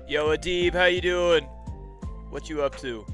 Yo, Adib, how you doing? What you up to?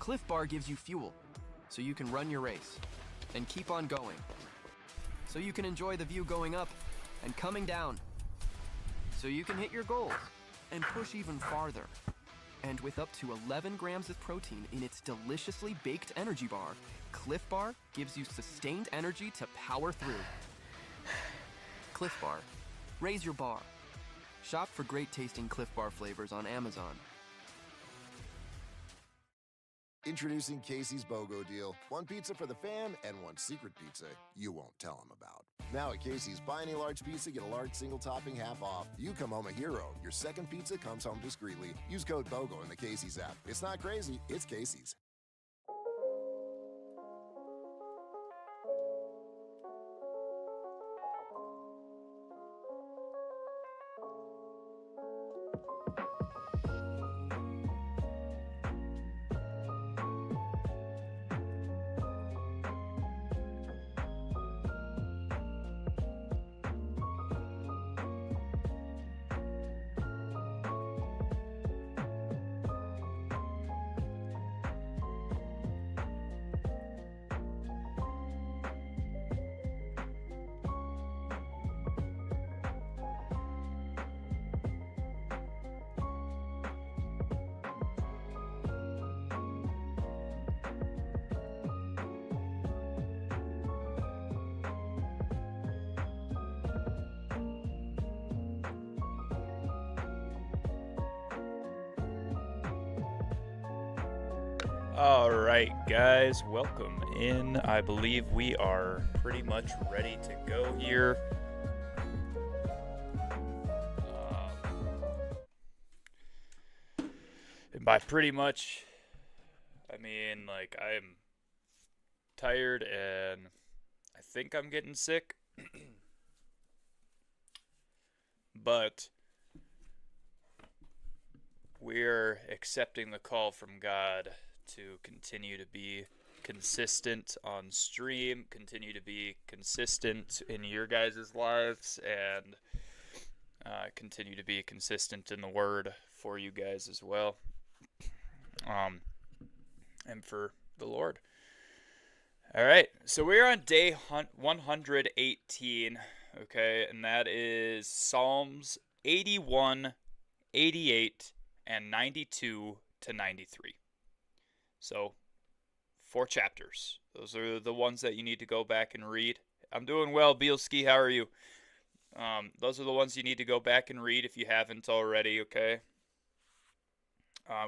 Cliff Bar gives you fuel, so you can run your race and keep on going. So you can enjoy the view going up and coming down. So you can hit your goals and push even farther. And with up to 11 grams of protein in its deliciously baked energy bar, Cliff Bar gives you sustained energy to power through. Cliff Bar. Raise your bar. Shop for great tasting Cliff Bar flavors on Amazon. Introducing Casey's BOGO deal. One pizza for the fam and one secret pizza you won't tell them about. Now at Casey's, buy any large pizza, get a large single topping half off. You come home a hero. Your second pizza comes home discreetly. Use code BOGO in the Casey's app. It's not crazy, it's Casey's. Alright guys, welcome in. I believe we are pretty much ready to go here. And by pretty much, I mean like I'm tired and I think I'm getting sick. But we're accepting the call from God to continue to be consistent on stream, continue to be consistent in your guys' lives, and continue to be consistent in the Word for you guys as well, and for the Lord. All right, so we're on day 118, okay, and that is Psalms 81, 88, and 92 to 93. So, 4 chapters. Those are the ones that you need to go back and read. I'm doing well, Bielski. How are you? Those are the ones you need to go back and read if you haven't already, okay?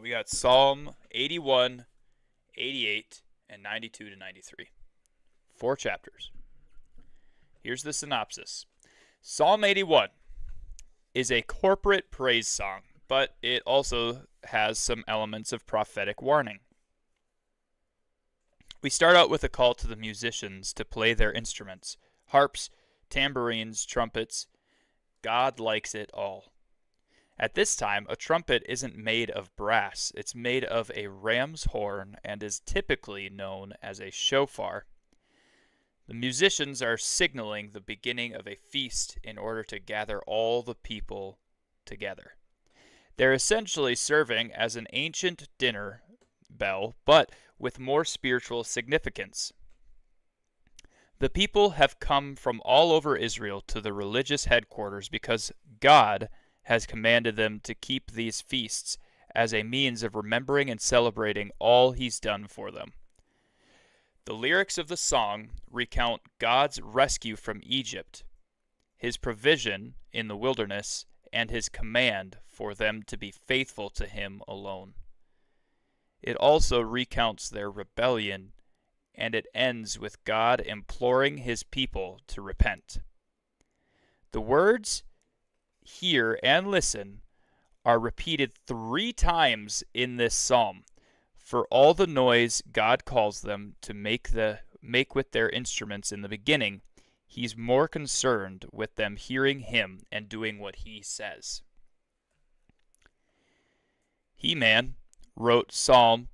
We got Psalm 81, 88, and 92 to 93. 4 chapters. Here's the synopsis. Psalm 81 is a corporate praise song, but it also has some elements of prophetic warning. We start out with a call to the musicians to play their instruments, harps, tambourines, trumpets. God likes it all. At this time, a trumpet isn't made of brass. It's made of a ram's horn and is typically known as a shofar. The musicians are signaling the beginning of a feast in order to gather all the people together. They're essentially serving as an ancient dinner bell, but with more spiritual significance. The people have come from all over Israel to the religious headquarters because God has commanded them to keep these feasts as a means of remembering and celebrating all He's done for them. The lyrics of the song recount God's rescue from Egypt, His provision in the wilderness, and His command for them to be faithful to Him alone. It also recounts their rebellion, and it ends with God imploring His people to repent. The words, hear and listen, are repeated 3 times in this psalm. For all the noise God calls them to make with their instruments in the beginning, He's more concerned with them hearing Him and doing what He says. He-Man wrote Psalm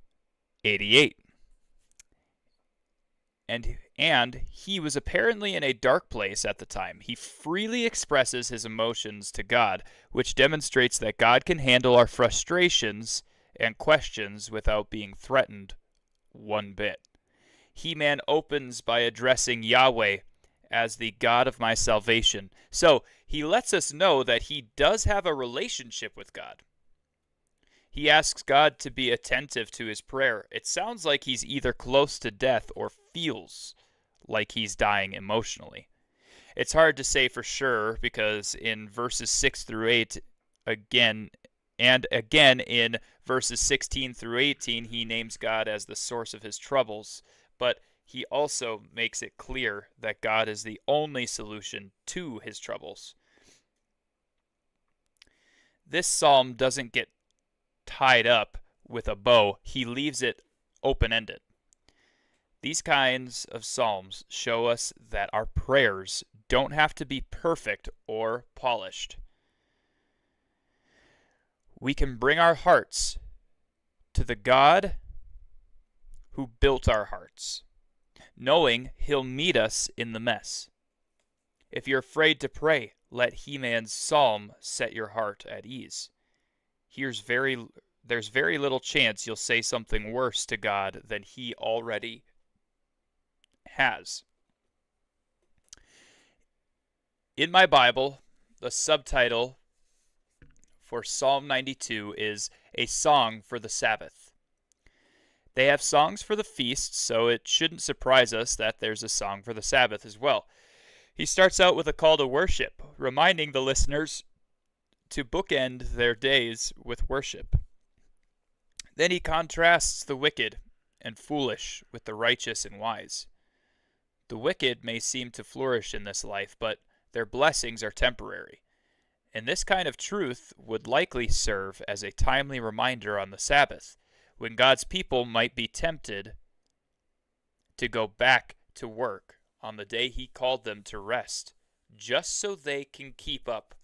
88. And he was apparently in a dark place at the time. He freely expresses his emotions to God, which demonstrates that God can handle our frustrations and questions without being threatened one bit. He-Man opens by addressing Yahweh as the God of my salvation. So he lets us know that he does have a relationship with God. He asks God to be attentive to his prayer. It sounds like he's either close to death or feels like he's dying emotionally. It's hard to say for sure because in verses 6 through 8, again, and again in verses 16 through 18, he names God as the source of his troubles, but he also makes it clear that God is the only solution to his troubles. This psalm doesn't get tied up with a bow, he leaves it open-ended. These kinds of psalms show us that our prayers don't have to be perfect or polished. We can bring our hearts to the God who built our hearts, knowing he'll meet us in the mess. If you're afraid to pray, let He-Man's psalm set your heart at ease. There's very little chance you'll say something worse to God than he already has. In my Bible, the subtitle for Psalm 92 is A Song for the Sabbath. They have songs for the feasts, so it shouldn't surprise us that there's a song for the Sabbath as well. He starts out with a call to worship, reminding the listeners to bookend their days with worship. Then he contrasts the wicked and foolish with the righteous and wise. The wicked may seem to flourish in this life, but their blessings are temporary. And this kind of truth would likely serve as a timely reminder on the Sabbath, when God's people might be tempted to go back to work on the day he called them to rest, just so they can keep up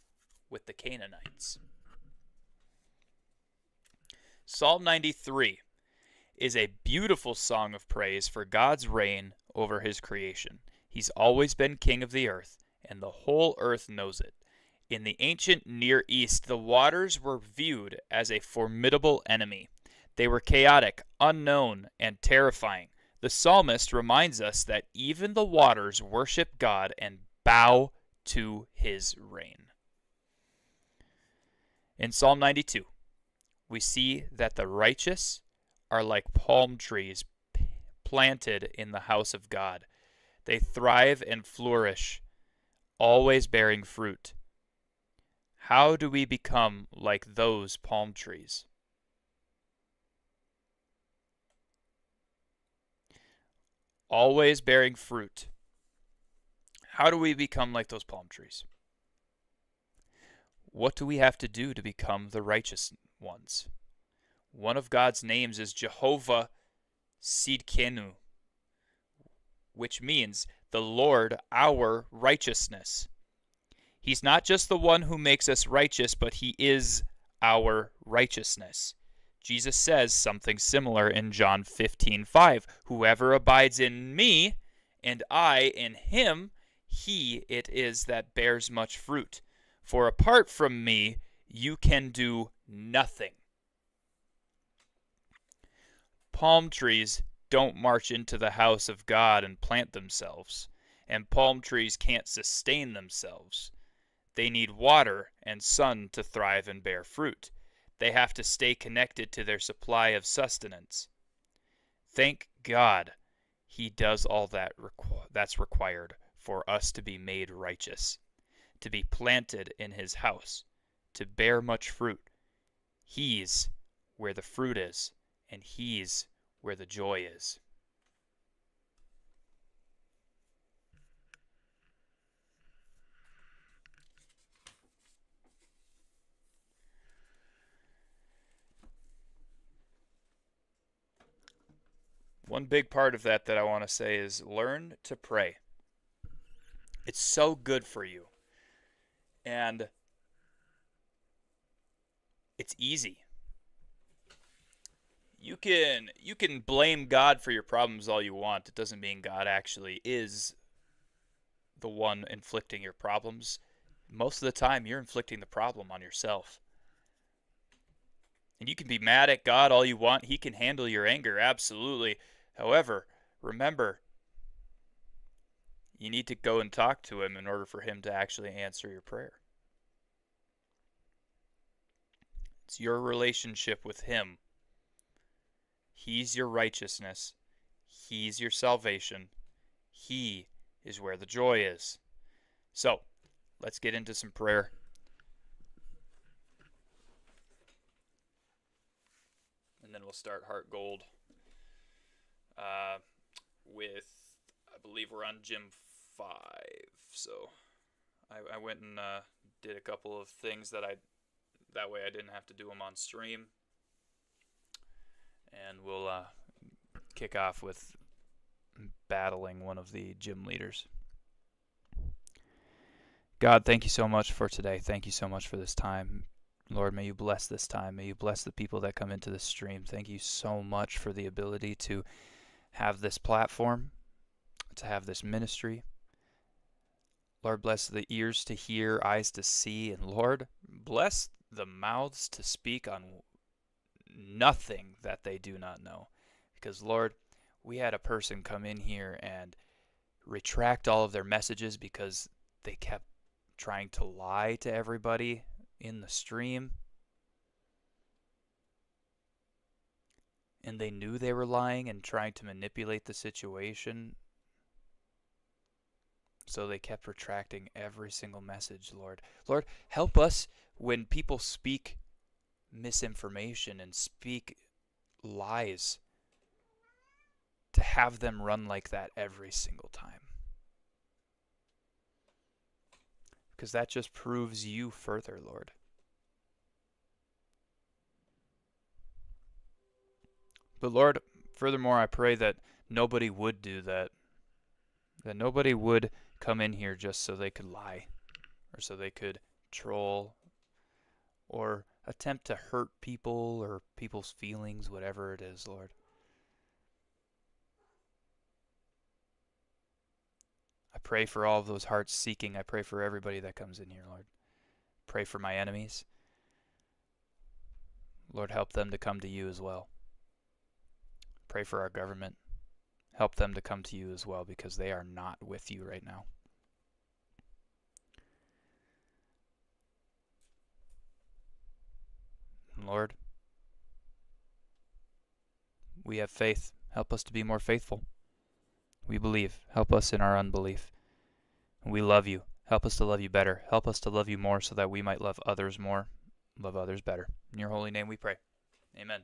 with the Canaanites. Psalm 93 is a beautiful song of praise for God's reign over his creation. He's always been king of the earth, and the whole earth knows it. In the ancient Near East, the waters were viewed as a formidable enemy. They were chaotic, unknown, and terrifying. The psalmist reminds us that even the waters worship God and bow to his reign. In Psalm 92, we see that the righteous are like palm trees planted in the house of God. They thrive and flourish, always bearing fruit. How do we become like those palm trees? Always bearing fruit. How do we become like those palm trees? What do we have to do to become the righteous ones? One of God's names is Jehovah Sidkenu, which means the Lord our righteousness. He's not just the one who makes us righteous, but he is our righteousness. Jesus says something similar in John 15:5. Whoever abides in me, and I in him, he it is that bears much fruit. For apart from me, you can do nothing. Palm trees don't march into the house of God and plant themselves, and palm trees can't sustain themselves. They need water and sun to thrive and bear fruit. They have to stay connected to their supply of sustenance. Thank God he does all that's required for us to be made righteous, to be planted in his house, to bear much fruit. He's where the fruit is, and he's where the joy is. One big part of that I want to say is learn to pray. It's so good for you. And it's easy. You can blame God for your problems all you want. It doesn't mean God actually is the one inflicting your problems. Most of the time, you're inflicting the problem on yourself. And you can be mad at God all you want. He can handle your anger, absolutely. However, remember, you need to go and talk to him in order for him to actually answer your prayer. It's your relationship with him. He's your righteousness. He's your salvation. He is where the joy is. So, let's get into some prayer. And then we'll start HeartGold with, I believe we're on Gym 5. So, I went and did a couple of things that way I didn't have to do them on stream. And we'll kick off with battling one of the gym leaders. God, thank you so much for today. Thank you so much for this time. Lord, may you bless this time. May you bless the people that come into this stream. Thank you so much for the ability to have this platform, to have this ministry. Lord, bless the ears to hear, eyes to see, and Lord, bless the mouths to speak on nothing that they do not know. Because, Lord, we had a person come in here and retract all of their messages because they kept trying to lie to everybody in the stream. And they knew they were lying and trying to manipulate the situation. So they kept retracting every single message, Lord. Lord, help us when people speak misinformation and speak lies, to have them run like that every single time. Because that just proves you further, Lord. But Lord, furthermore, I pray that nobody would do that. That nobody would come in here just so they could lie, or so they could troll, or attempt to hurt people or people's feelings, whatever it is, Lord. I pray for all of those hearts seeking. I pray for everybody that comes in here, Lord. Pray for my enemies. Lord, help them to come to you as well. Pray for our government. Help them to come to you as well, because they are not with you right now. And Lord, we have faith. Help us to be more faithful. We believe. Help us in our unbelief. And we love you. Help us to love you better. Help us to love you more so that we might love others more, love others better. In your holy name we pray. Amen.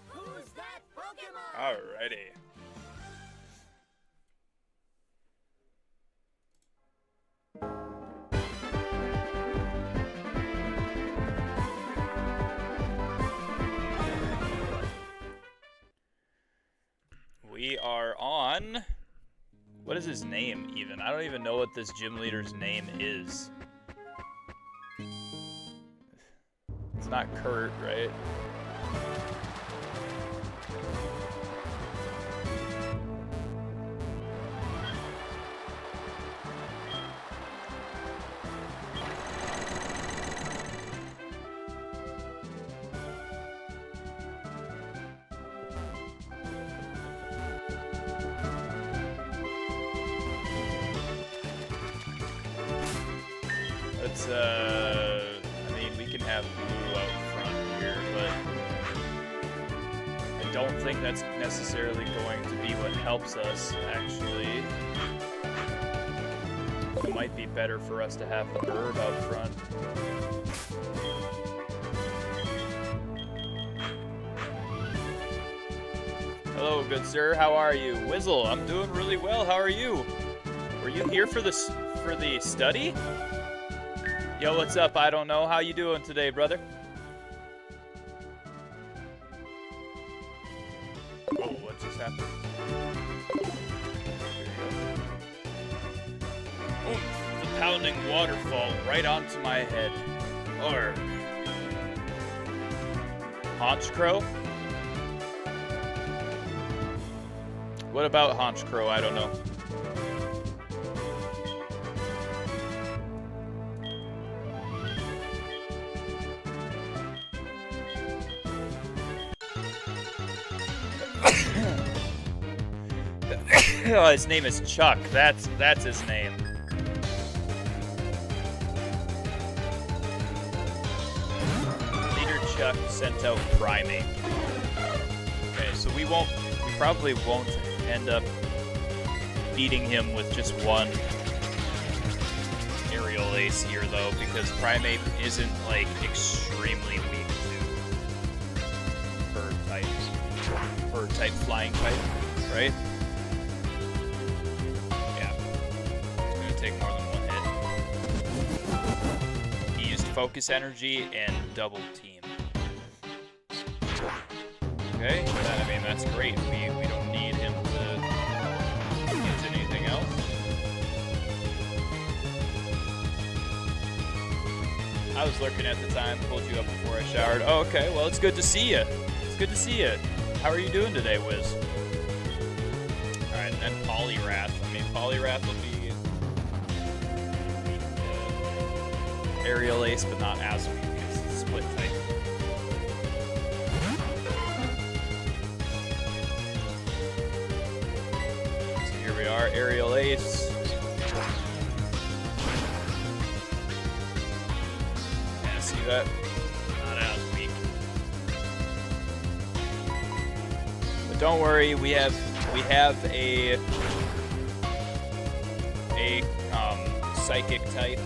Who's that Pokemon? Alrighty. We are on... What is his name, even? I don't even know what this gym leader's name is. It's not Kurt, right? Let's, I mean, we can have blue out front here, but I don't think that's necessarily going to be what helps us, actually. It might be better for us to have the bird out front. Hello, good sir. How are you? Whizzle, I'm doing really well. How are you? Were you here for the study? Yo, what's up? I don't know. How you doing today, brother? Oh, what just happened? Oh, the pounding waterfall right onto my head. Or Haunch Crow? What about Haunch Crow? I don't know. Oh, his name is Chuck. That's his name. Leader Chuck sent out Primate. Okay, so we probably won't end up beating him with just one aerial ace here, though, because Primate isn't, like, extremely weak to bird type flying type, right? Yeah. It's gonna take more than one hit. He used focus energy and double team. Okay, I mean, that's great. We don't need him to use anything else. I was lurking at the time, pulled you up before I showered. Oh, okay, well, it's good to see you. It's good to see you. How are you doing today, Wiz? Alright, and then Poliwrath. I mean, Poliwrath will be aerial ace, but not as weak as split type. So here we are, aerial ace. See that? Not as weak. But don't worry, we have a psychic type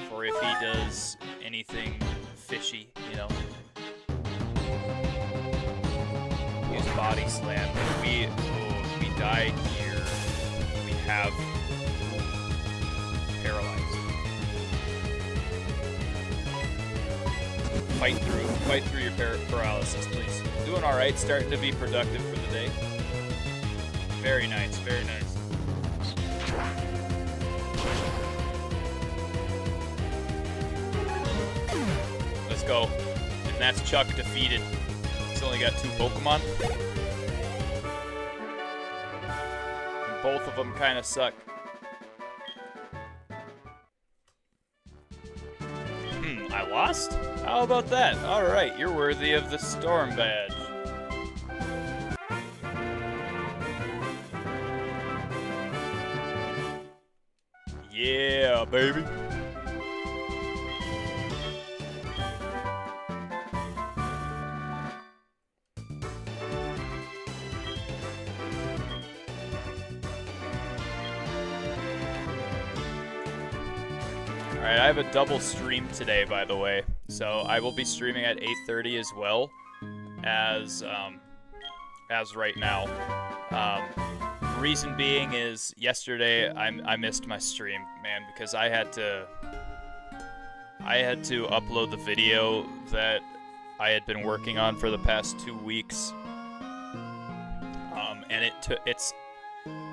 for if he does anything fishy, you know. Use body slam. If we die here, we have paralyzed. Fight through your paralysis, please. Doing all right, starting to be productive for the day. Very nice, very nice. Let's go. And that's Chuck defeated. He's only got 2 Pokemon. And both of them kind of suck. I lost? How about that? Alright, you're worthy of the Storm Badge. Yeah, baby. Alright, I have a double stream today, by the way. So I will be streaming at 8:30 as well as right now. Reason being is yesterday I missed my stream, man, because I had to upload the video that I had been working on for the past 2 weeks. And it's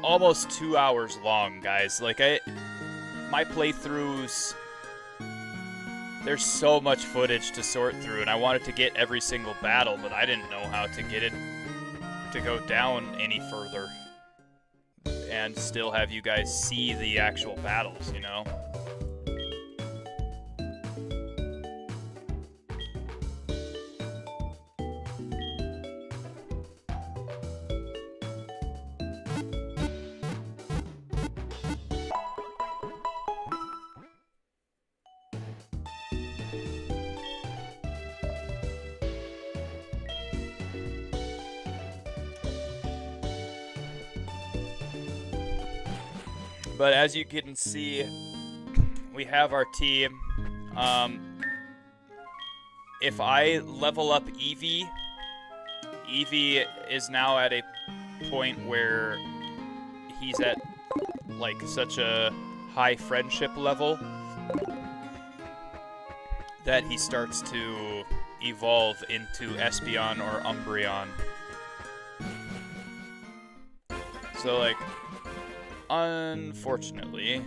almost 2 hours long, guys. Like my playthroughs, there's so much footage to sort through, and I wanted to get every single battle, but I didn't know how to get it to go down any further and still have you guys see the actual battles, you know? But as you can see, we have our team. If I level up Eevee is now at a point where he's at like such a high friendship level that he starts to evolve into Espeon or Umbreon. So like, unfortunately,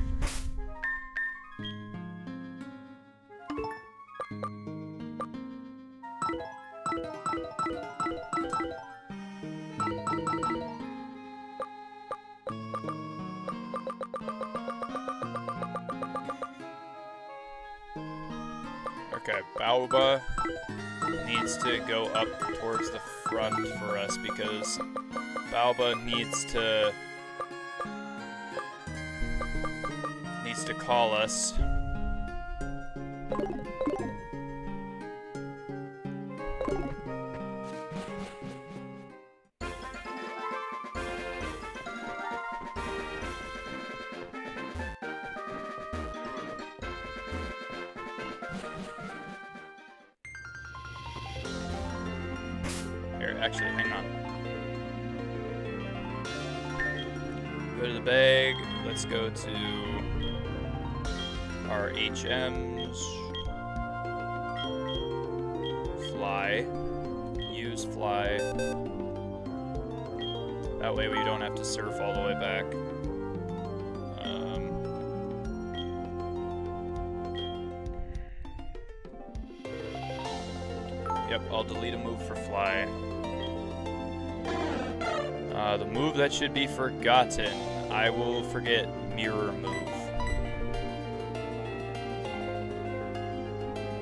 okay, Baoba needs to go up towards the front for us because Baoba needs to call us. actually, hang on. Go to the bag. Let's go to our HMs. Fly. Use fly. That way we don't have to surf all the way back. Yep, I'll delete a move for fly. The move that should be forgotten, I will forget mirror move.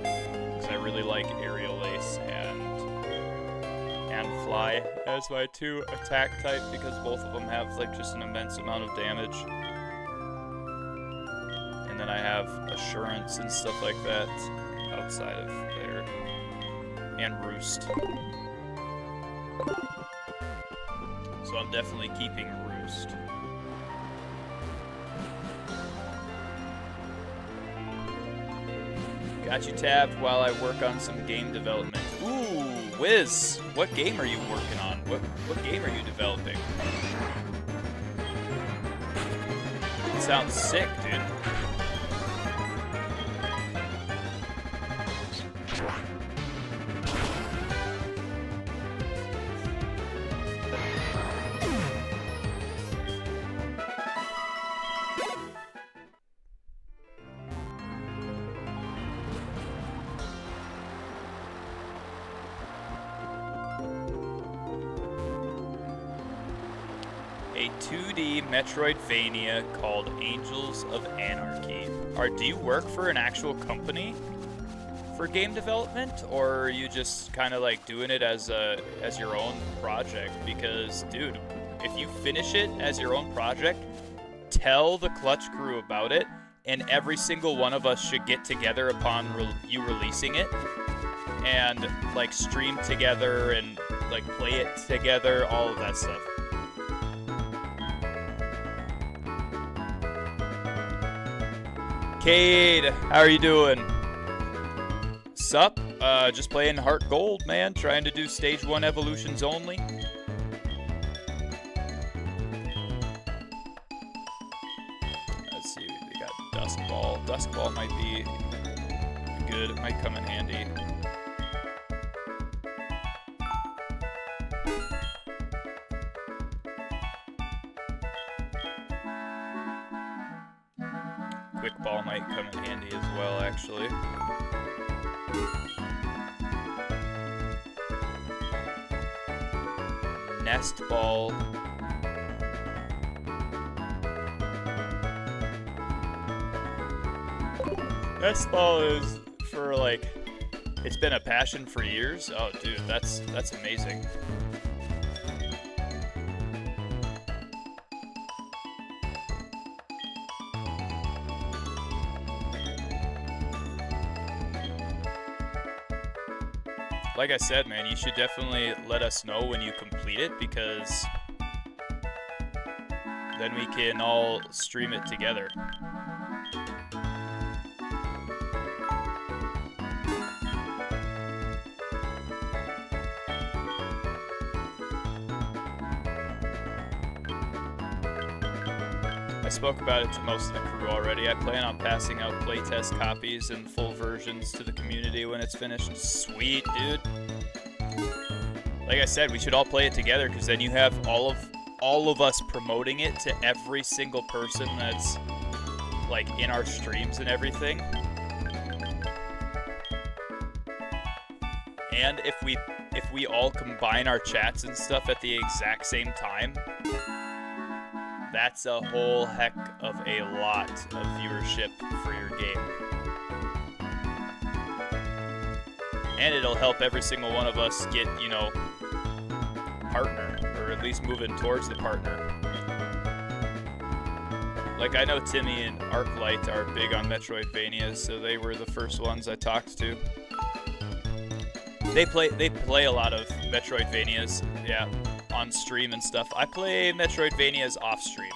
Because I really like aerial ace and fly as my 2 attack type, because both of them have like just an immense amount of damage. And then I have assurance and stuff like that outside of there. And roost. So I'm definitely keeping roost. Got you tabbed while I work on some game development. Ooh, Wiz, what game are you working on? What game are you developing? It sounds sick, dude. A 2D Metroidvania called Angels of Anarchy. Do you work for an actual company for game development, or are you just kind of like doing it as your own project? Because, dude, if you finish it as your own project, tell the Clutch crew about it, and every single one of us should get together upon you releasing it, and like stream together and like play it together, all of that stuff. Cade, how are you doing? Sup? Just playing HeartGold, man. Trying to do stage 1 evolutions only. Let's see, we got Dusk Ball. Dusk Ball might be good. It might come in handy. Quick Ball might come in handy as well, actually. Nest Ball. Nest Ball is for like, it's been a passion for years. Oh, dude, that's amazing. Like I said, man, you should definitely let us know when you complete it, because then we can all stream it together. I spoke about it to most of the crew already. I plan on passing out playtest copies and full versions to the community when it's finished. Sweet, dude. Like I said, we should all play it together, because then you have all of us promoting it to every single person that's like in our streams and everything. And if we all combine our chats and stuff at the exact same time, that's a whole heck of a lot of viewership for your game. And it'll help every single one of us get, you know, partner, or at least moving towards the partner. Like, I know Timmy and Arclight are big on Metroidvanias, so they were the first ones I talked to. They play a lot of Metroidvanias, yeah, on stream and stuff. I play Metroidvanias off stream.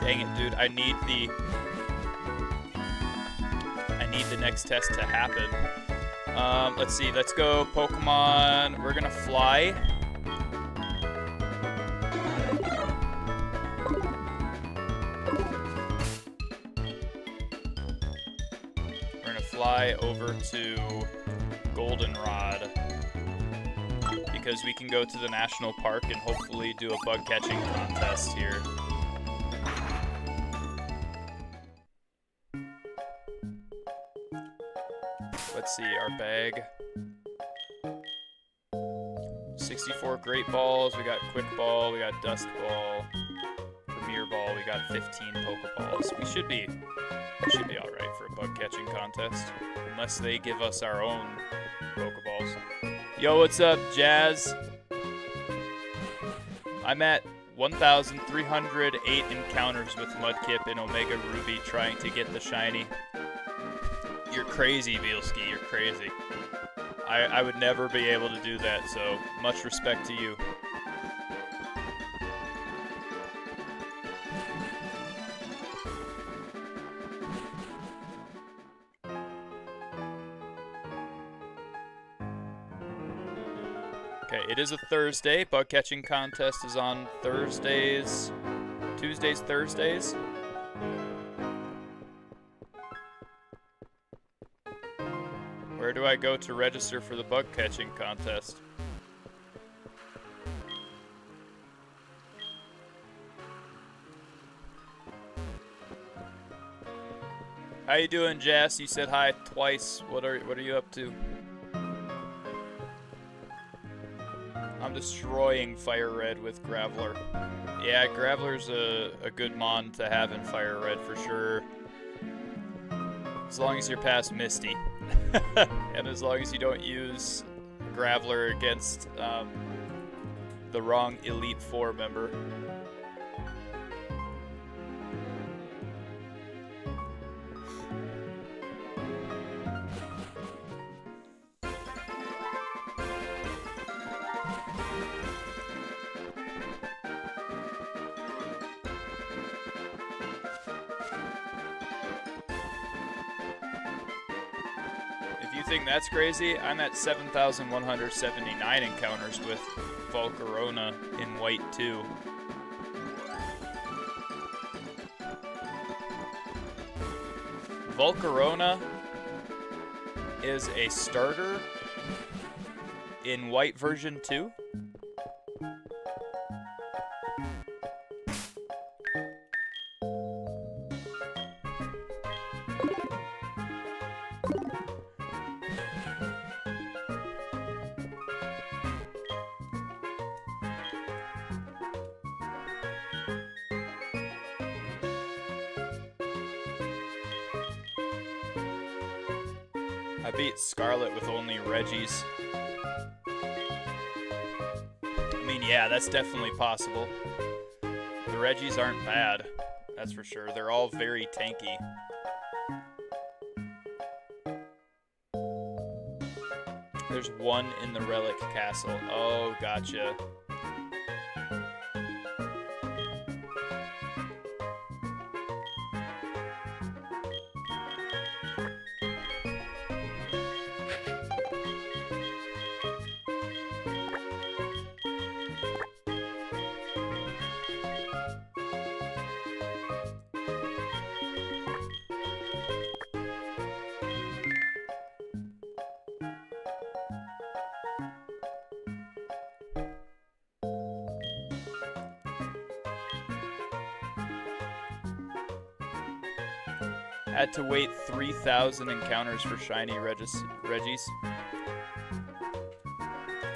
Dang it, dude. I need the next test to happen. Let's see. Let's go Pokemon. We're gonna fly. We're gonna fly over to Goldenrod because we can go to the national park and hopefully do a bug catching contest here. Let's see, our bag. 64 Great Balls, we got Quick Ball, we got Dusk Ball, Premier Ball, we got 15 Pokeballs. We should be alright for a bug catching contest. Unless they give us our own Pokeballs. Yo, what's up, Jazz? I'm at 1,308 encounters with Mudkip in Omega Ruby trying to get the shiny. You're crazy, Bielski, you're crazy. I would never be able to do that, so much respect to you. Okay, it is a Thursday. Bug catching contest is on Thursdays, Tuesdays, Thursdays. Where do I go to register for the bug catching contest? How you doing, Jess? You said hi twice. What are you up to? I'm destroying Fire Red with Graveler. Yeah, Graveler's a good mon to have in Fire Red for sure. As long as you're past Misty. And as long as you don't use Graveler against the wrong Elite Four member. Think that's crazy? I'm at 7,179 encounters with Volcarona in white too. Volcarona is a starter in white version 2. I beat Scarlet with only Reggies. I mean, yeah, that's definitely possible. The Reggies aren't bad, that's for sure. They're all very tanky. There's one in the Relic Castle. Oh, gotcha. Had to wait 3,000 encounters for shiny Reggies.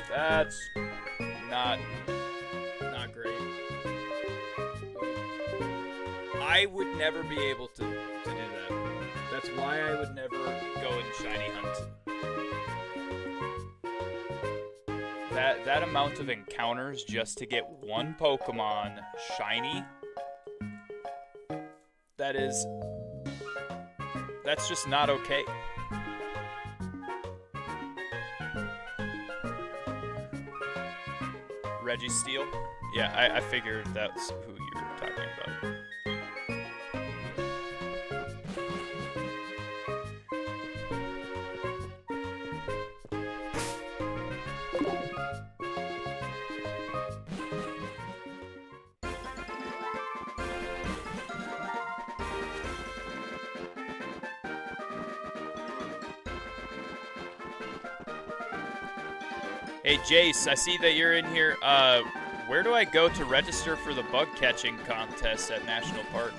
That's not great. I would never be able to do that. That's why I would never go and shiny hunt. That amount of encounters just to get one Pokemon shiny, that's just not okay. Registeel? Yeah, I figured that's who you were talking about. Hey, Jace, I see that you're in here. Where do I go to register for the bug catching contest at National Park?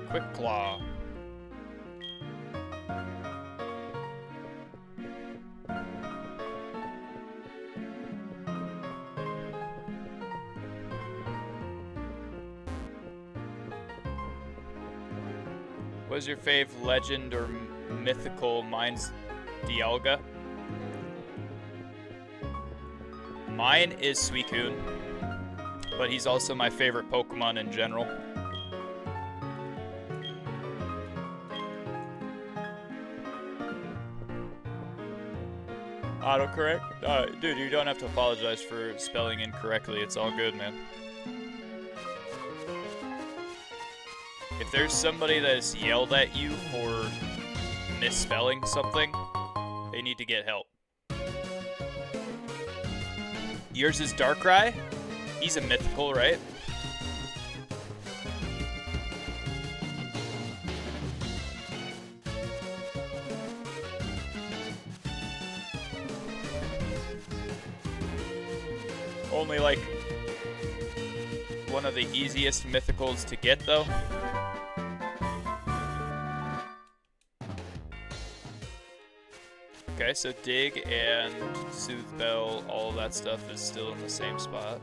Quick Claw. What is your fave legend or mythical? Mine's Dialga. Mine is Suicune, but he's also my favorite Pokemon in general. Autocorrect? Dude, you don't have to apologize for spelling incorrectly. It's all good, man. If there's somebody that has yelled at you for misspelling something, they need to get help. Yours is Darkrai? He's a mythical, right? Only like one of the easiest mythicals to get though. Okay, so Dig and Soothe Bell, all of that stuff is still in the same spot.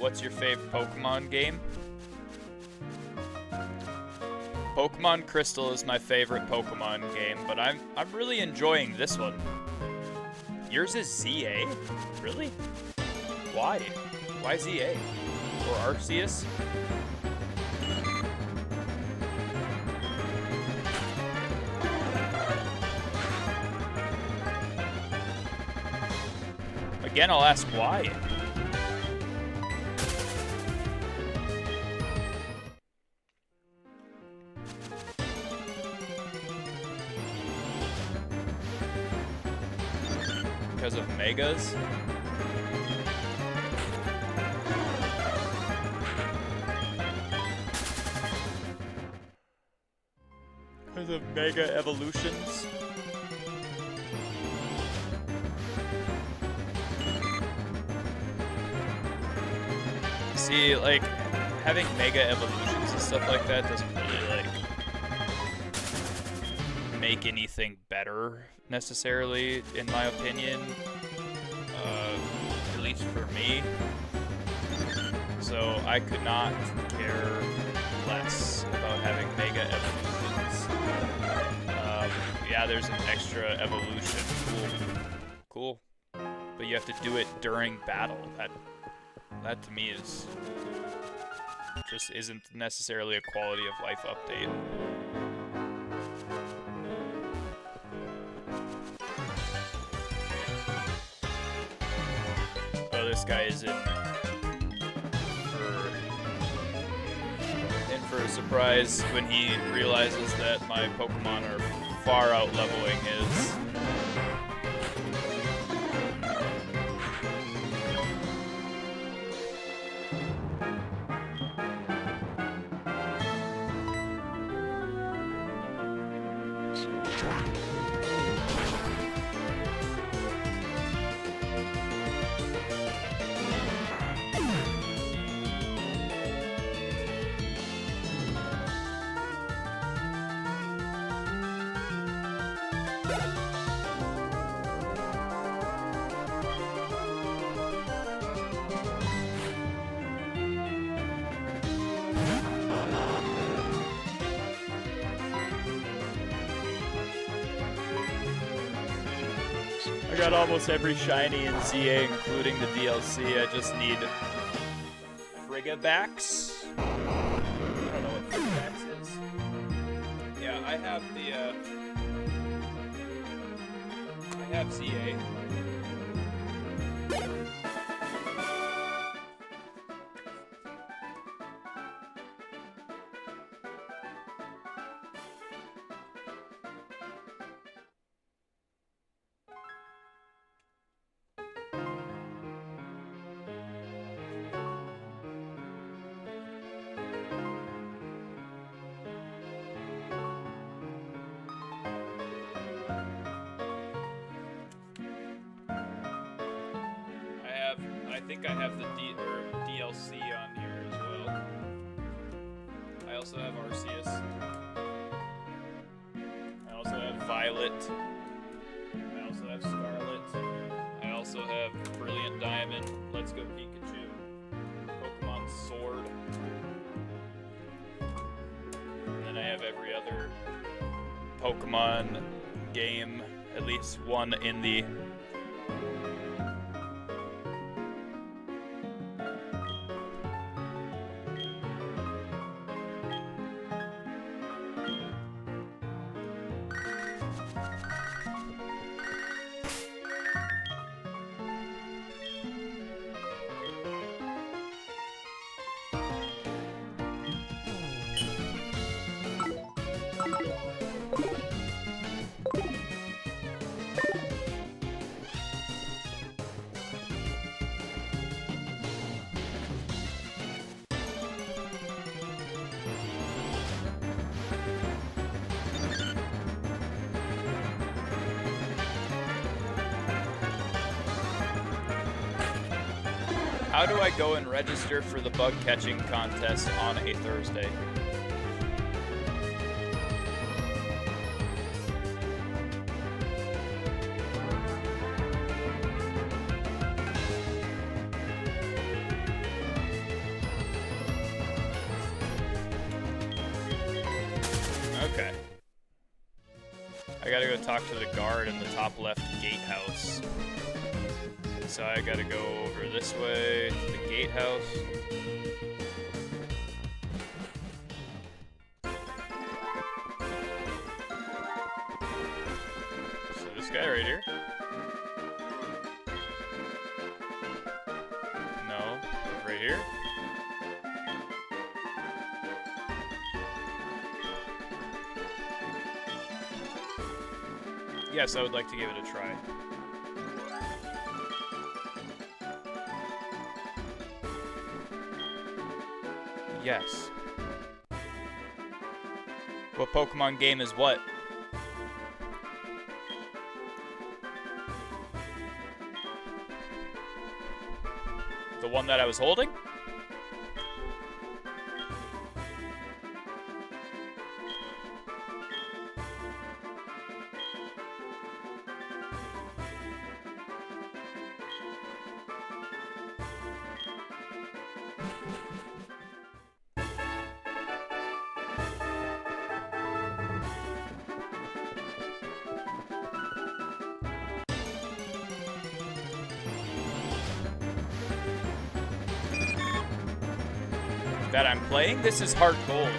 What's your favorite Pokemon game? Pokemon Crystal is my favorite Pokemon game, but I'm really enjoying this one. Yours is ZA? Really? Why? Why ZA? Or Arceus? Again, I'll ask why. Because of Megas? Because of Mega Evolutions? See, like, having Mega Evolutions and stuff like that doesn't really, like, make anything better, necessarily, in my opinion. At least for me. So, I could not care less about having Mega Evolutions. Yeah, there's an extra evolution. Cool. But you have to do it during battle. That to me is just isn't necessarily a quality of life update. Oh, this guy is in for a surprise when he realizes that my Pokemon are far out leveling his. got almost every shiny in ZA, including the DLC. I just need Frigabacks. I don't know what Frigabacks is. Yeah, I have the, I have ZA. I think I have the DLC on here as well. I also have Arceus. I also have Violet. I also have Scarlet. I also have Brilliant Diamond. Let's Go Pikachu. Pokemon Sword. And then I have every other Pokemon game, at least one in the How do I go and register for the bug catching contest on a Thursday? Okay. I gotta go talk to the guard in the top left gatehouse. So I gotta go over this way to the gatehouse. So this guy right here? No, right here? Yes, I would like to give it a try. Yes. What Pokemon game is what? The one that I was holding? That I'm playing? This is HeartGold.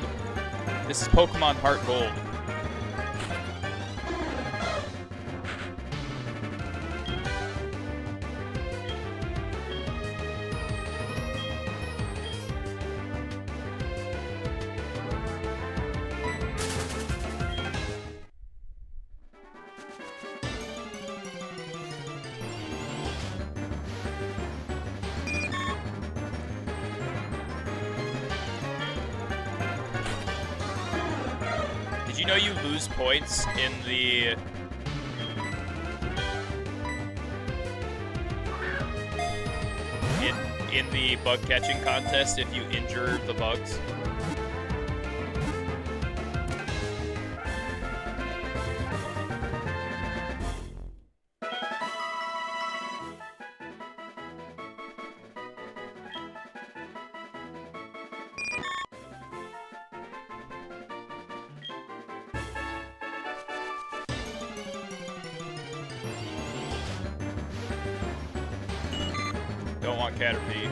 This is Pokemon HeartGold. Did you know you lose points in the in the bug catching contest if you injure the bugs? Don't want Caterpie.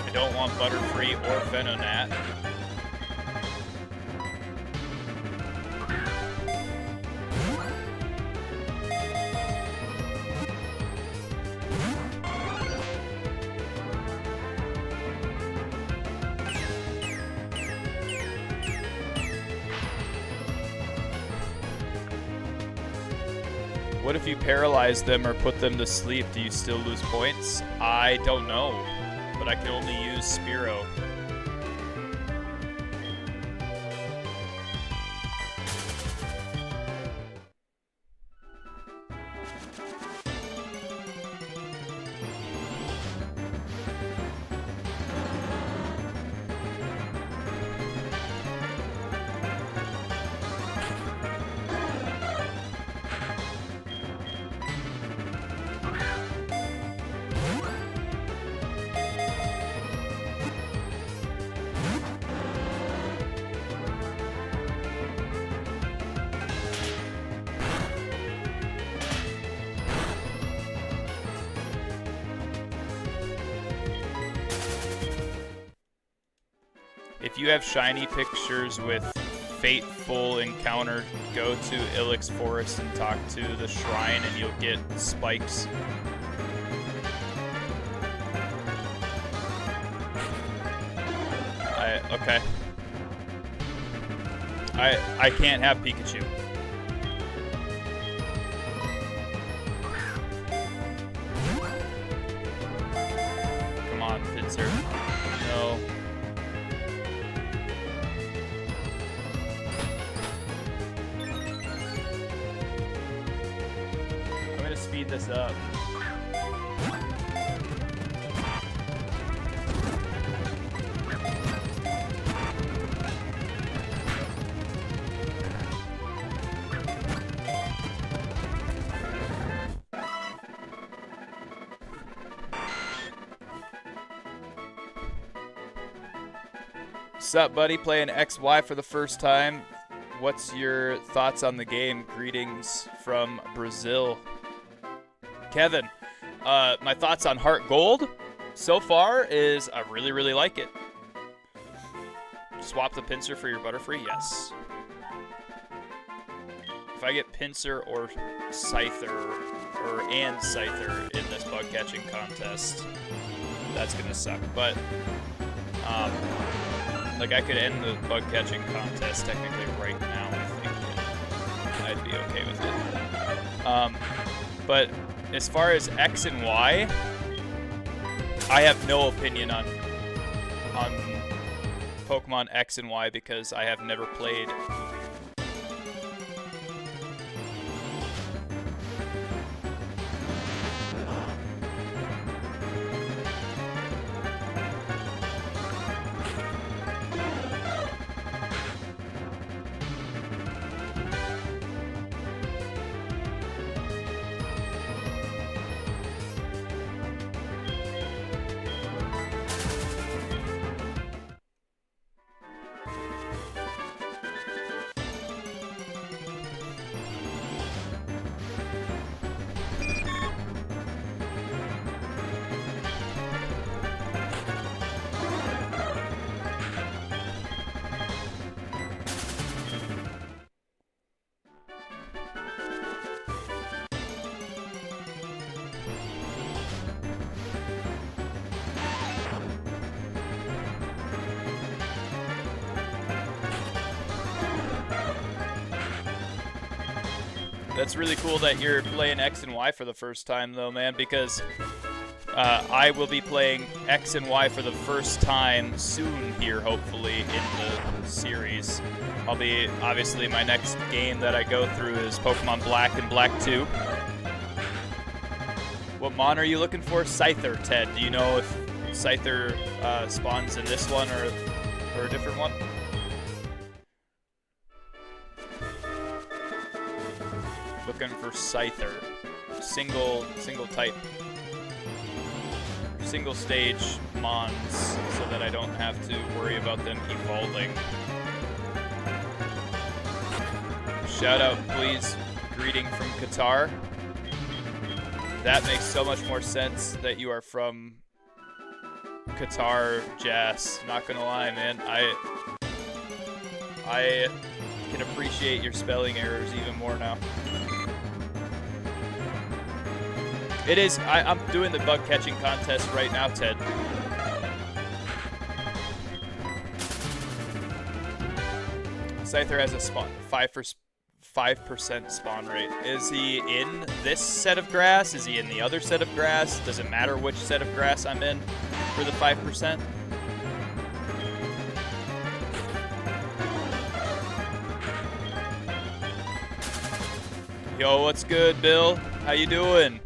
I don't want Butterfree or Venonat. What if you paralyze them or put them to sleep? Do you still lose points? I don't know, but I can only use Spearow. If you have shiny pictures with Fateful Encounter, go to Ilex Forest and talk to the shrine and you'll get spikes. Okay. I can't have Pikachu. Come on, Pinsir. No. I'm gonna speed this up. Sup, buddy? Playing XY for the first time. What's your thoughts on the game? Greetings from Brazil. Kevin, my thoughts on HeartGold so far is I really, really like it. Swap the Pinsir for your Butterfree? Yes. If I get Pinsir or Scyther, and Scyther in this bug catching contest, that's gonna suck. But like I could end the bug catching contest technically right now, I think, and I'd be okay with it. But as far as X and Y, I have no opinion on Pokemon X and Y because I have never played. That's really cool that you're playing X and Y for the first time, though, man, because I will be playing X and Y for the first time soon here, hopefully, in the series. I'll be, obviously, my next game that I go through is Pokemon Black and Black 2. What mon are you looking for? Scyther, Ted. Do you know if Scyther spawns in this one or a different one? looking for Scyther. Single type. Single stage mons so that I don't have to worry about them evolving. Shout out, please. Greeting from Qatar. That makes so much more sense that you are from Qatar, Jazz. Not gonna lie, man. I can appreciate your spelling errors even more now. It is. I'm doing the bug catching contest right now, Ted. Scyther has a spawn 5% spawn rate. Is he in this set of grass? Is he in the other set of grass? Does it matter which set of grass I'm in for the 5%? Yo, what's good, Bill? How you doing?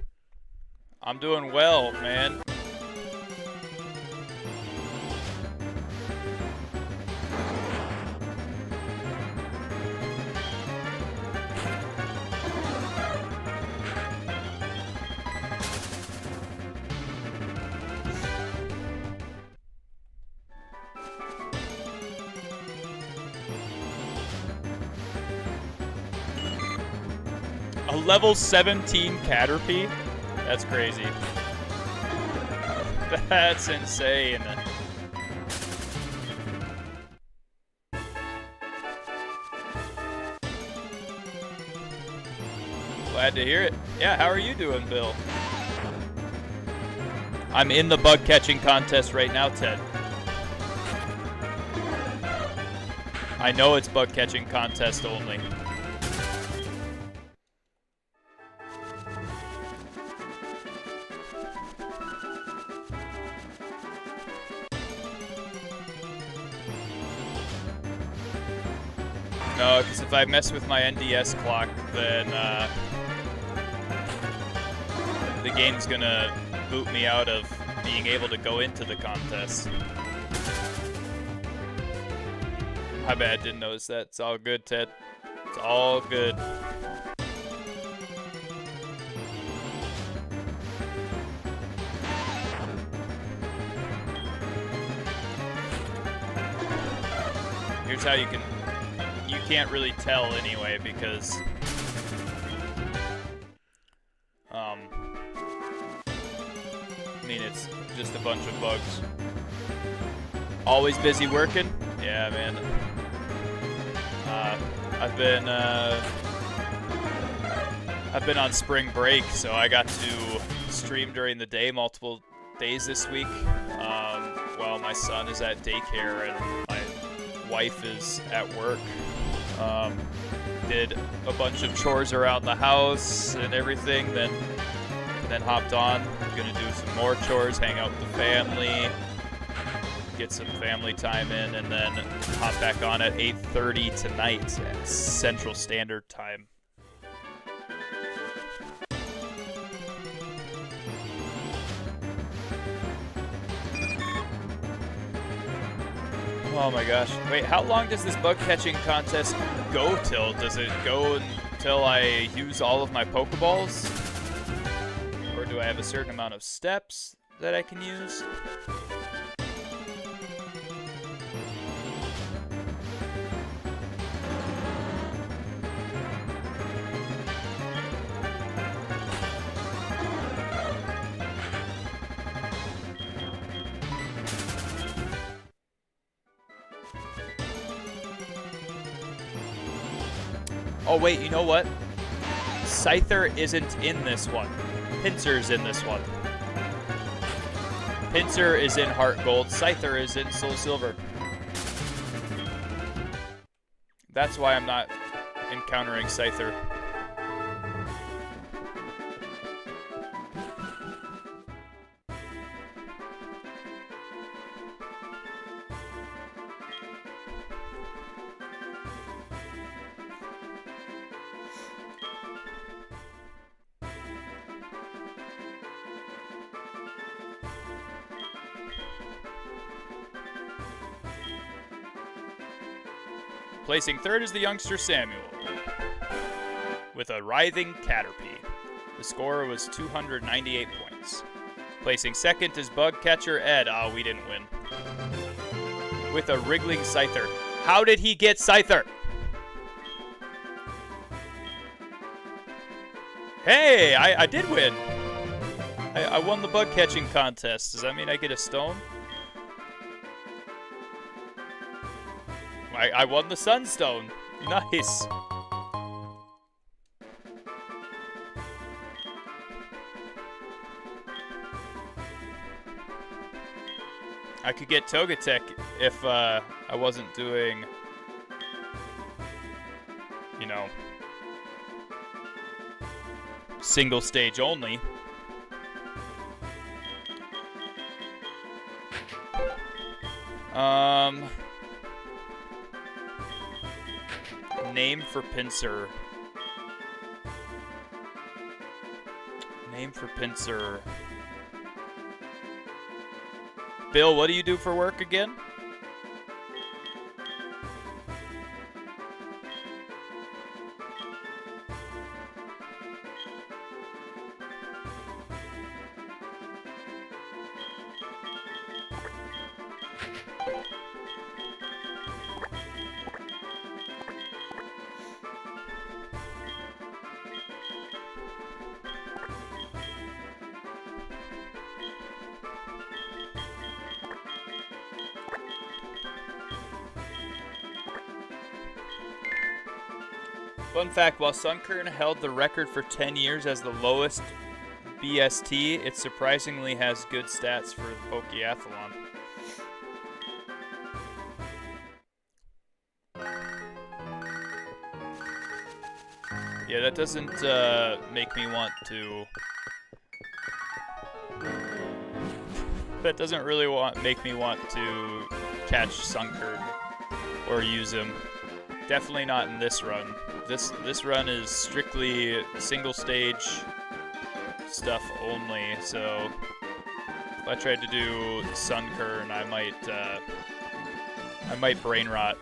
I'm doing well, man. A level 17 Caterpie? That's crazy. That's insane. Glad to hear it. Yeah, how are you doing, Bill? I'm in the bug catching contest right now, Ted. I know it's bug catching contest only. No, because if I mess with my NDS clock, then the game's gonna boot me out of being able to go into the contest. My bad, didn't notice that. It's all good, Ted. It's all good. Here's how you can't really tell anyway, because I mean, it's just a bunch of bugs. Always busy working? Yeah, man. I've been on spring break, so I got to stream during the day multiple days this week. While my son is at daycare and my wife is at work. Did a bunch of chores around the house and everything, then hopped on. Gonna do some more chores, hang out with the family, get some family time in, and then hop back on at 8:30 tonight at Central Standard Time. Oh my gosh. Wait, how long does this bug catching contest go till? Does it go until I use all of my Pokeballs? Or do I have a certain amount of steps that I can use? Oh wait, you know what? Scyther isn't in this one. Pinsir's in this one. Pinsir is in HeartGold. Scyther is in Soul Silver. That's why I'm not encountering Scyther. Placing third is the youngster Samuel, with a writhing Caterpie. The score was 298 points. Placing second is Bug Catcher Ed. Oh, we didn't win. With a wriggling Scyther. How did he get Scyther? Hey, I did win. I won the bug catching contest. Does that mean I get a stone? I won the sunstone. Nice. I could get Togetic if I wasn't doing, you know, single stage only. Name for Pinsir. Name for Pinsir. Bill, what do you do for work again? Fun fact, while Sunkern held the record for 10 years as the lowest BST, it surprisingly has good stats for the Pokeathlon. Yeah, that doesn't make me want to... That doesn't really make me want to catch Sunkern or use him. Definitely not in this run. This run is strictly single stage stuff only, so if I tried to do Sunkern, I might brain rot.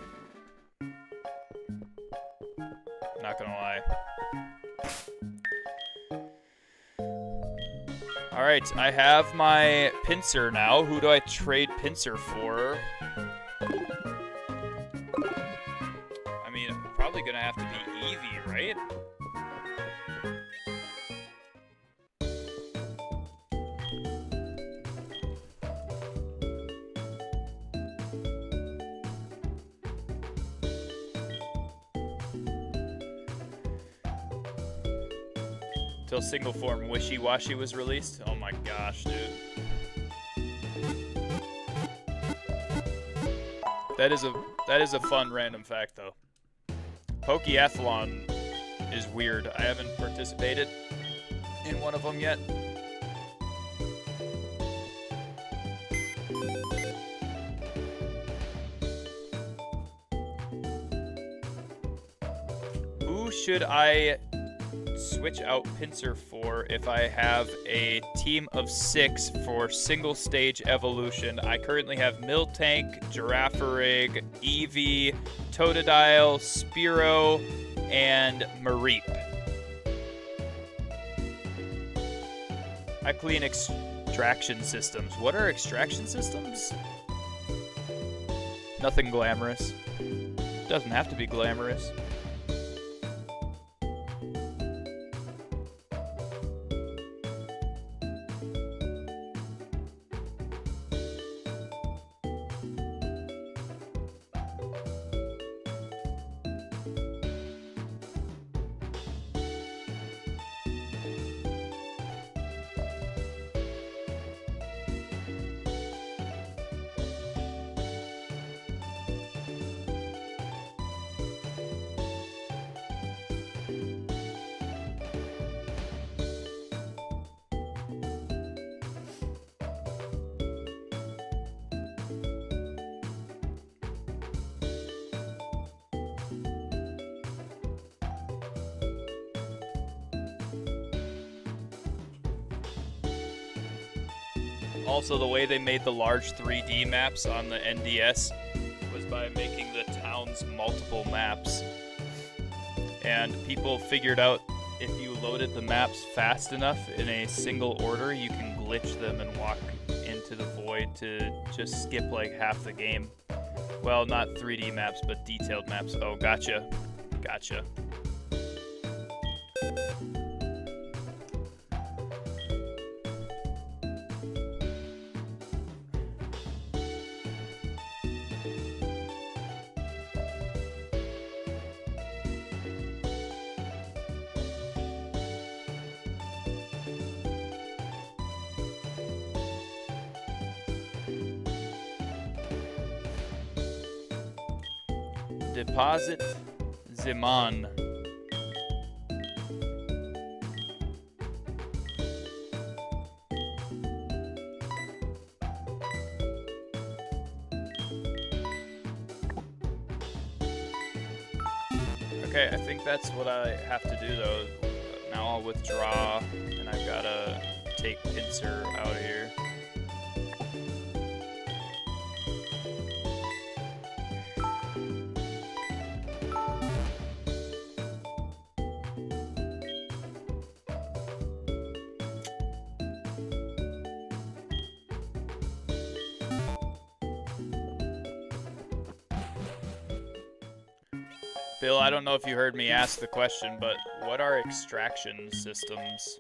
Not gonna lie. Alright, I have my Pinsir now. Who do I trade Pinsir for? I mean, probably gonna have to be Eevee, right? Till single form Wishy-Washy was released? Oh my gosh, dude. That is a fun random fact though. Pokeathlon is weird. I haven't participated in one of them yet. Who should I switch out Pinsir for if I have a team of 6 for single stage evolution? I currently have Miltank, Girafarig, Eevee, Totodile, Spearow, and Mareep. I clean extraction systems. What are extraction systems? Nothing glamorous. Doesn't have to be glamorous. Also, the way they made the large 3D maps on the NDS was by making the towns multiple maps. and people figured out if you loaded the maps fast enough in a single order, you can glitch them and walk into the void to just skip like half the game. Well, not 3D maps, but detailed maps. Oh, gotcha. Gotcha. Deposit Zeman. Okay, I think that's what I have to do though. Now I'll withdraw, and I've gotta take Pincer out of here. Bill, I don't know if you heard me ask the question, but what are extraction systems?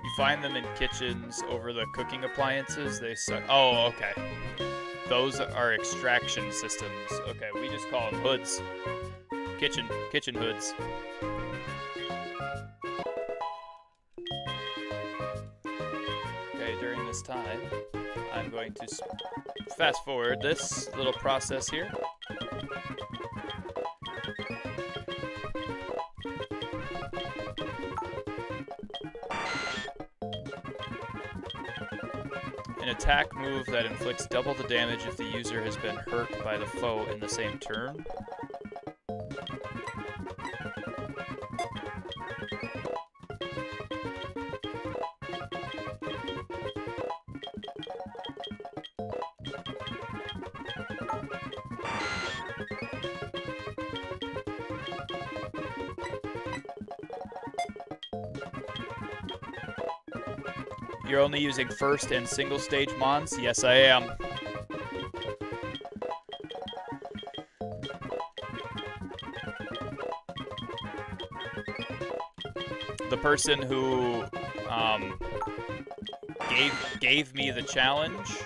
You find them in kitchens over the cooking appliances. They suck. Oh, okay. Those are extraction systems. Okay, we just call them hoods. Kitchen hoods. During this time, I'm going to fast forward this little process here. An attack move that inflicts double the damage if the user has been hurt by the foe in the same turn. You're only using first and single stage mons? Yes, I am. The person who gave me the challenge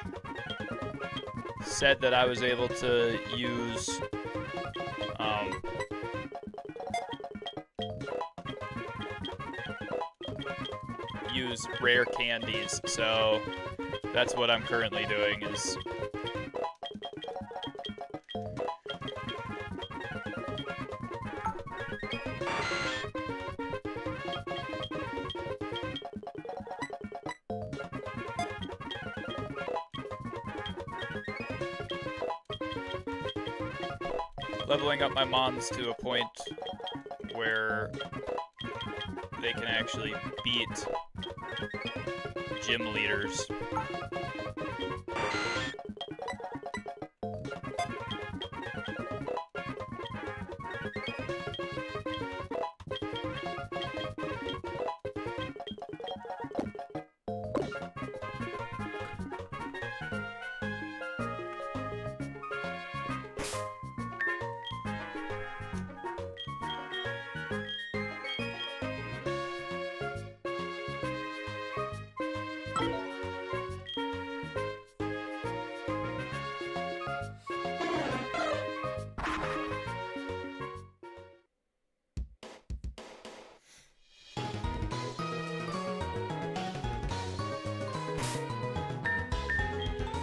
said that I was able to use rare candies, so that's what I'm currently doing is leveling up my mons to a point where they can actually beat gym leaders.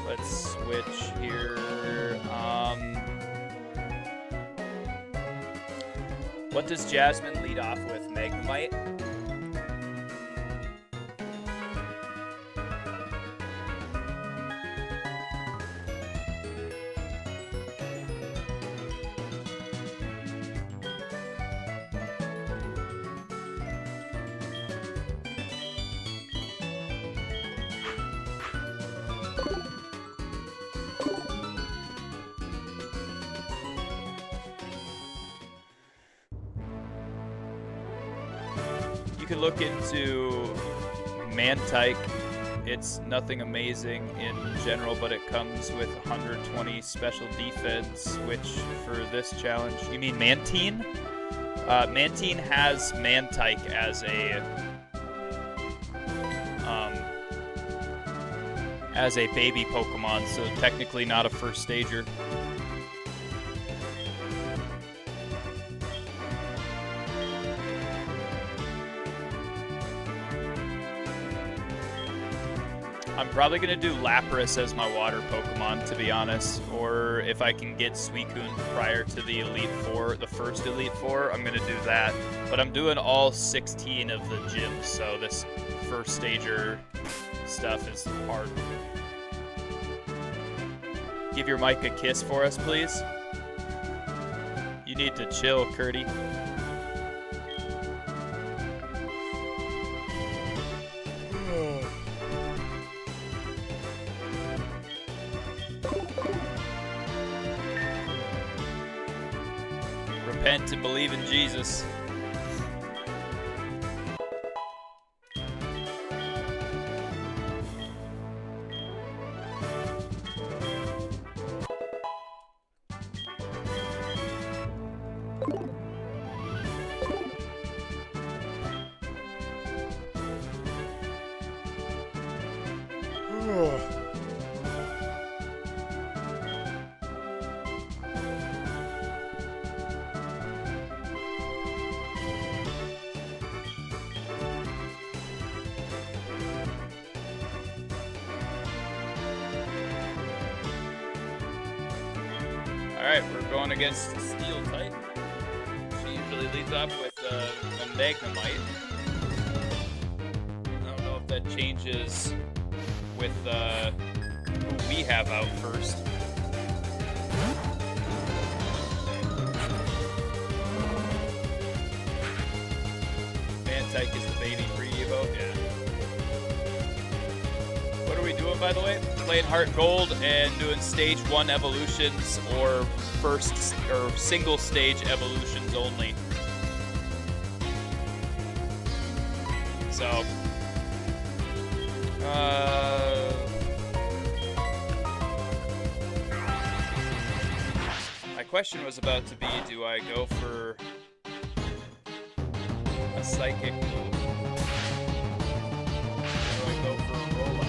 Let's switch here. What does Jasmine lead off with? Magnemite? could look into Mantike. It's nothing amazing in general, but it comes with 120 special defense, which for this challenge... You mean Mantine? Mantine has Mantike as a baby Pokemon, so technically not a first stager. I'm probably going to do Lapras as my water Pokemon, to be honest. Or if I can get Suicune prior to the Elite Four, the first Elite Four, I'm going to do that. But I'm doing all 16 of the gyms, so this first stager stuff is hard. Give your mic a kiss for us, please. You need to chill, Curdy. Repent and believe in Jesus. Alright, we're going against Steel type. She usually leads off with a Magnemite. I don't know if that changes with who we have out first. Mantike is the baby for Evo, yeah. What are we doing, by the way? Playing HeartGold and doing stage 1 evolutions or first or single stage evolutions only. So, my question was about to be, do I go for a psychic move? Or do I go for a rollout?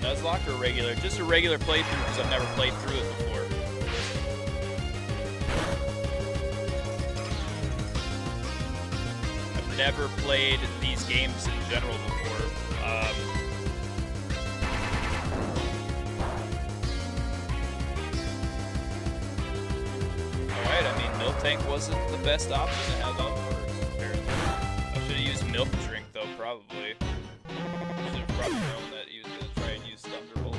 Nuzlocke or regular? Just a regular playthrough because I've never played through it before. I've never played these games in general before. Alright, I mean, Miltank wasn't the best option to have out first, apparently. I should have used Milk Drink, though, probably. I should have probably known that he was going to try and use Thunderbolt.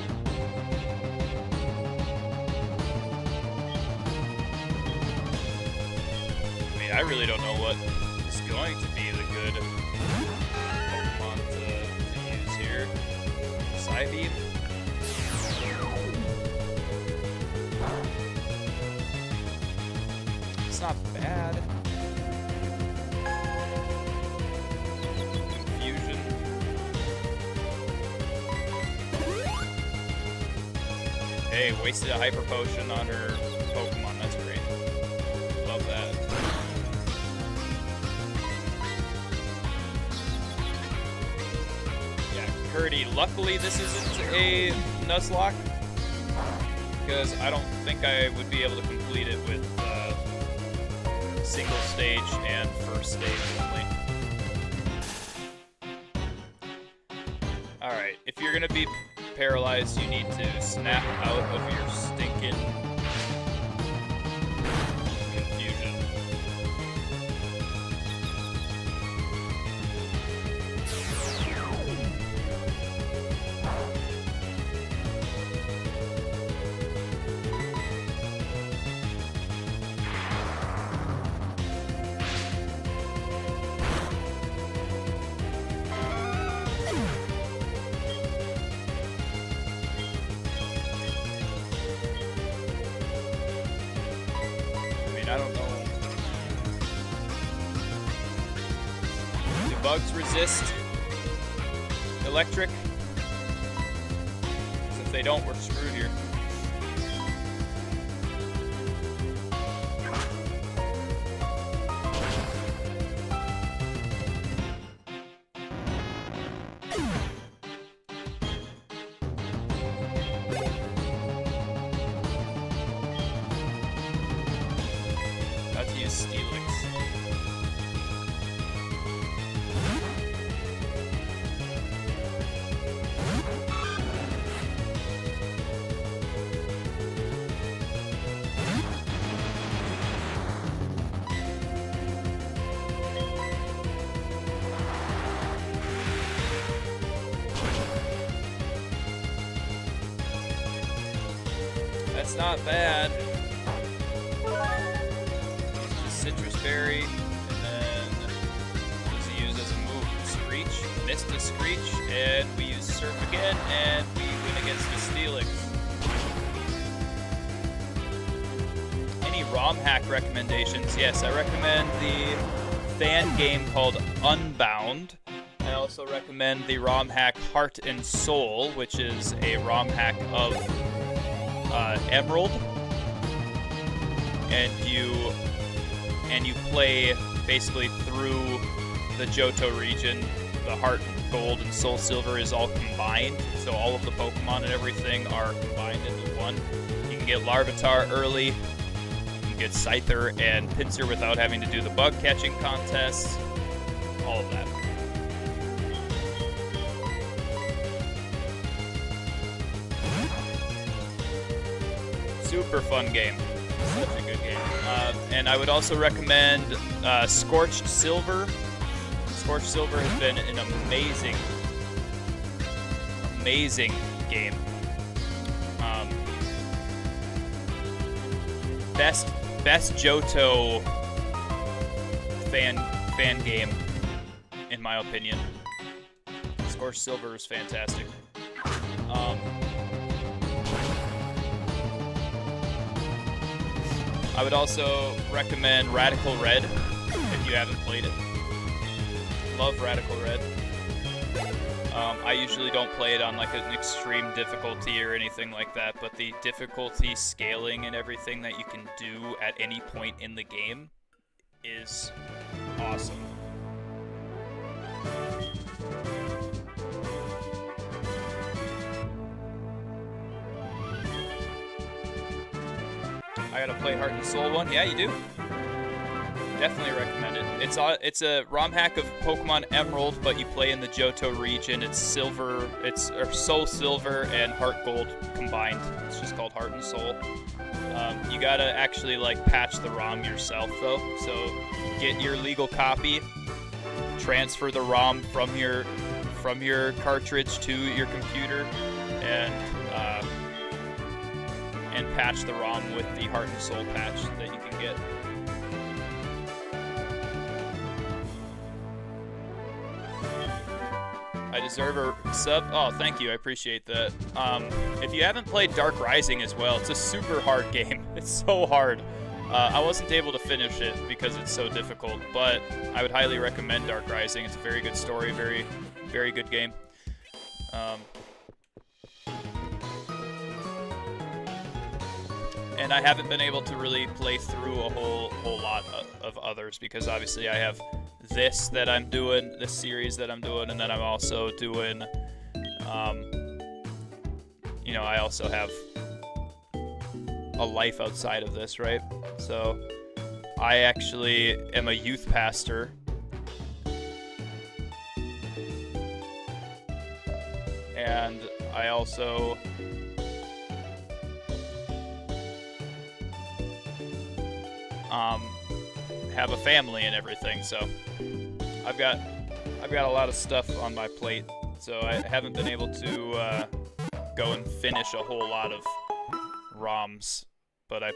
I mean, I really don't know what is going to be the good Pokemon to use here. Psybeam? It's not bad. Confusion. Hey, wasted a Hyper Potion on her Pokemon. That's great. Love that. Yeah, Curdy. Luckily, this isn't a Nuzlocke, because I don't think I would be able to complete it with single stage and first stage only. Alright, if you're gonna be paralyzed, you need to snap out of your stinking confusion. I don't know. Do bugs resist electric? If they don't, we're screwed here. Got to use Steelix. That's not bad. Use the citrus berry, and then what does he use as a move? Screech, missed a Screech, and we use Surf again, and we win against the Steelix. Any ROM hack recommendations? Yes, I recommend the fan game called Unbound. I also recommend the ROM hack Heart and Soul, which is a ROM hack of Emerald, and you play basically through the Johto region. The Heart Gold and Soul Silver is all combined, so all of the Pokemon and everything are combined into one. You can get Larvitar early, you can get Scyther and Pinsir without having to do the bug catching contests, all of that. Super fun game. Such a good game. And I would also recommend Scorched Silver. Scorched Silver has been an amazing game. Best Johto fan game, in my opinion. Scorched Silver is fantastic. I would also recommend Radical Red if you haven't played it. Love Radical Red. I usually don't play it on like an extreme difficulty or anything like that, but the difficulty scaling and everything that you can do at any point in the game is awesome. I gotta play Heart and Soul one. Yeah, you do. Definitely recommend it. It's a ROM hack of Pokemon Emerald, but you play in the Johto region. It's Silver, or Soul Silver and Heart Gold combined. It's just called Heart and Soul. You gotta actually like patch the ROM yourself though. So get your legal copy, transfer the ROM from your cartridge to your computer, and patch the ROM with the Heart and Soul patch that you can get. I deserve a sub. Oh, thank you. I appreciate that. If you haven't played Dark Rising as well, it's a super hard game. It's so hard. I wasn't able to finish it because it's so difficult, but I would highly recommend Dark Rising. It's a very good story, very, very good game. And I haven't been able to really play through a whole lot of others because obviously I have this that I'm doing, this series that I'm doing, and then I'm also doing, I also have a life outside of this, right? So I actually am a youth pastor. And I also have a family and everything, so I've got a lot of stuff on my plate, so I haven't been able to go and finish a whole lot of ROMs, but I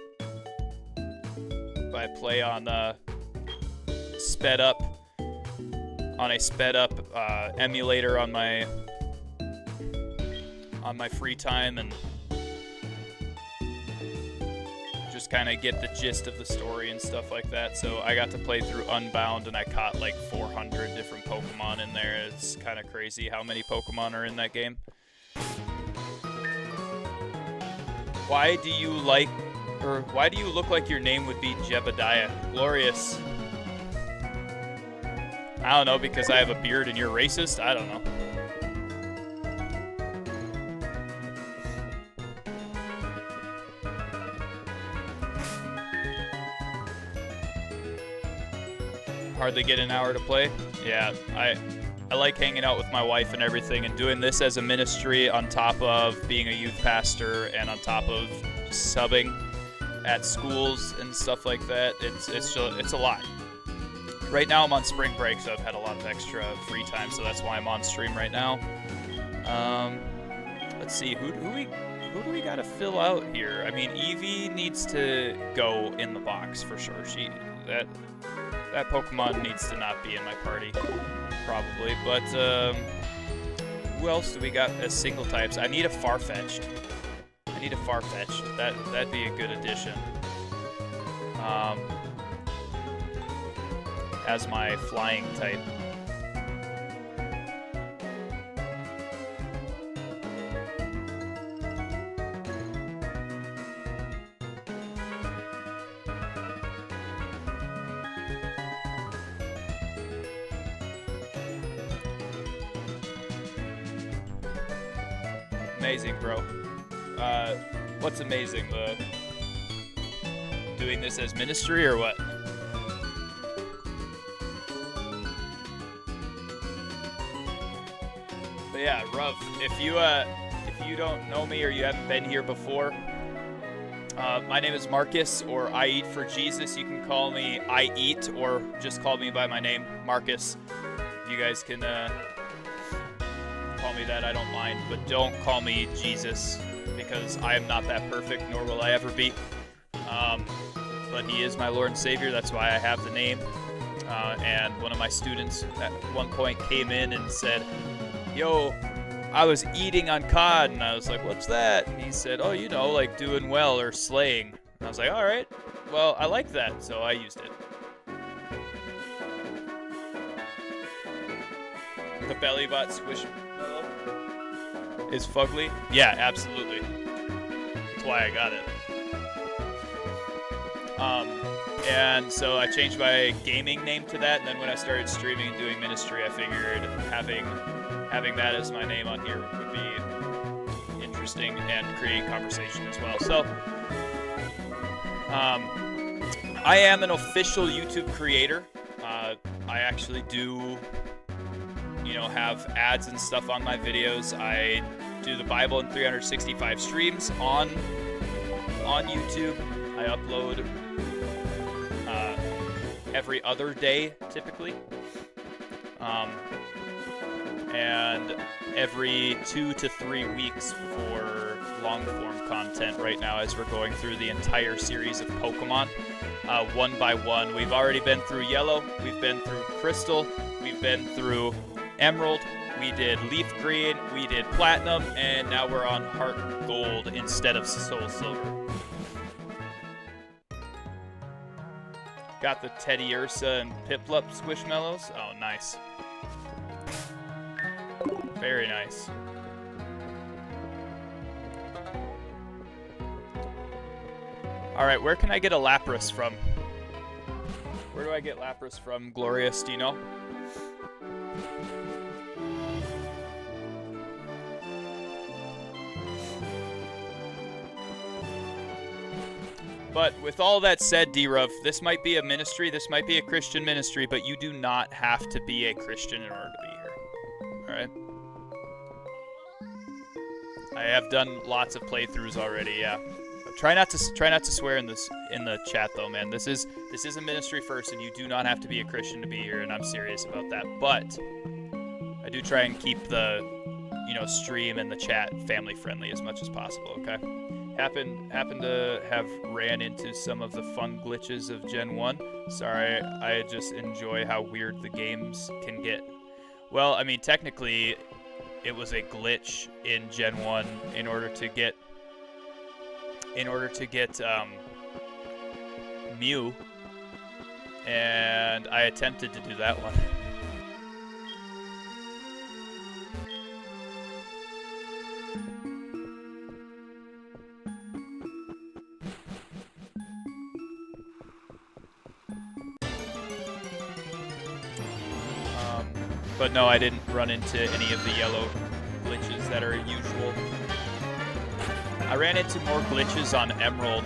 play on a sped up emulator on my just kind of get the gist of the story and stuff like that. So I got to play through Unbound, and I caught like 400 different Pokemon in there. It's kind of crazy how many Pokemon are in that game. Why do you look like your name would be Jebediah? Glorious. I don't know, because I have a beard and you're racist? I don't know. Hardly get an hour to play. Yeah, I like hanging out with my wife and everything, and doing this as a ministry on top of being a youth pastor and on top of subbing at schools and stuff like that. It's a lot. Right now I'm on spring break, so I've had a lot of extra free time, so that's why I'm on stream right now. Let's see, who do we gotta fill out here? I mean, Eevee needs to go in the box for sure. That Pokemon needs to not be in my party, probably. But who else do we got as single types? I need a Farfetch'd. That'd be a good addition. As my flying type. Amazing, bro. What's amazing? Doing this as ministry or what? But yeah, Ruv, if you don't know me or you haven't been here before, my name is Marcus, or I Eat for Jesus. You can call me I Eat, or just call me by my name, Marcus. You guys can call me that, I don't mind, but don't call me Jesus, because I am not that perfect, nor will I ever be. But he is my Lord and Savior, that's why I have the name. And one of my students at one point came in and said, "Yo, I was eating on COD," and I was like, "What's that?" And he said, "Oh, you know, like doing well or slaying." And I was like, "All right, well, I like that," so I used it. The belly bot squishmallow is fugly? Yeah, absolutely. That's why I got it. And so I changed my gaming name to that, and then when I started streaming and doing ministry, I figured having that as my name on here would be interesting and create conversation as well. So I am an official YouTube creator. I actually do, you know, have ads and stuff on my videos. I do the Bible in 365 streams on YouTube. I upload every other day, typically, and every 2 to 3 weeks for long-form content right now, as we're going through the entire series of Pokemon, one by one. We've already been through Yellow, we've been through Crystal, we've been through Emerald, we did Leaf Green, we did Platinum, and now we're on Heart Gold instead of Soul Silver. Got the Teddy Ursa and Piplup Squishmallows. Oh, nice. Very nice. Alright, where can I get a Lapras from? Where do I get Lapras from, Glorious? Do you know? But with all that said, D-Ruv, this might be a ministry, this might be a Christian ministry, but you do not have to be a Christian in order to be here. Alright? I have done lots of playthroughs already, yeah. But try not to swear in the chat though, man. This is a ministry first, and you do not have to be a Christian to be here, and I'm serious about that. But I do try and keep the, you know, stream and the chat family friendly as much as possible, okay? Happen to have ran into some of the fun glitches of Gen 1. Sorry, I just enjoy how weird the games can get. Well, I mean, technically, it was a glitch in Gen 1 in order to get Mew, and I attempted to do that one. But no, I didn't run into any of the yellow glitches that are usual. I ran into more glitches on Emerald.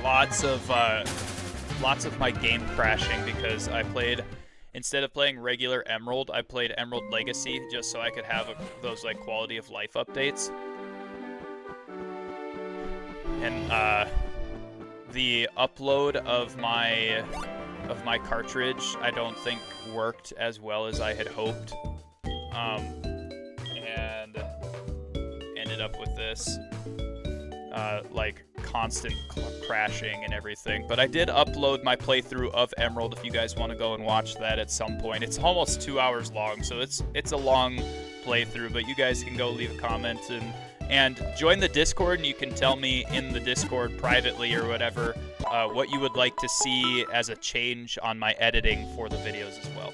Lots of my game crashing because I played, instead of playing regular Emerald, I played Emerald Legacy just so I could have those like quality of life updates. And the upload of my cartridge I don't think worked as well as I had hoped, and ended up with this like constant crashing and everything. But I did upload my playthrough of Emerald if you guys want to go and watch that at some point. It's almost 2 hours long, so it's a long playthrough, but you guys can go leave a comment and join the Discord, and you can tell me in the Discord privately or whatever what you would like to see as a change on my editing for the videos as well.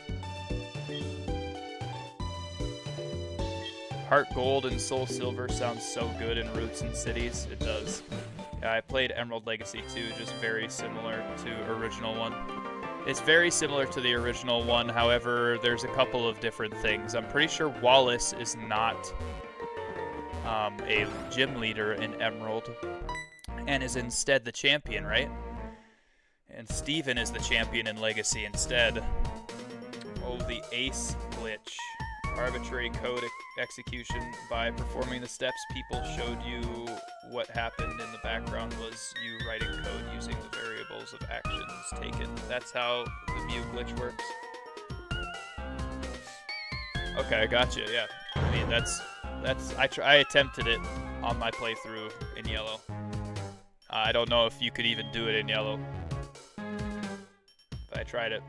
HeartGold and Soul Silver sounds so good in Roots and Cities. It does. Yeah, I played Emerald Legacy too, just very similar to original one. It's very similar to the original one, however, there's a couple of different things. I'm pretty sure Wallace is not a gym leader in Emerald and is instead the champion, right? And Steven is the champion in Legacy instead. Oh, the ace glitch. Arbitrary code execution. By performing the steps people showed you, what happened in the background was you writing code using the variables of actions taken. That's how the Mew glitch works. Okay, I gotcha, yeah. I mean, I attempted it on my playthrough in yellow. I don't know if you could even do it in yellow, but I tried it.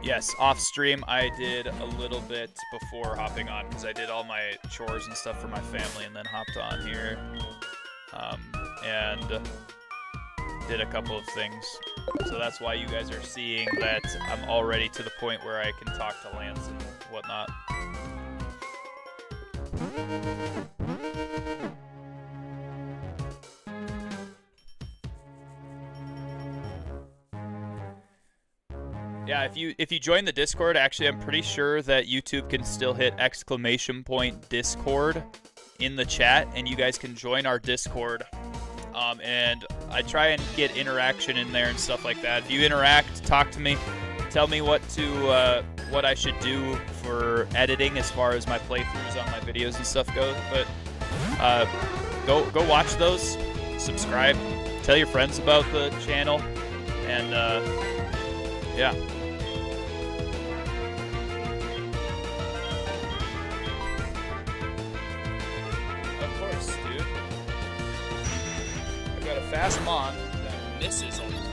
Yes, off stream I did a little bit before hopping on because I did all my chores and stuff for my family and then hopped on here and did a couple of things. So that's why you guys are seeing that I'm already to the point where I can talk to Lance and whatnot. Yeah, if you join the Discord, actually, I'm pretty sure that YouTube can still hit !Discord in the chat, and you guys can join our Discord. And I try and get interaction in there and stuff like that. If you interact, talk to me, tell me what I should do for editing as far as my playthroughs on my videos and stuff goes. But go watch those, subscribe, tell your friends about the channel, and yeah. Of course, dude. I've got a fast Mon that misses all the time.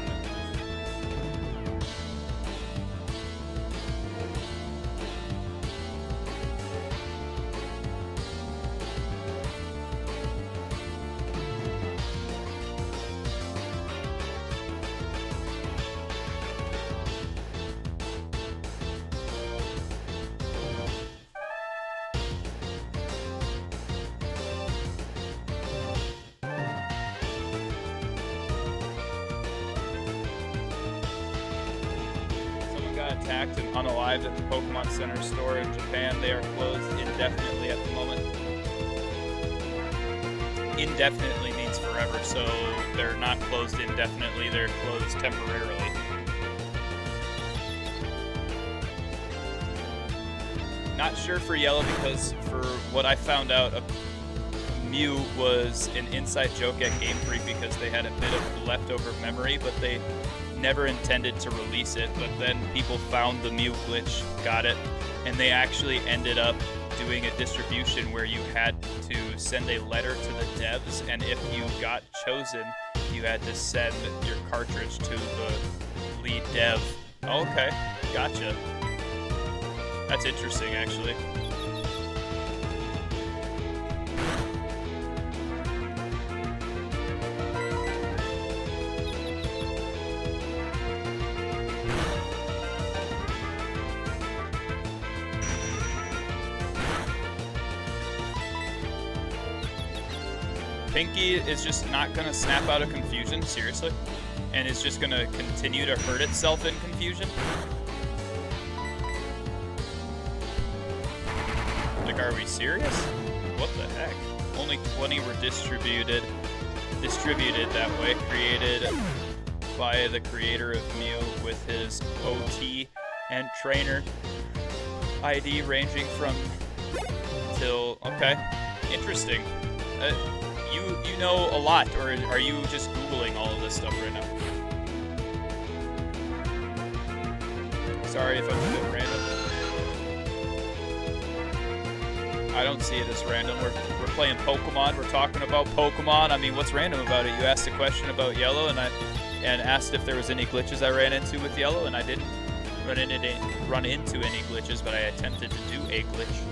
Attacked and unalived at the Pokemon Center store in Japan. They are closed indefinitely at the moment. Indefinitely means forever, so they're not closed indefinitely, they're closed temporarily. Not sure for Yellow because for what I found out, Mew was an inside joke at Game Freak because they had a bit of leftover memory, but they never intended to release it. But then people found the Mew glitch, got it, and they actually ended up doing a distribution where you had to send a letter to the devs, and if you got chosen, you had to send your cartridge to the lead dev. Oh, okay, gotcha. That's interesting, actually. Pinky is just not going to snap out of confusion, seriously? And is just going to continue to hurt itself in confusion? Like, are we serious? What the heck? Only 20 were distributed that way, created by the creator of Mew with his OT and trainer ID ranging from till, okay, interesting. You know a lot, or are you just Googling all of this stuff right now? Sorry if I'm a bit random. I don't see it as random. We're playing Pokemon. We're talking about Pokemon. I mean, what's random about it? You asked a question about Yellow, and asked if there was any glitches I ran into with Yellow, and I didn't run into any glitches, but I attempted to do a glitch.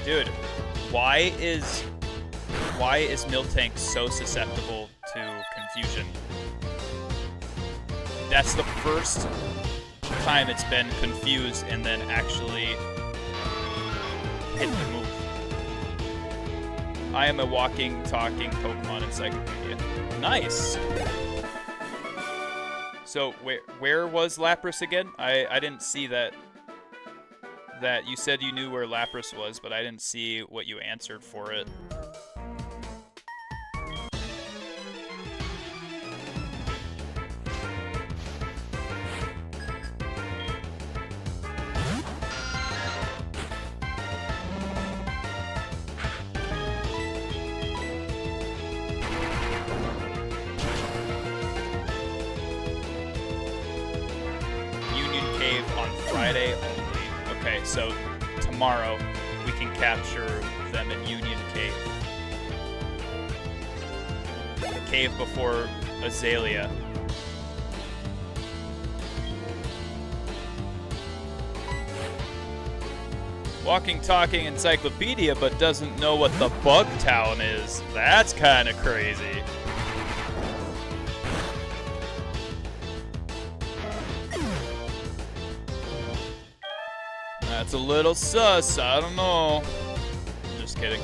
Dude, why is Miltank so susceptible to confusion? That's the first time it's been confused and then actually hit the move. I am a walking, talking Pokemon encyclopedia. Nice. So where was Lapras again? I didn't see that. That you said you knew where Lapras was, but I didn't see what you answered for it. Union Cave on Friday only. Okay, so tomorrow we can capture them in Union Cave. The cave before Azalea. Walking, talking encyclopedia, but doesn't know what the Bug Town is. That's kind of crazy. That's a little sus, I don't know. I'm just kidding.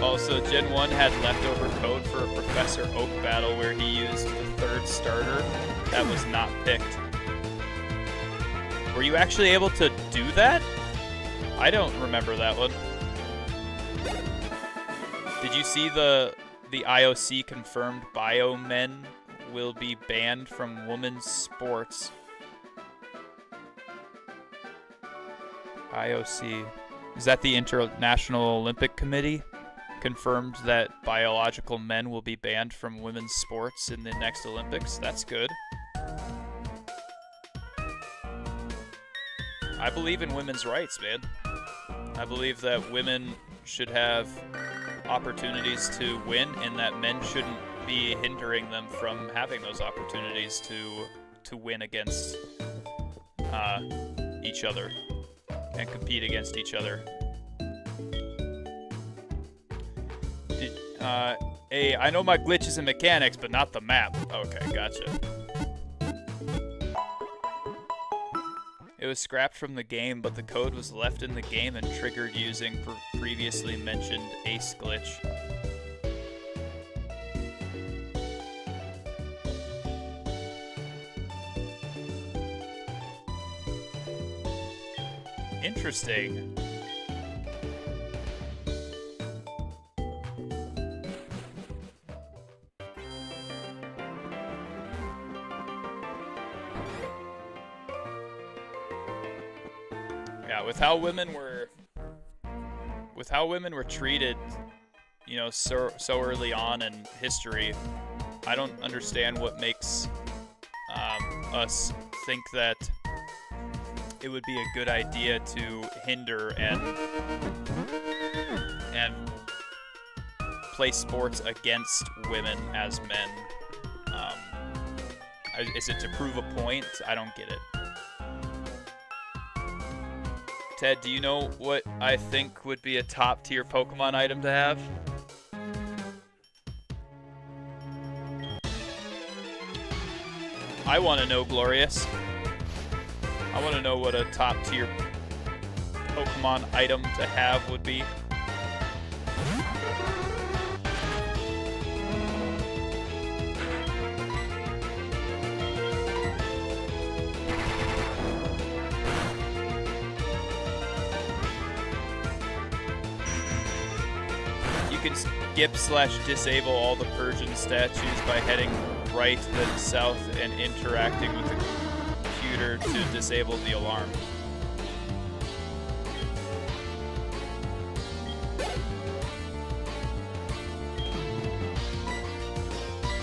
Also, Gen 1 had leftover code for a Professor Oak battle where he used the third starter that was not picked. Were you actually able to do that? I don't remember that one. Did you see the IOC confirmed biomen will be banned from women's sports? IOC. Is that the International Olympic Committee? Confirmed that biological men will be banned from women's sports in the next Olympics? That's good. I believe in women's rights, man. I believe that women should have opportunities to win, and that men shouldn't be hindering them from having those opportunities to win against each other and compete against each other. Hey, I know my glitches and mechanics, but not the map. Okay, gotcha. It was scrapped from the game, but the code was left in the game and triggered using previously mentioned ace glitch. Interesting. Yeah, with how women were treated, you know, so early on in history, I don't understand what makes us think that it would be a good idea to hinder and play sports against women as men. Is it to prove a point? I don't get it. Ted, do you know what I think would be a top tier Pokemon item to have? I want to know, Glorious. I want to know what a top tier Pokemon item to have would be. You can skip/disable all the Persian statues by heading right, then south, and interacting with the computer to disable the alarm.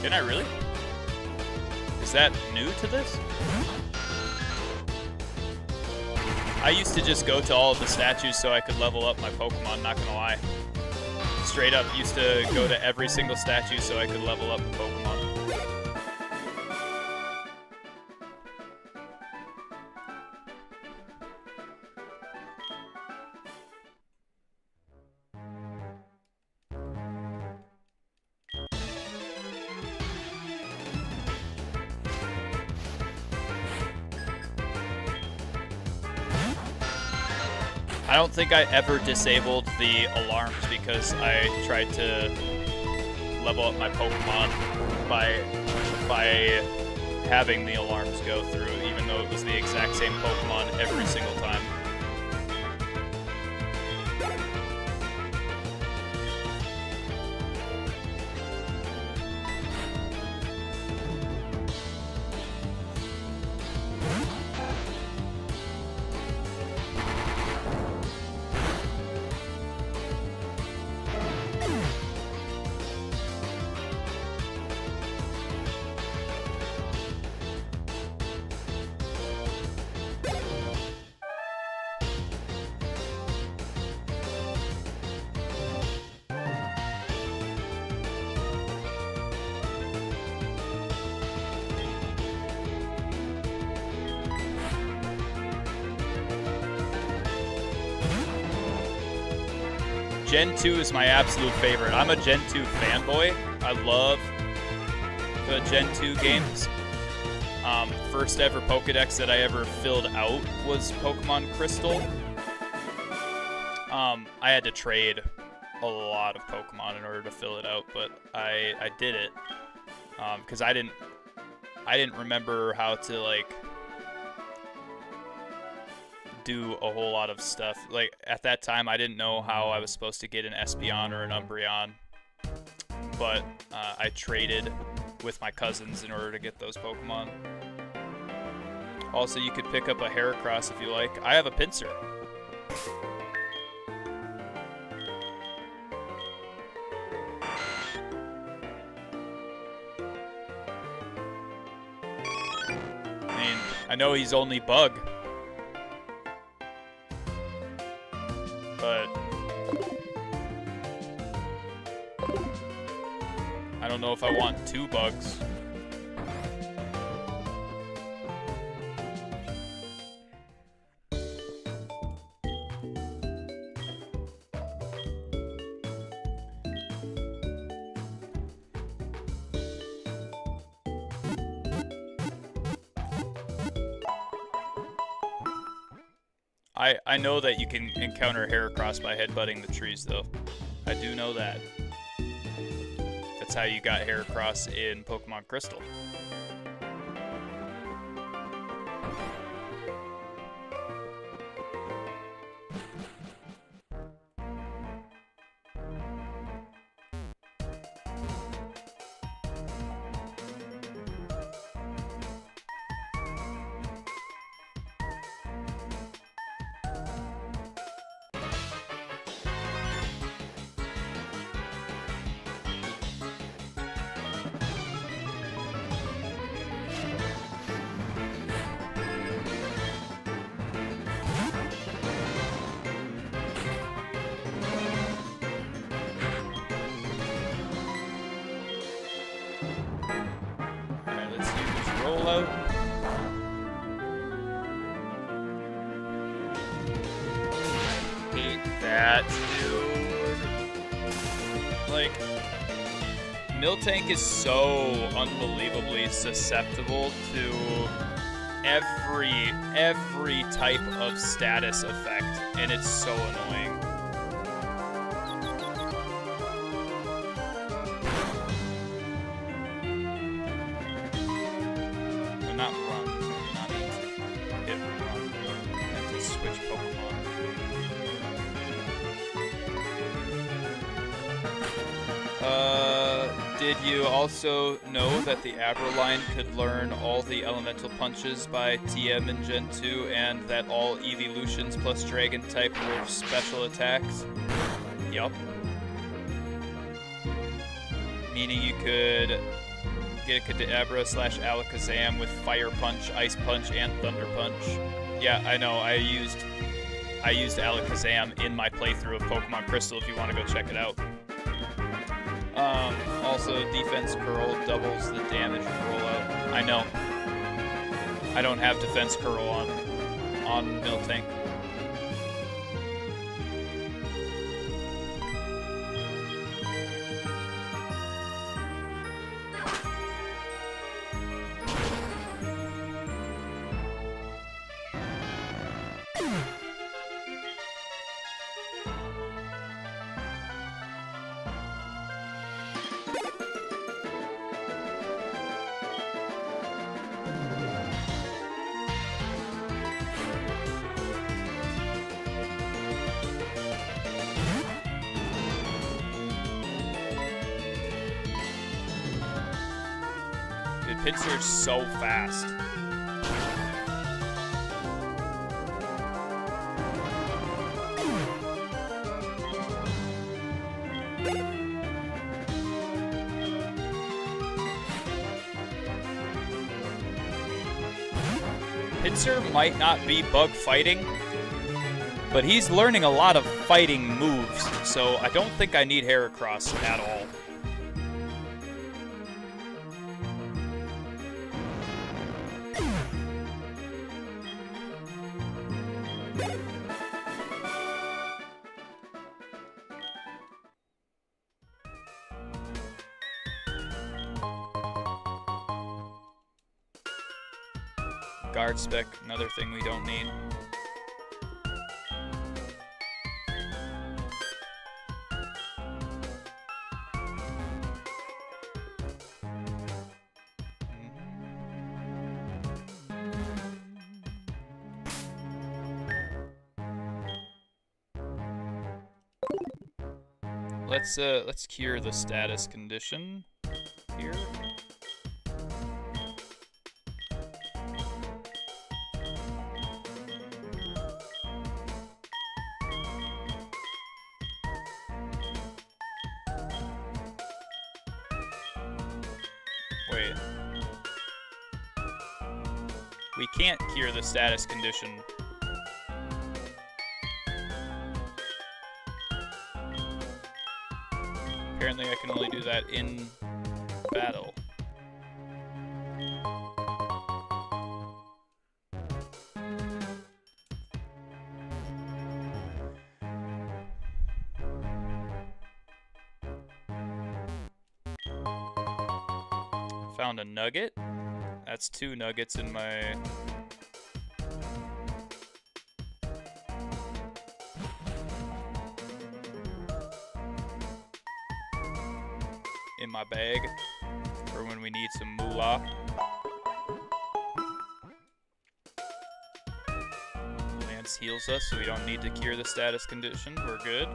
Can I really? Is that new to this? I used to just go to all of the statues so I could level up my Pokemon, not gonna lie. Straight up, used to go to every single statue so I could level up the Pokemon. I don't think I ever disabled the alarms because I tried to level up my Pokemon by having the alarms go through, even though it was the exact same Pokemon every single time. Gen 2 is my absolute favorite. I'm a Gen 2 fanboy. I love the Gen 2 games. First ever Pokedex that I ever filled out was Pokemon Crystal. I had to trade a lot of Pokemon in order to fill it out, but I did it because I didn't remember how to like do a whole lot of stuff. Like at that time I didn't know how I was supposed to get an Espeon or an Umbreon, but I traded with my cousins in order to get those Pokemon. Also, you could pick up a Heracross if you like. I have a Pinsir. I mean, I know he's only bug, but I don't know if I want 2 bugs. I know that you can encounter Heracross by headbutting the trees, though. I do know that. That's how you got Heracross in Pokemon Crystal. rollout. Hate that, dude. Like, Miltank is so unbelievably susceptible to every type of status effect, and it's so annoying. But not run. Not need to hit run. I have to switch Pokemon. Did you also know that the Abraline could learn all the elemental punches by TM in Gen 2 and that all evolutions plus dragon type were special attacks? Yup. Meaning you could get a Kadabra / Alakazam with Fire Punch, Ice Punch, and Thunder Punch. Yeah, I know, I used Alakazam in my playthrough of Pokemon Crystal if you want to go check it out. Also, Defense Curl doubles the damage rollout. I know. I don't have Defense Curl on Miltank. Pinsir's so fast. Pinsir might not be bug fighting, but he's learning a lot of fighting moves, so I don't think I need Heracross at all. Guard spec, another thing we don't need. Let's cure the status condition here. Wait. We can't cure the status condition. Apparently I can only do that in battle. Found a nugget. That's 2 nuggets in my... bag for when we need some moolah. Lance heals us, so we don't need to cure the status condition. We're good.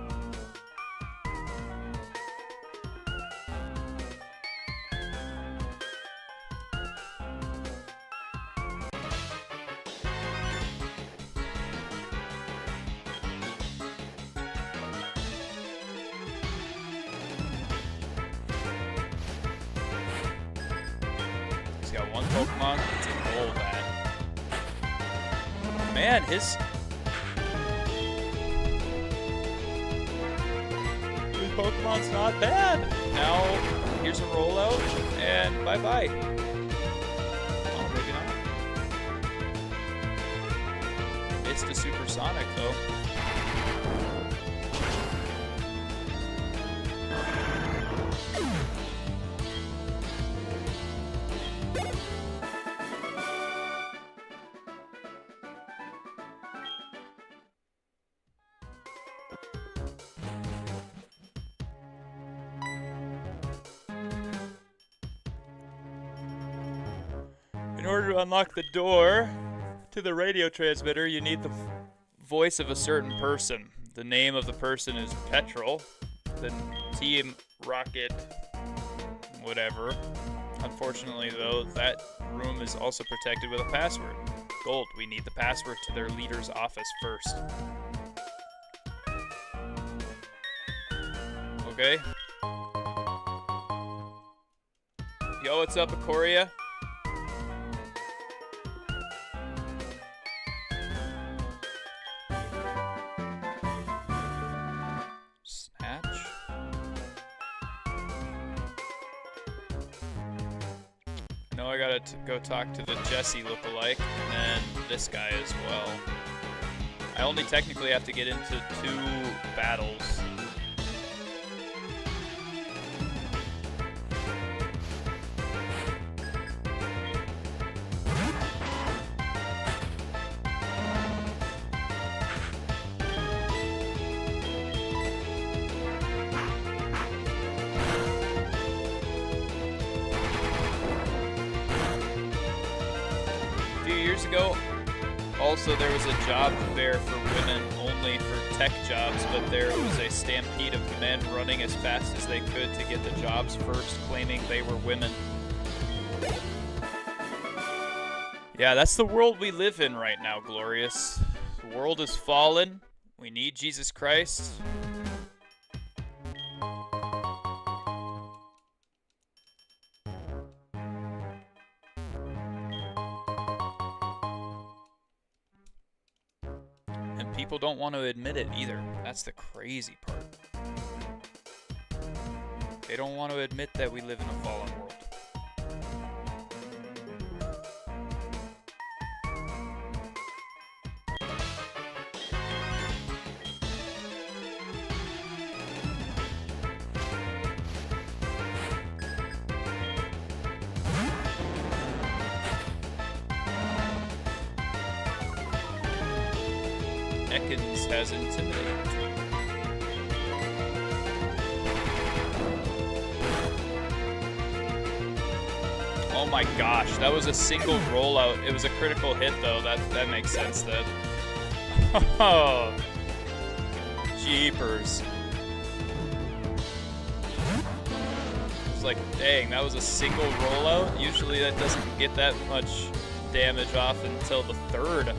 Got one Pokemon. It's a Golbat. Man, his Pokemon's not bad. Now, here's a rollout, and bye-bye. Oh, gets to supersonic, though. In order to unlock the door to the radio transmitter, you need the voice of a certain person. The name of the person is Petrol. The Team Rocket, whatever. Unfortunately, though, that room is also protected with a password. Gold, we need the password to their leader's office first. Okay. Yo, what's up, Ikoria? Snatch. No, I gotta go talk to the Jesse lookalike, and this guy as well. I only technically have to get into 2 battles. Ago. Also, there was a job fair for women only for tech jobs, but there was a stampede of men running as fast as they could to get the jobs first, claiming they were women. Yeah, that's the world we live in right now, Glorious. The world is fallen. We need Jesus Christ. People don't want to admit it either. That's the crazy part. They don't want to admit that we live in a fallen world. Has intimidated. Oh my gosh, that was a single rollout. It was a critical hit though. That makes sense then. Oh, jeepers. It's like, dang, that was a single rollout. Usually that doesn't get that much damage off until the 3rd.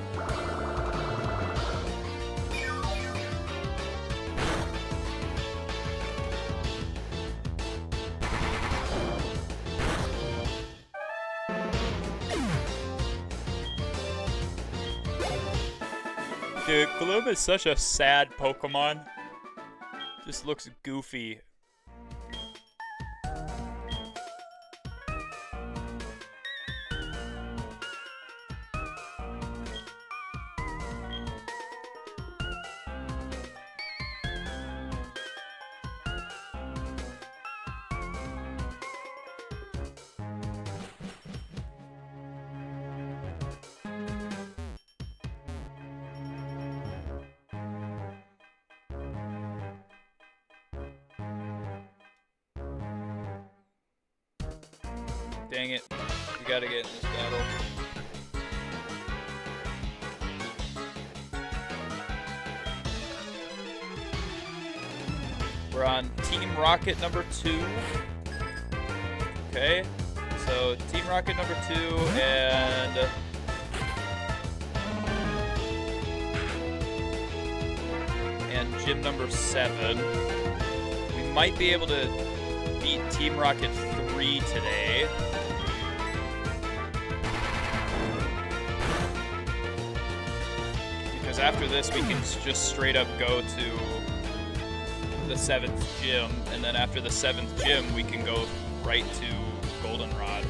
Dude, Gloom is such a sad Pokemon. Just looks goofy. Dang it. We gotta get in this battle. We're on Team Rocket number 2. Okay. So, Team Rocket number 2 and gym number 7. We might be able to beat Team Rocket 3 today. Because after this, we can just straight up go to the 7th gym, and then after the 7th gym, we can go right to Goldenrod.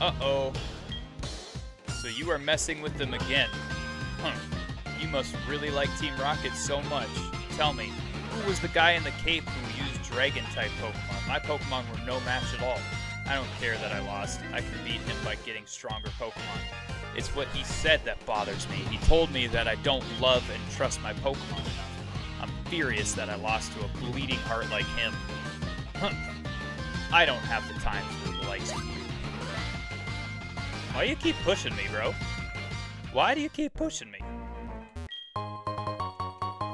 Uh-oh. So you are messing with them again. Huh. You must really like Team Rocket so much. Tell me, who was the guy in the cape who used Dragon-type Pokemon? My Pokemon were no match at all. I don't care that I lost. I can beat him by getting stronger Pokemon. It's what he said that bothers me. He told me that I don't love and trust my Pokemon enough. I'm furious that I lost to a bleeding heart like him. Huh. I don't have the time for the likes of you. Why do you keep pushing me, bro? Why do you keep pushing me?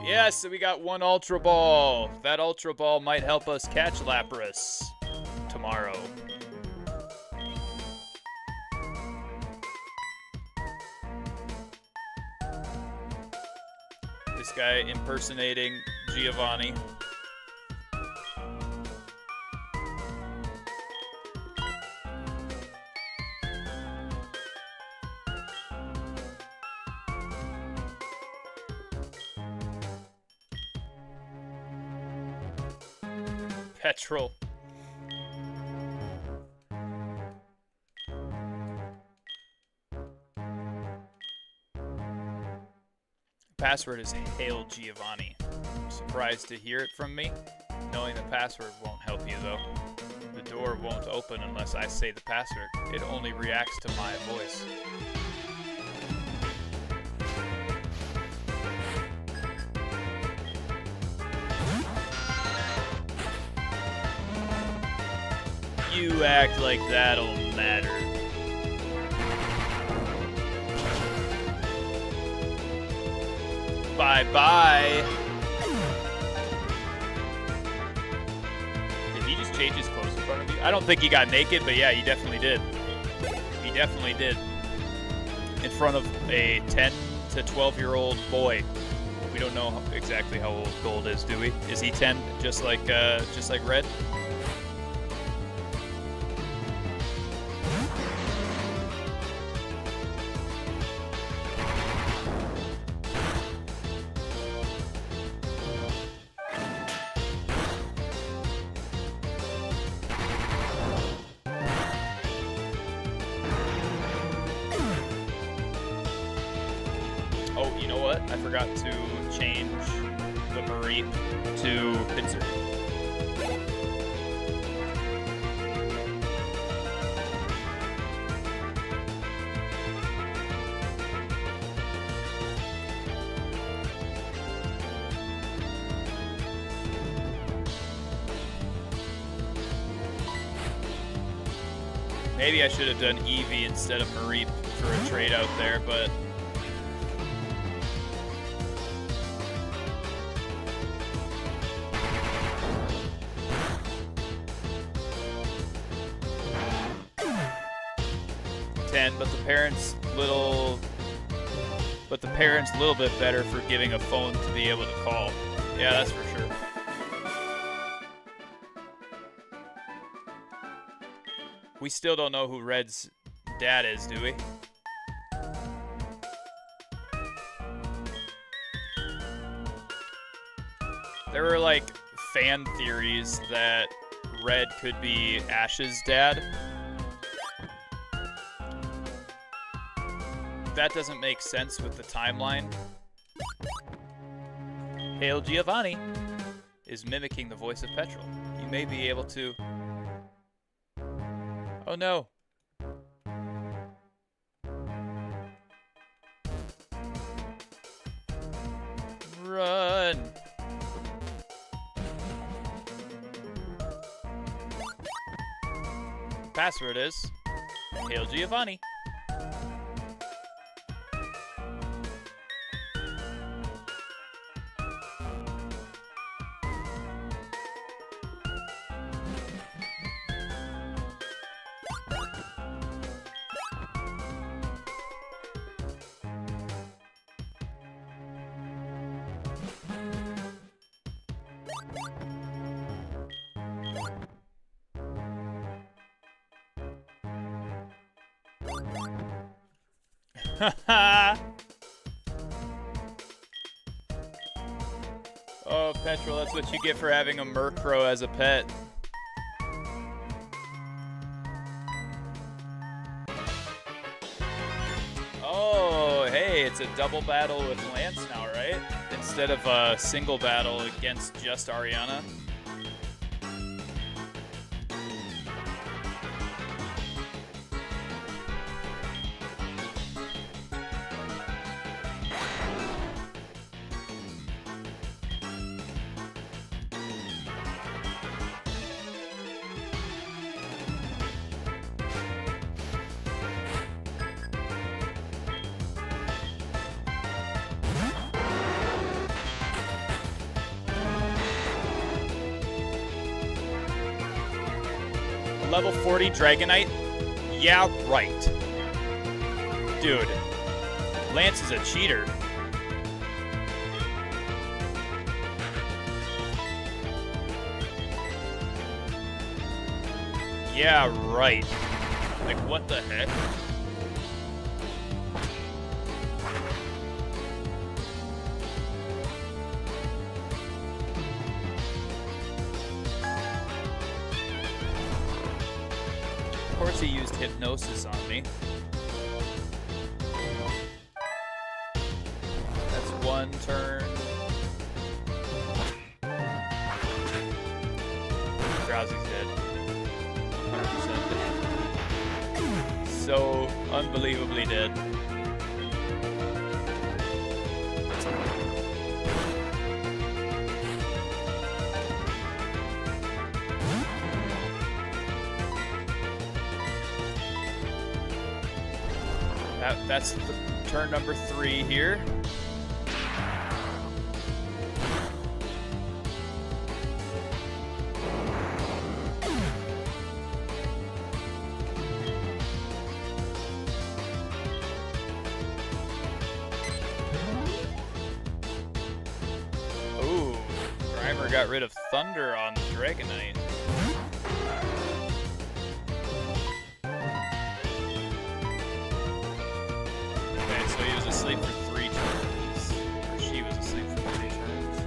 Yes, so we got one Ultra Ball. That Ultra Ball might help us catch Lapras tomorrow. This guy impersonating Giovanni. Petrol. Password is Hail Giovanni. I'm surprised to hear it from me. Knowing the password won't help you though. The door won't open unless I say the password. It only reacts to my voice. You act like that'll matter. Bye-bye. Did he just change his clothes in front of you? I don't think he got naked, but yeah, he definitely did. He definitely did. In front of a 10 to 12-year-old boy. We don't know exactly how old Gold is, do we? Is he 10, just like Red? Oh, you know what? I forgot to change the Mareep to Pinsir. Maybe I should have done Eevee instead of Mareep for a trade out there, but but the parents a little bit better for giving a phone to be able to call. Yeah, that's for sure. We still don't know who Red's dad is, do we? There were like fan theories that Red could be Ash's dad. That doesn't make sense with the timeline. Hail Giovanni is mimicking the voice of Petrol. You may be able to... Oh no. Run. Password is Hail Giovanni. Oh, Petrol, that's what you get for having a Murkrow as a pet. it's a double battle with Lance now, right? Instead of a single battle against just Ariana. Level 40 Dragonite? Yeah, right. Dude, Lance is a cheater. Yeah, right. Like, what the heck? Of course he used hypnosis on me. That's one turn. Drowsy's dead. 100% dead. So unbelievably dead. That's turn number 3 here. Ooh, Grimer got rid of Thunder on the Dragonite. He was asleep for 3 turns. Or she was asleep for 3 turns.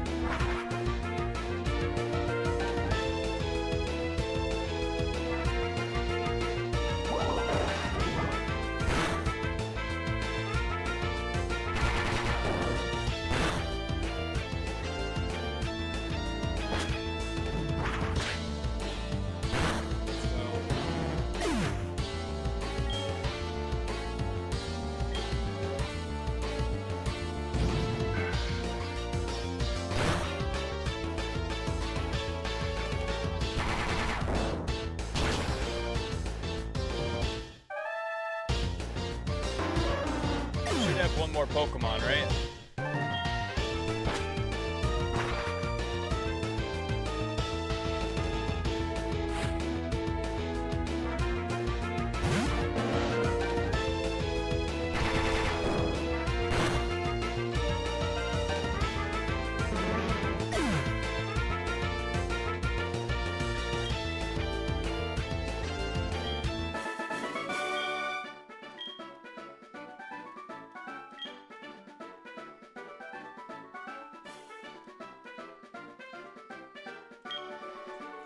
Should have one more Pokemon, right?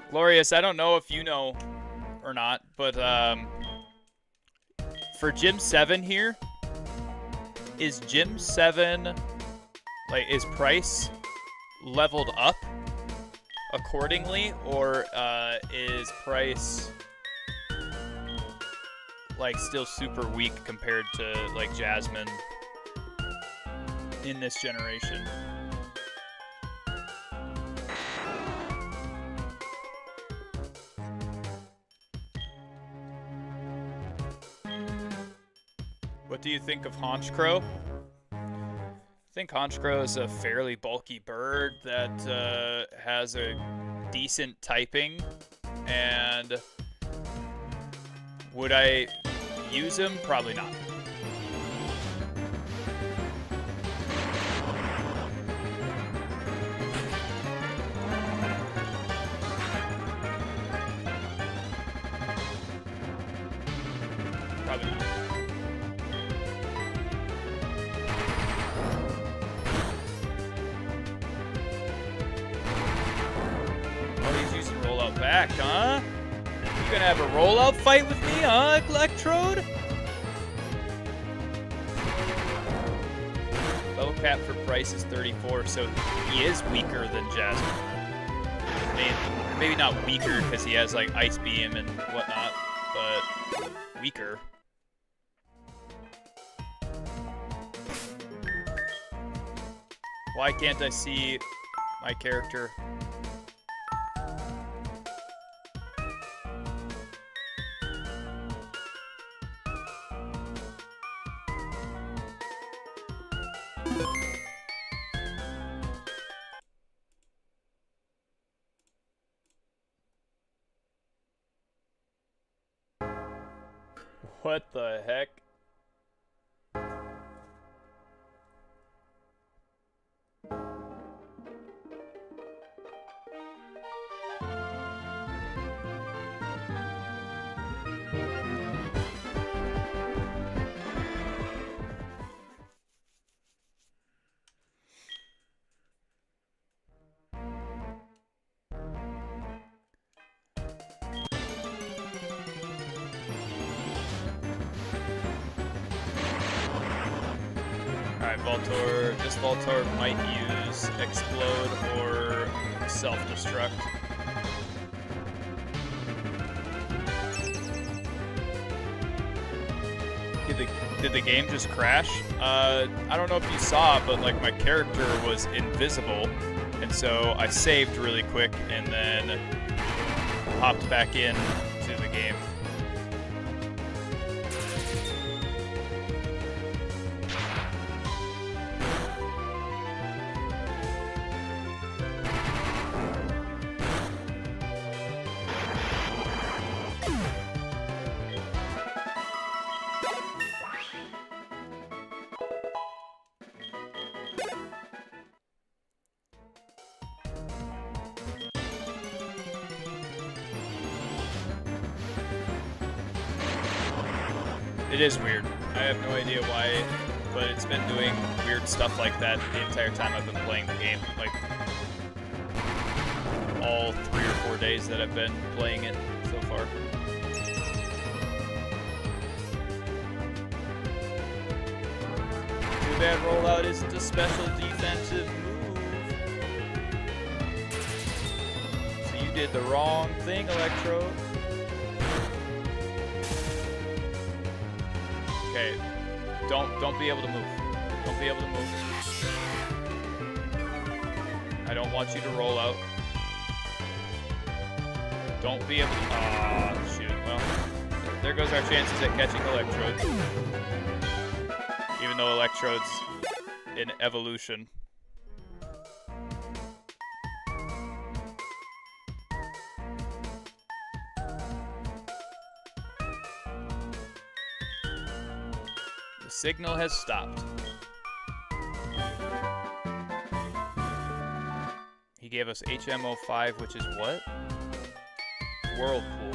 Glorious, I don't know if you know or not, but for Gym 7 here, is Gym 7, like, is price leveled up accordingly, or is price, like, still super weak compared to, like, Jasmine in this generation? What do you think of Honchkrow? I think Honchkrow is a fairly bulky bird that has a decent typing, and would I use him? Probably not. Probably not. Back, huh? You gonna have a rollout fight with me, huh, Electrode? cap for price is 34, so he is weaker than Jasmine. Maybe not weaker because he has like Ice Beam and whatnot, but weaker. Why can't I see my character? What the heck? Alright, Voltor. This Voltor might use Explode or Self-Destruct. Did the game just crash? I don't know if you saw, but like my character was invisible, and so I saved really quick and then hopped back in to the game. It is weird. I have no idea why, but it's been doing weird stuff like that the entire time I've been playing the game. Like, all 3 or 4 days that I've been playing it so far. Too bad rollout isn't a special defensive move. So you did the wrong thing, Electrode. Okay, don't be able to move. Don't be able to move. I don't want you to roll out. Don't be able to. Ah, shoot. Well, there goes our chances at catching Electrode. Even though Electrode's in evolution. The signal has stopped. He gave us HMO5, which is what? Whirlpool.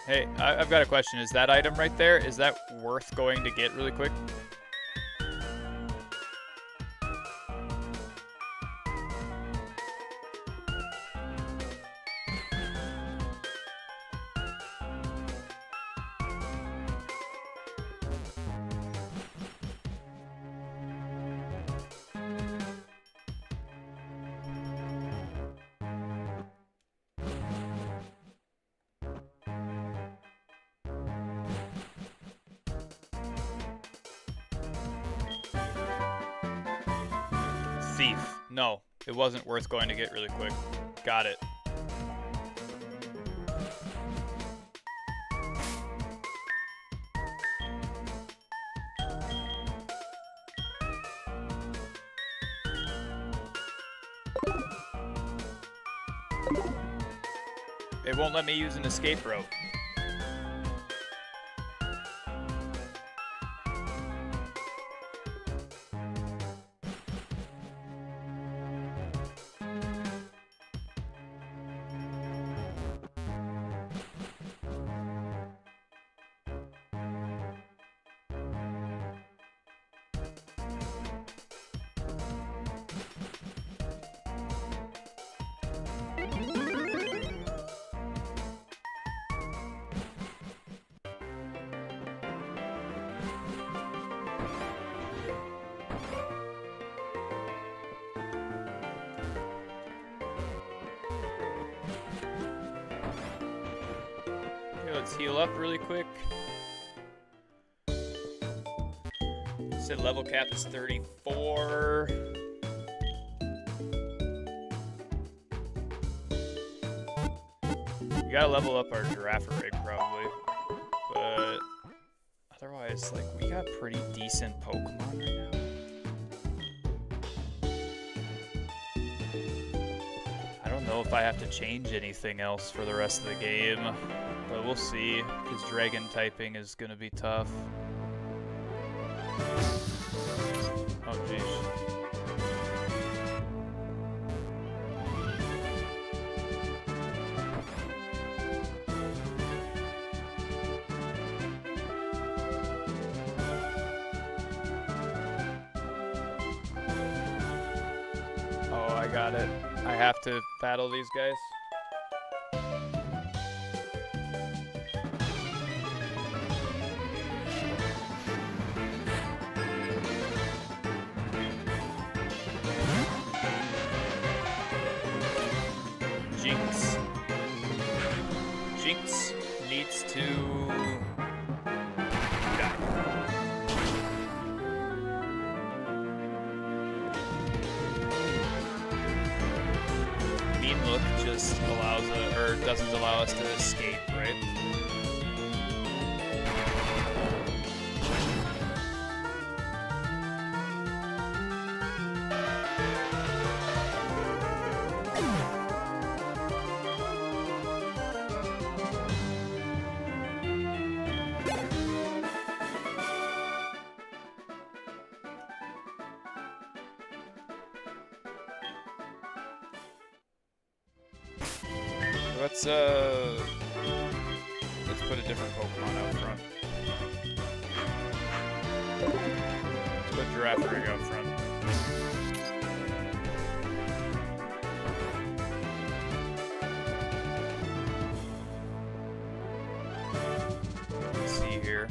Hey, I've got a question. Is that item right there, is that worth going to get really quick? Thief. No, it wasn't worth going to get really quick. Got it. It won't let me use an escape rope. let's heal up really quick. Said level cap is 34. We gotta level up our giraffe rig probably, but otherwise, like, we got pretty decent Pokemon right now. I don't know if I have to change anything else for the rest of the game, but we'll see, because dragon typing is gonna be tough. Oh, jeez. Oh, I got it. I have to battle these guys. Jinx needs to die. Mean Look just allows or doesn't allow us to escape, right? Let's put a different Pokemon out front. Let's put Giraffe Rig out front. Let's see here.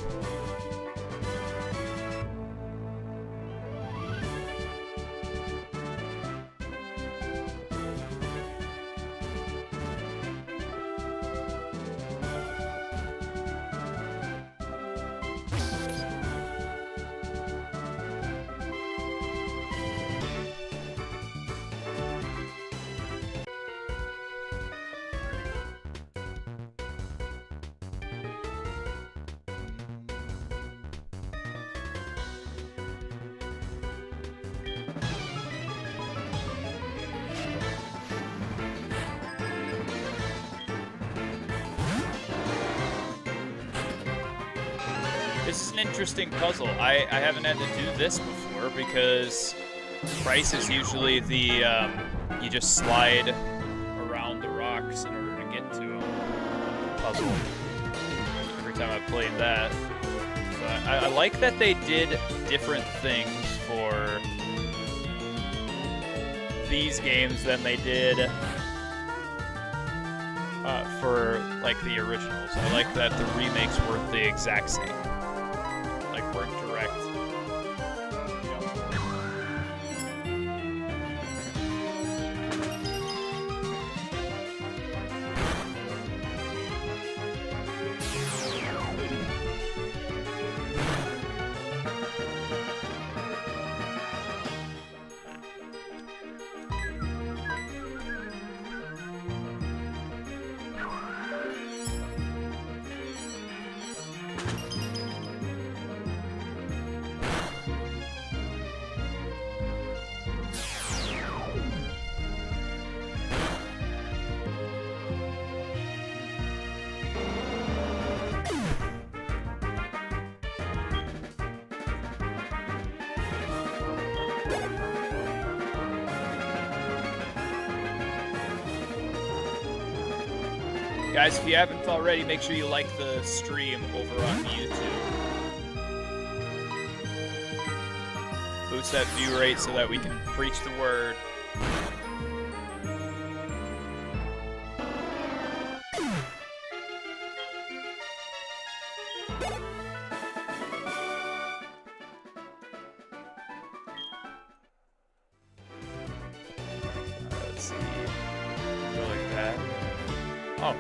This is an interesting puzzle. I haven't had to do this before because Price is usually the, you just slide around the rocks in order to get to them puzzle. Every time I've played that. So I like that they did different things for these games than they did for, like, the originals. I like that the remakes weren't the exact same. Weren't direct. Guys, if you haven't already, make sure you like the stream over on YouTube. Boost that view rate so that we can preach the word. Let's see. Go like that. Oh.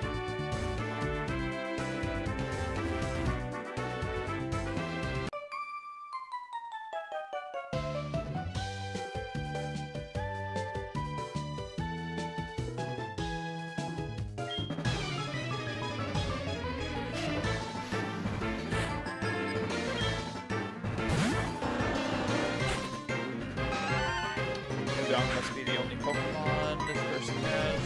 Dugong must be the only Pokemon this person has.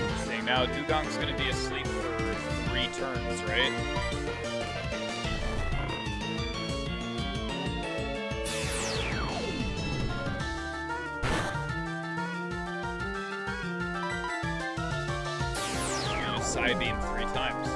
Interesting. Now, Dugong's going to be asleep for 3 turns, right? Side beam 3 times.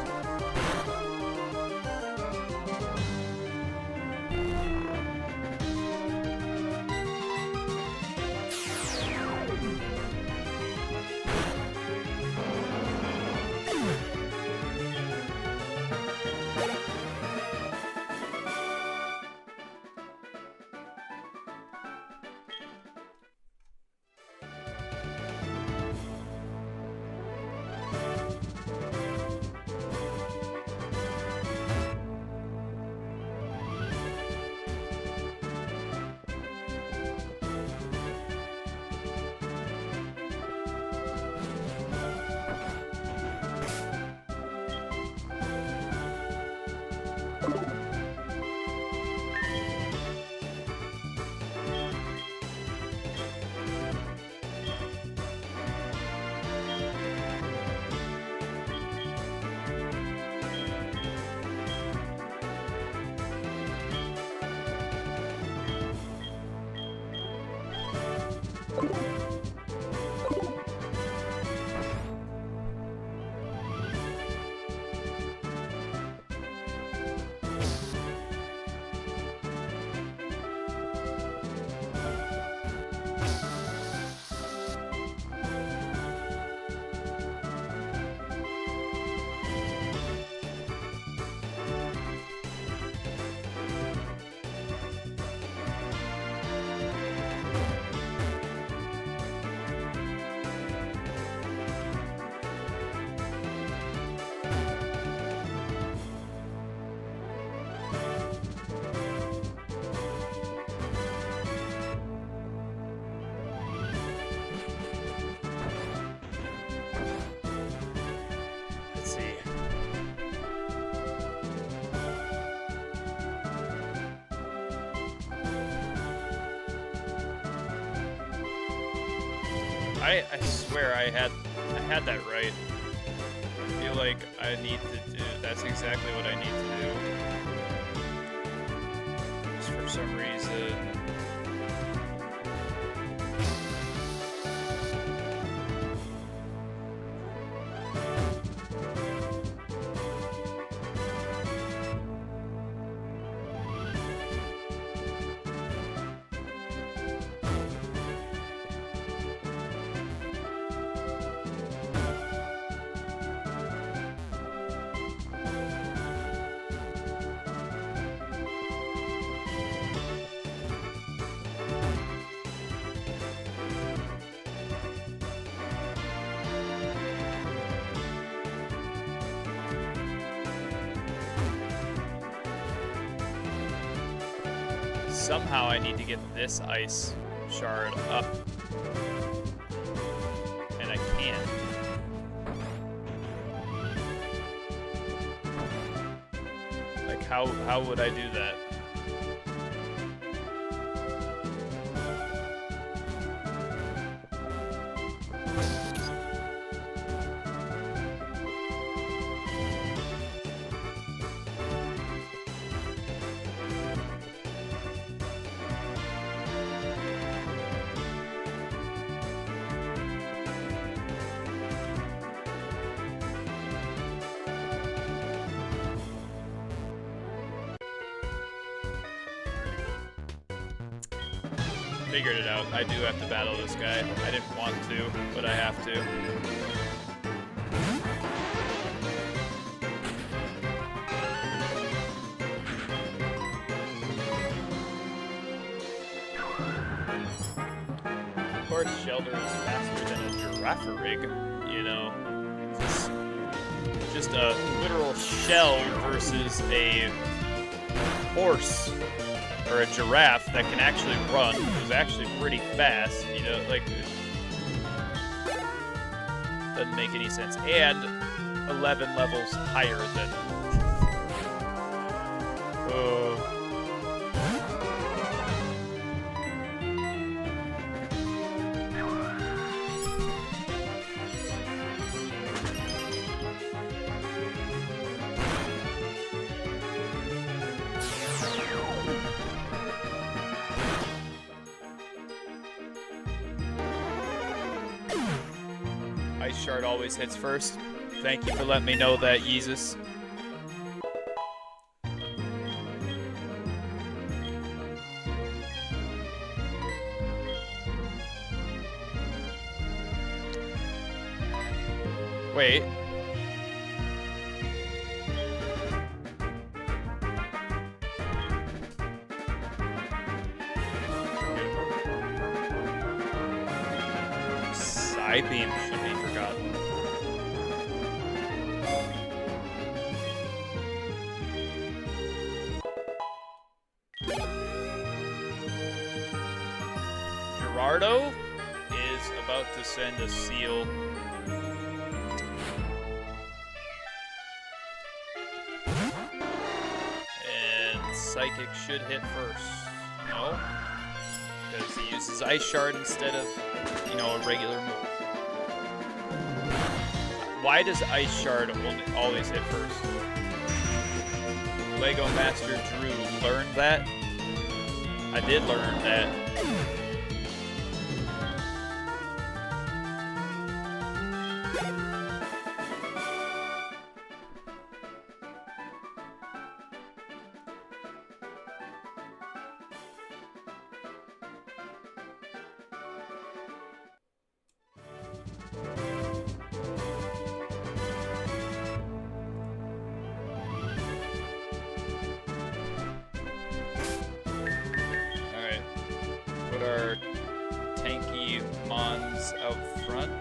I swear I had that right. I feel like I need to do, that's exactly what I need to do. Just for some reason. Somehow I need to get this ice shard up. And I can't. Like, how would I do that? Figured it out. I do have to battle this guy. I didn't want to, but I have to. Of course, Shelter is faster than a Girafarig, you know. It's just a literal shell versus a horse. Or a giraffe that can actually run, who's actually pretty fast, you know, like, doesn't make any sense. And 11 levels higher than. Oh. Ice Shard always hits first. Thank you for letting me know that, Yeezus. Wait. Psybeam should be forgotten. Gerardo is about to send a seal. And Psychic should hit first. No? Because he uses Ice Shard instead of, you know, a regular move. Why does Ice Shard always hit first? Lego Master Drew learned that? I did learn that. Our tanky mons out front.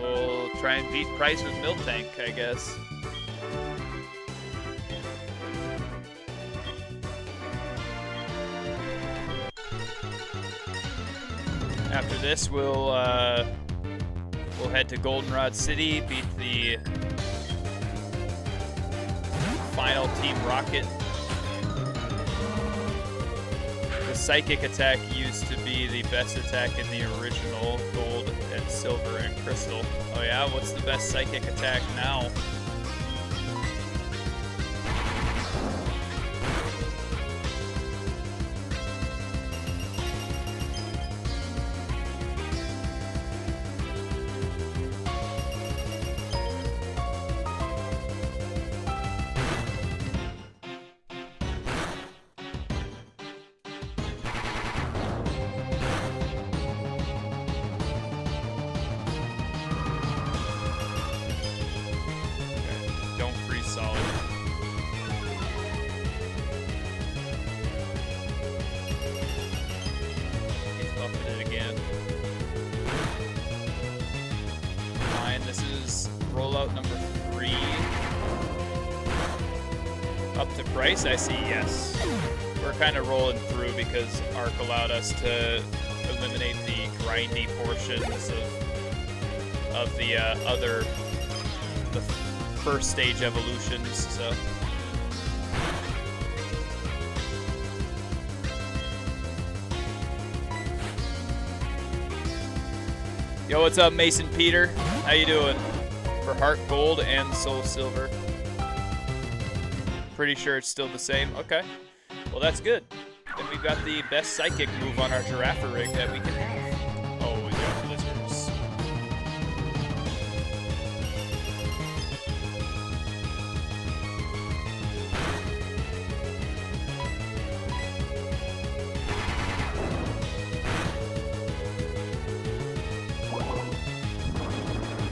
We'll try and beat Price with Miltank, I guess. After this, we'll head to Goldenrod City, beat the final Team Rocket. The Psychic attack used to be the best attack in the original Gold and Silver and Crystal. Oh yeah, what's the best Psychic attack now? Price, I see, yes. We're kind of rolling through because Arc allowed us to eliminate the grindy portions of the the first stage evolutions, so. Yo, what's up, Mason Peter? How you doing? For HeartGold and Soul Silver. Pretty sure it's still the same. Okay. Well, that's good. Then we've got the best Psychic move on our Giraffe rig that we can have. Oh, we got Blizzards.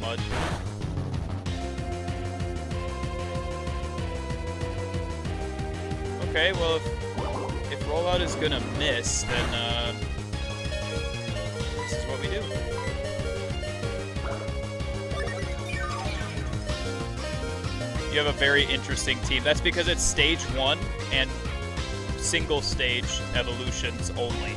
Mud. Okay, well, if rollout is gonna miss, then this is what we do. You have a very interesting team. That's because it's stage 1 and single stage evolutions only.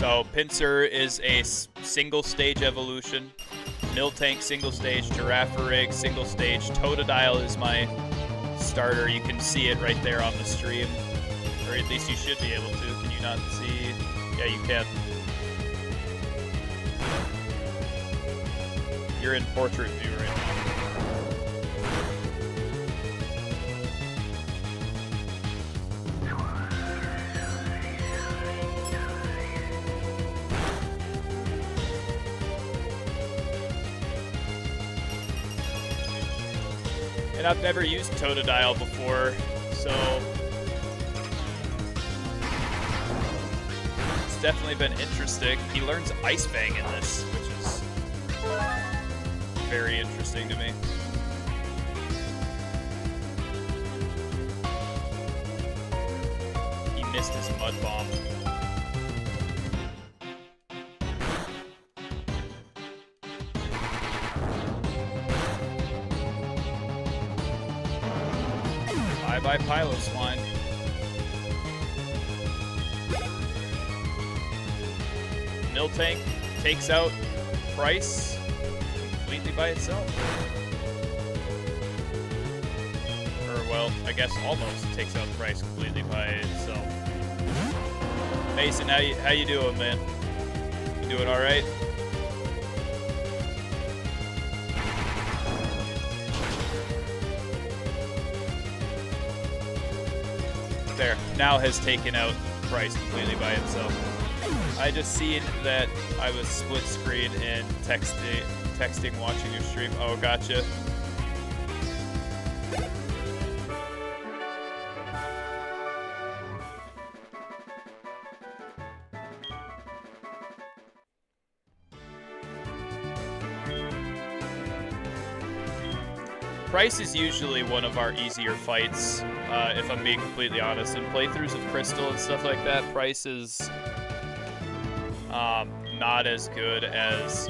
So Pinsir is a single stage evolution. Miltank single stage, Girafarig single stage, Totodile is my starter. You can see it right there on the stream, or at least you should be able to. Can you not see? Yeah, you can. You're in portrait view right now. And I've never used Totodile before, so it's definitely been interesting. He learns Ice Fang in this, which is very interesting to me. He missed his Mud Bomb. Bye-bye Piloswine. Miltank takes out Price completely by itself. Or, well, I guess almost takes out Price completely by itself. Mason, how you doing, man? You doing alright? There, now has taken out Price completely by himself. I just seen that I was split screen and texting watching your stream. Oh, gotcha. Price is usually one of our easier fights, if I'm being completely honest. In playthroughs of Crystal and stuff like that, Price is not as good as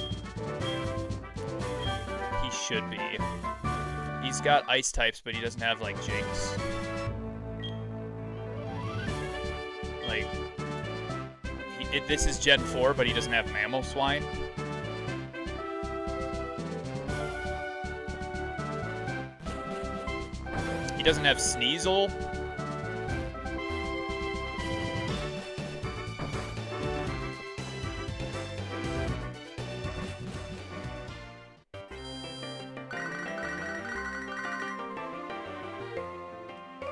he should be. He's got ice types, but he doesn't have, like, Jinx. Like, this is Gen 4, but he doesn't have Mamoswine. He doesn't have Sneasel.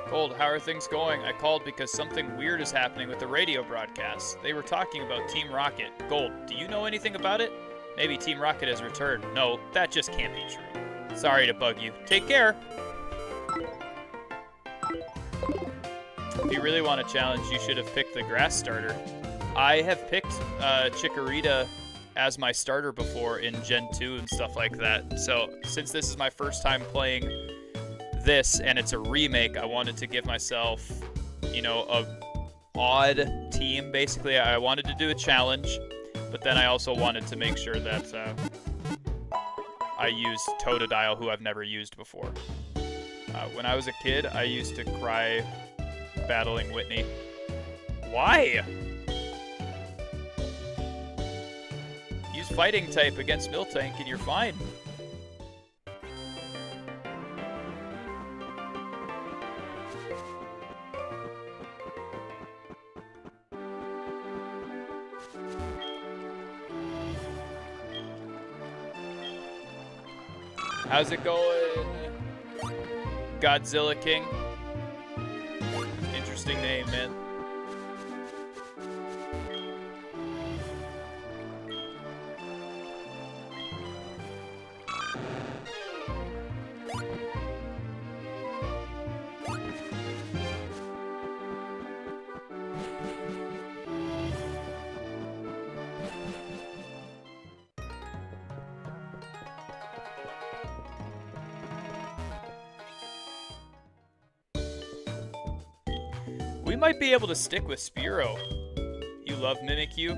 Gold, how are things going? I called because something weird is happening with the radio broadcast. They were talking about Team Rocket. Gold, do you know anything about it? Maybe Team Rocket has returned. No, that just can't be true. Sorry to bug you. Take care. If you really want a challenge, you should have picked the grass starter. I have picked Chikorita as my starter before in Gen 2 and stuff like that. So since this is my first time playing this and it's a remake, I wanted to give myself, you know, a odd team. Basically, I wanted to do a challenge, but then I also wanted to make sure that I used Totodile, who I've never used before. When I was a kid, I used to cry battling Whitney. Why? Use fighting type against Miltank and you're fine. How's it going, Godzilla King? Interesting name, man. We might be able to stick with Spearow. You love Mimikyu?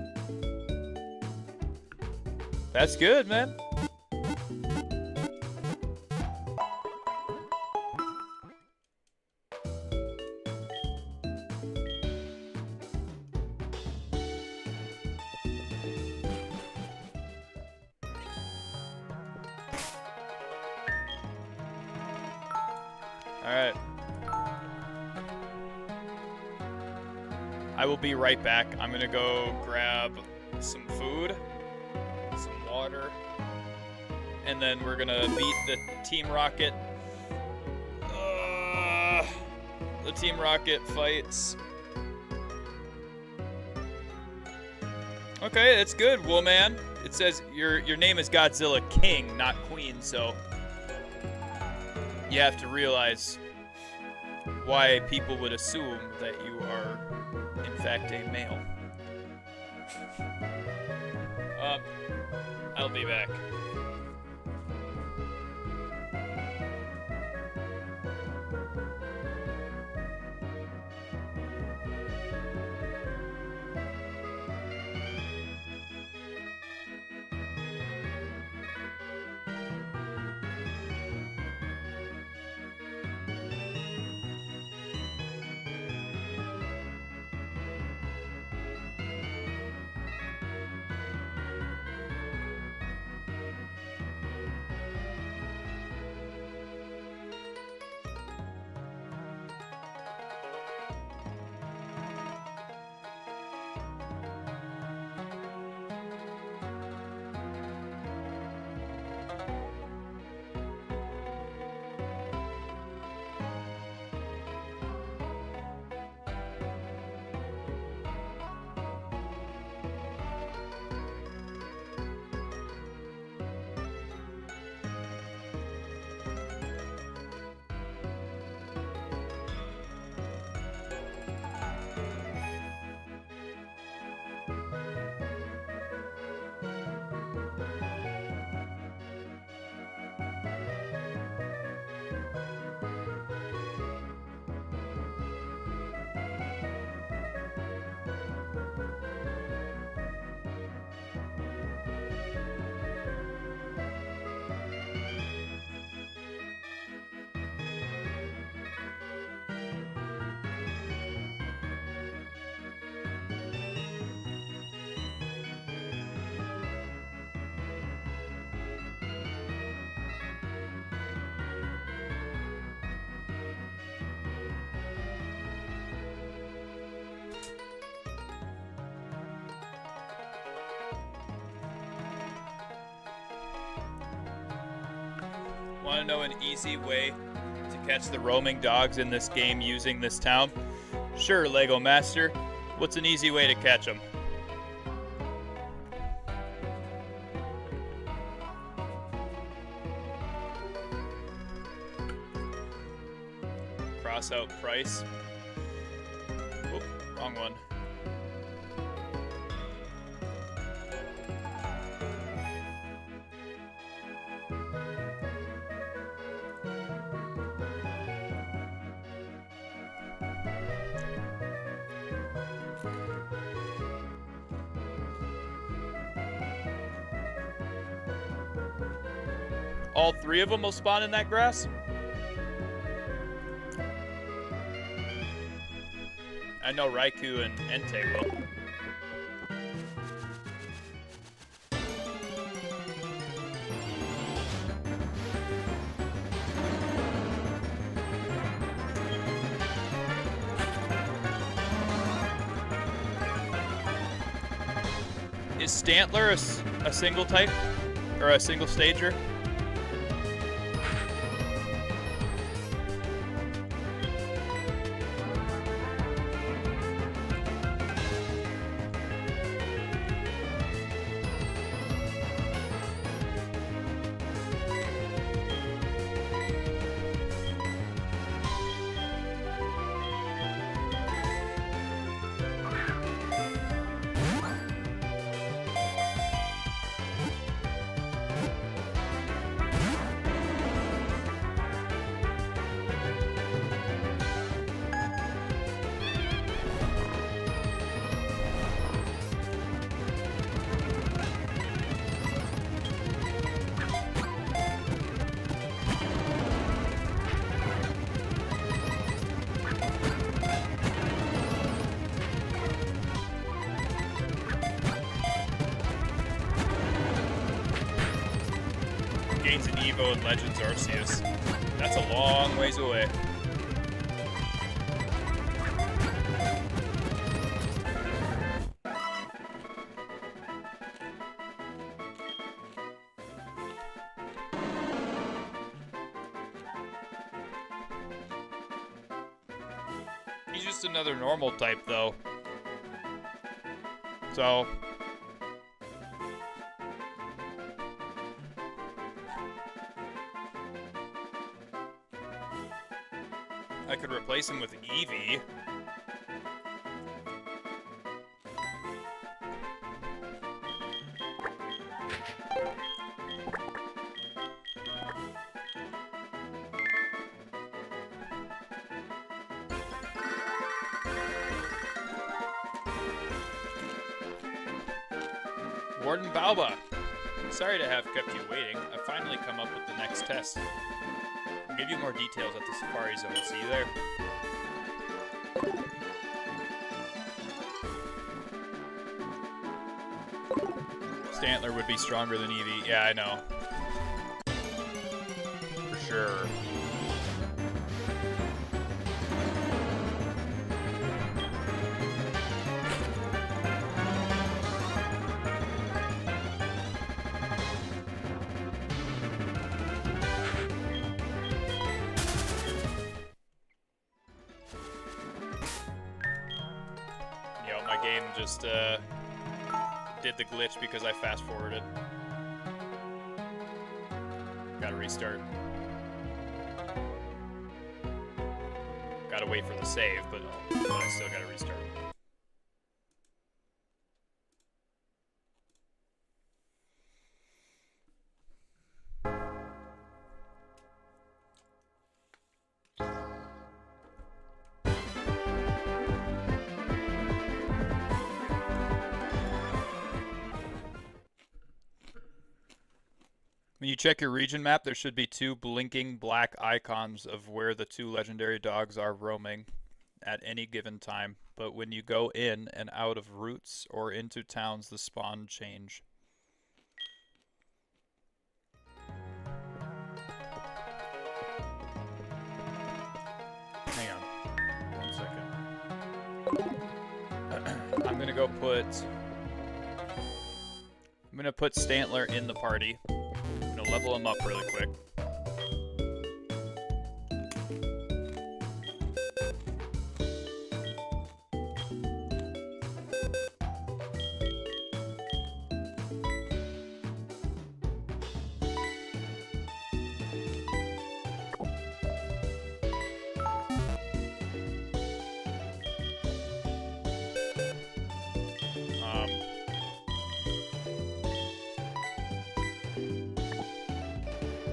That's good, man. Alright. I will be right back. I'm gonna go grab some food, some water, and then we're gonna beat the Team Rocket. The Team Rocket fights. Okay, that's good, Woolman. It says your name is Godzilla King, not Queen, so you have to realize why people would assume that you are, in fact, a male. I'll be back. Want to know an easy way to catch the roaming dogs in this game using this town? Sure, Lego Master. What's an easy way to catch them? Cross out price. Whoop, wrong one. All three of them will spawn in that grass? I know Raikou and Entei will. Is Stantler a single type? Or a single stager? Gains an Evo in Legends Arceus. That's a long ways away. He's just another normal type, though. So... I could replace him with Eevee. Warden Balba, sorry to have kept you waiting. I've finally come up with the next test. I'll give you more details at the Safari Zone. See you there. Stantler would be stronger than Eevee. Yeah, I know. For sure. Game just did the glitch because I fast forwarded. Gotta restart. Gotta wait for the save, but I still gotta restart. When you check your region map, there should be 2 blinking black icons of where the 2 legendary dogs are roaming at any given time. But when you go in and out of routes or into towns, the spawn change. Hang on. 1 second. I'm gonna put Stantler in the party. Level him up really quick.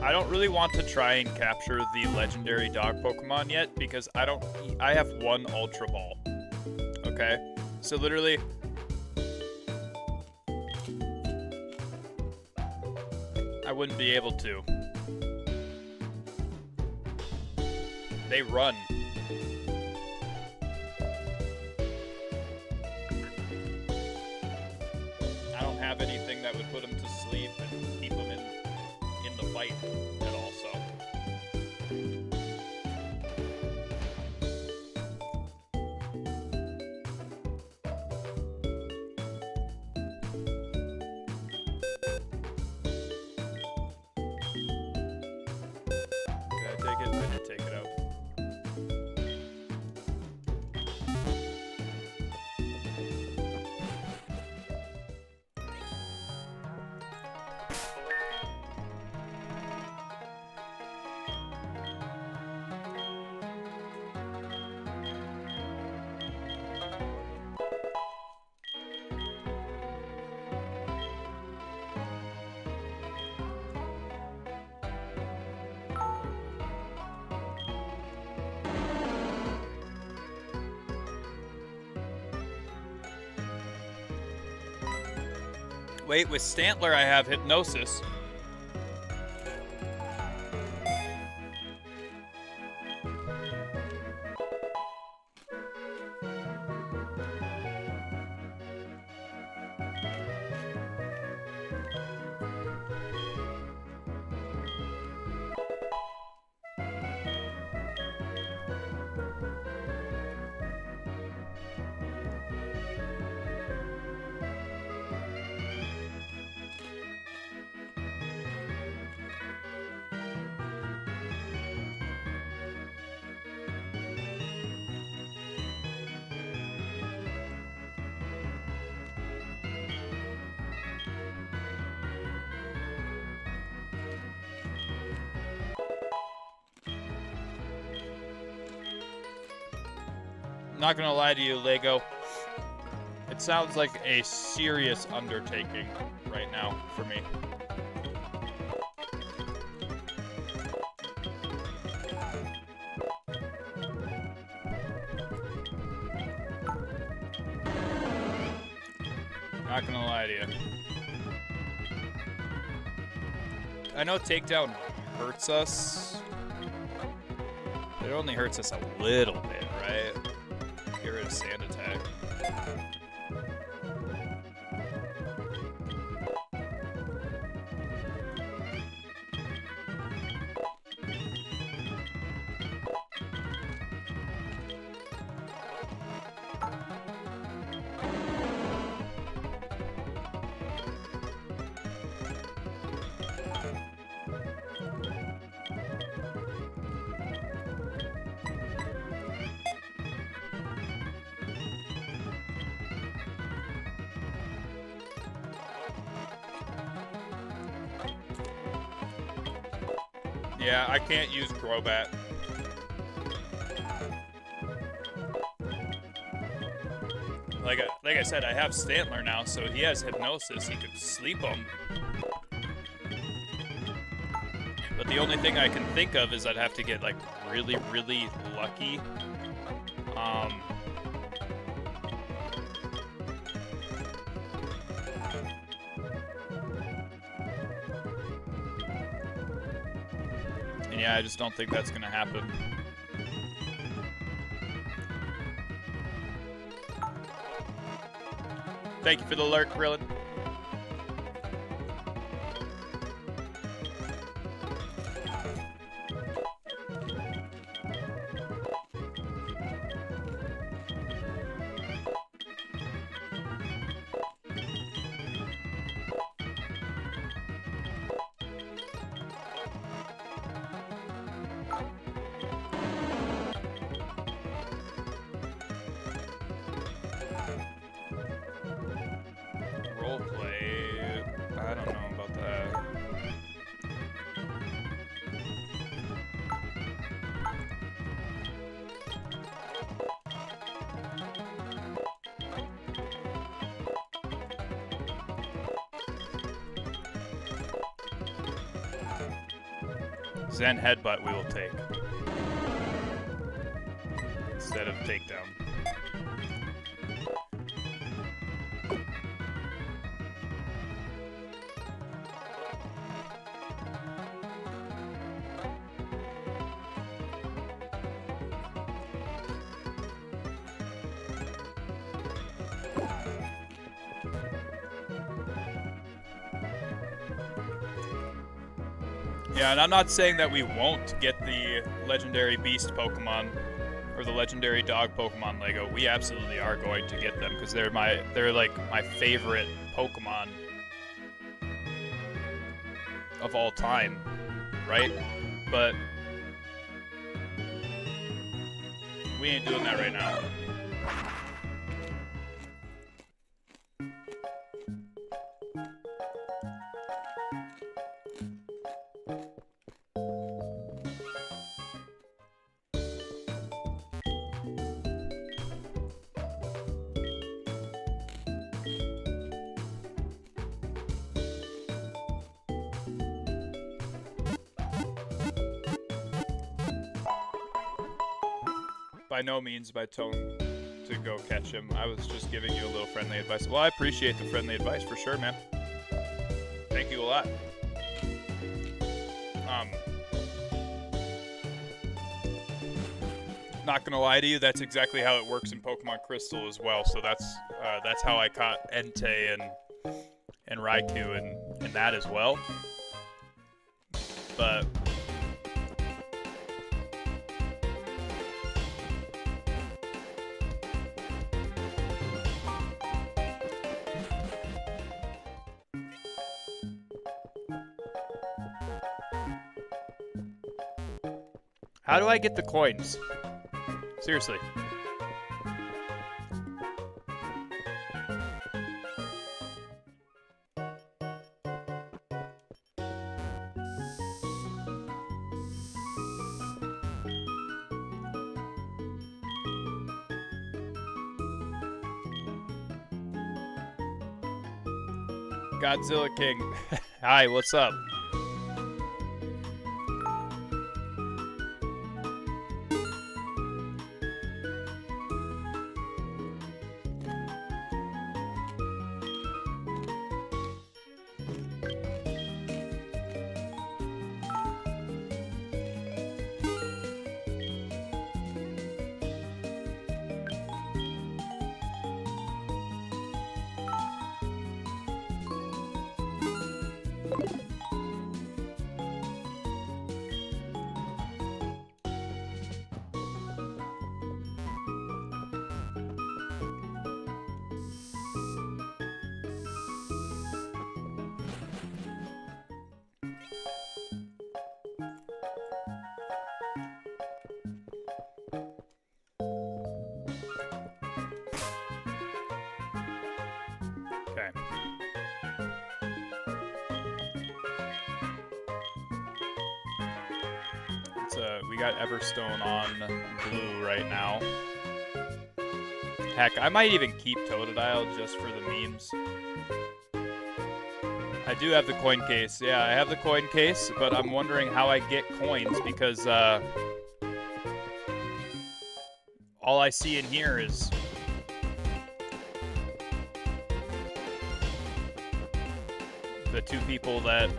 I don't really want to try and capture the legendary dog Pokemon yet because I have 1 Ultra Ball. Okay? So literally I wouldn't be able to. They run. I don't have anything that would put them to sleep and keep them in the fight at all, so. Did I take it? I did take it out. Wait, with Stantler I have Hypnosis. Not gonna lie to you, Lego. It sounds like a serious undertaking right now for me. Not gonna lie to you. I know takedown hurts us. It only hurts us a little bit, right? Get rid of sand attack. Yeah, I can't use Crobat. Like I said, I have Stantler now, so he has Hypnosis. He could sleep him. But the only thing I can think of is I'd have to get, like, really, really lucky. And yeah, I just don't think that's gonna happen. Thank you for the alert, Krillin. Roleplay, I don't know about that. Zen Headbutt we will take. Instead of Takedown. Yeah, and I'm not saying that we won't get the legendary beast Pokemon or the legendary dog Pokemon Lego. We absolutely are going to get them because they're like my favorite Pokemon of all time, right? But we ain't doing that right now. By no means by tone to go catch him. I was just giving you a little friendly advice. Well, I appreciate the friendly advice for sure, man. Thank you a lot. Not gonna lie to you, that's exactly how it works in Pokemon Crystal as well. So that's how I caught Entei and Raikou and that as well. But how do I get the coins? Seriously. Godzilla King. Hi, what's up? Okay. We got Everstone on blue right now. Heck, I might even keep Totodile just for the memes. I do have the coin case. Yeah, I have the coin case, but I'm wondering how I get coins because all I see in here is the two people that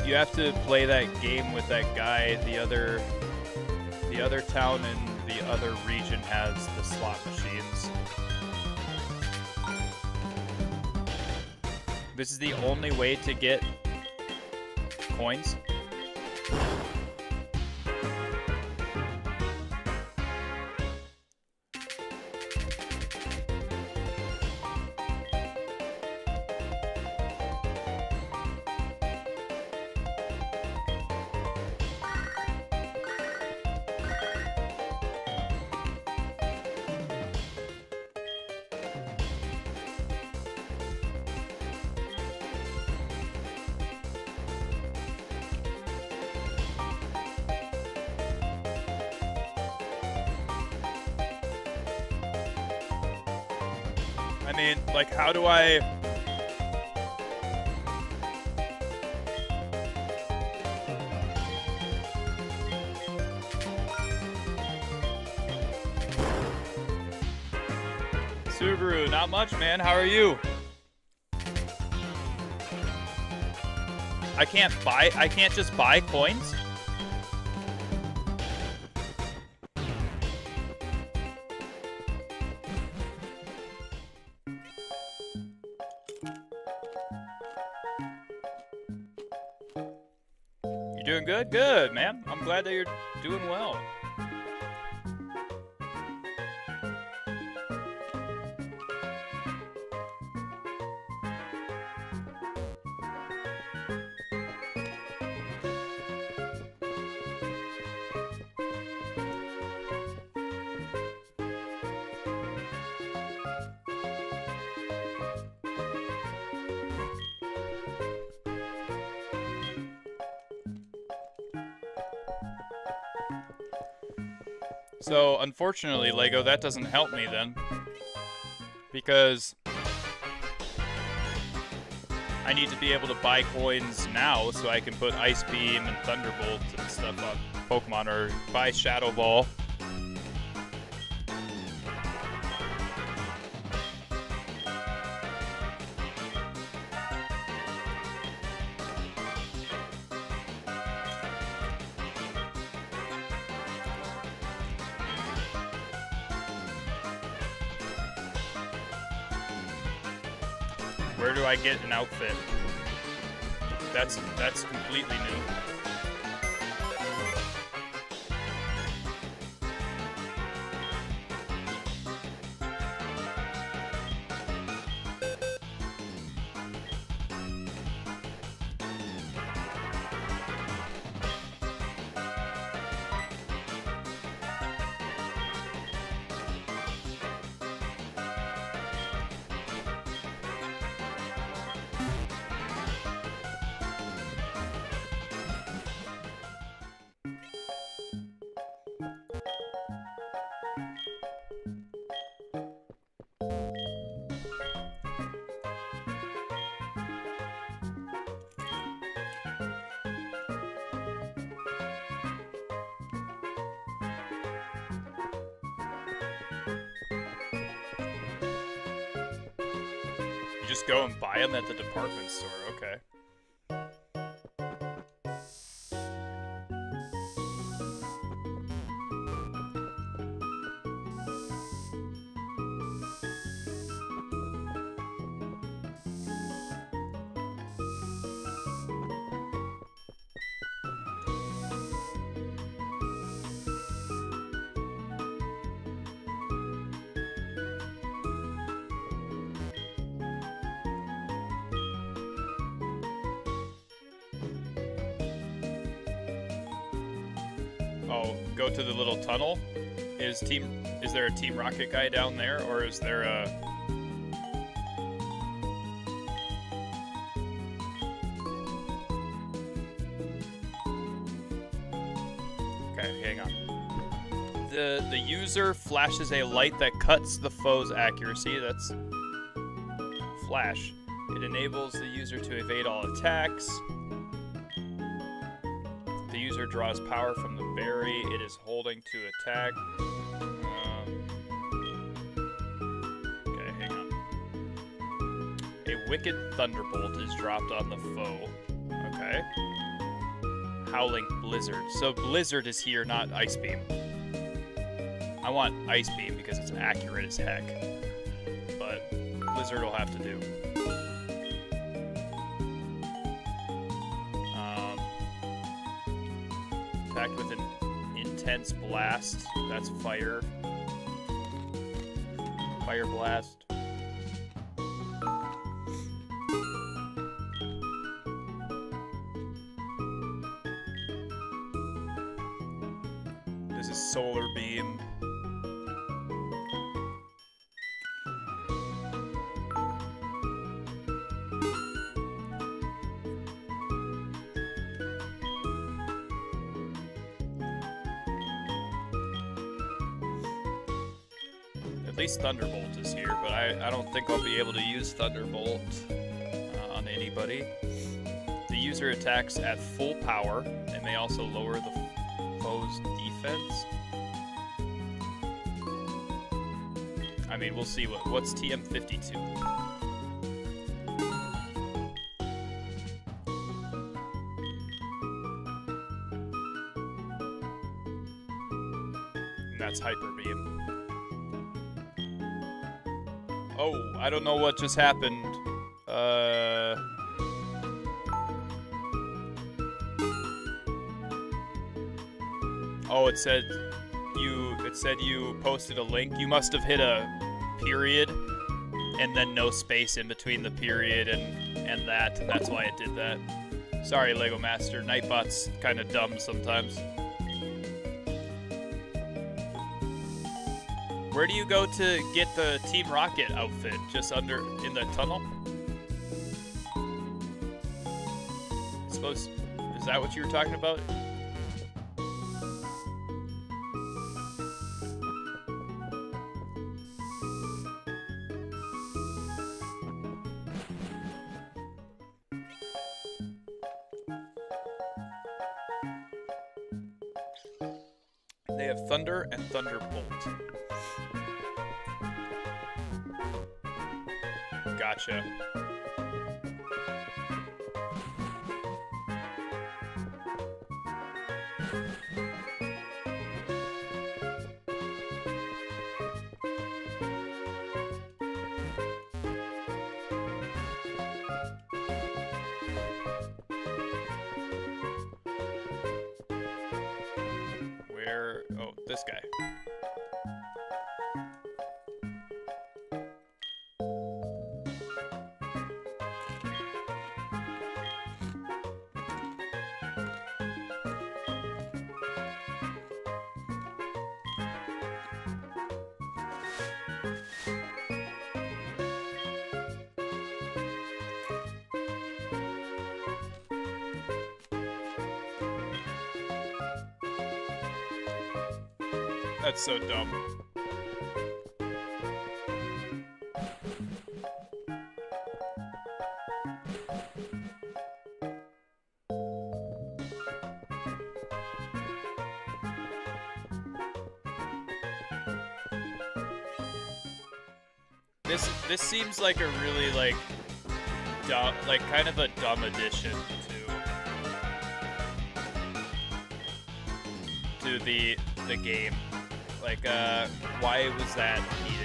you have to play that game with that guy. The other town in the other region has the slot machines. This is the only way to get coins. I mean, like, how do I... Subaru, not much, man. How are you? I can't just buy coins? You doing good? Good, man. I'm glad that you're doing well. So, unfortunately, Lego, that doesn't help me then. Because I need to be able to buy coins now so I can put Ice Beam and Thunderbolt and stuff on Pokemon, or buy Shadow Ball. Where do I get an outfit? That's completely new. You just go and buy them at the department store. Okay. Oh, go to the little tunnel? Is there a Team Rocket guy down there, or is there a... Okay, hang on. The user flashes a light that cuts the foe's accuracy. That's flash. It enables the user to evade all attacks. The user draws power from the berry it is holding to attack. Okay, hang on. A wicked thunderbolt is dropped on the foe. Okay. Howling blizzard. So blizzard is here, not ice beam. I want ice beam because it's accurate as heck. But blizzard will have to do. Attacked with an intense blast. That's fire. Fire blast. This is solar beam. At least Thunderbolt is here, but I don't think I'll be able to use Thunderbolt on anybody. The user attacks at full power and may also lower the foe's defense. I mean, we'll see what's TM52. And that's Hyper Beam. Oh, I don't know what just happened. Oh, it said you posted a link. You must have hit a period and then no space in between the period and that. That's why it did that. Sorry, Lego Master. Nightbot's kind of dumb sometimes. Where do you go to get the Team Rocket outfit? Just in the tunnel? Is that what you were talking about? They have Thunder and Thunderbolt. Gotcha. this guy. That's so dumb. This seems like a really like dumb, like kind of a dumb addition to the game. Like, why was that needed?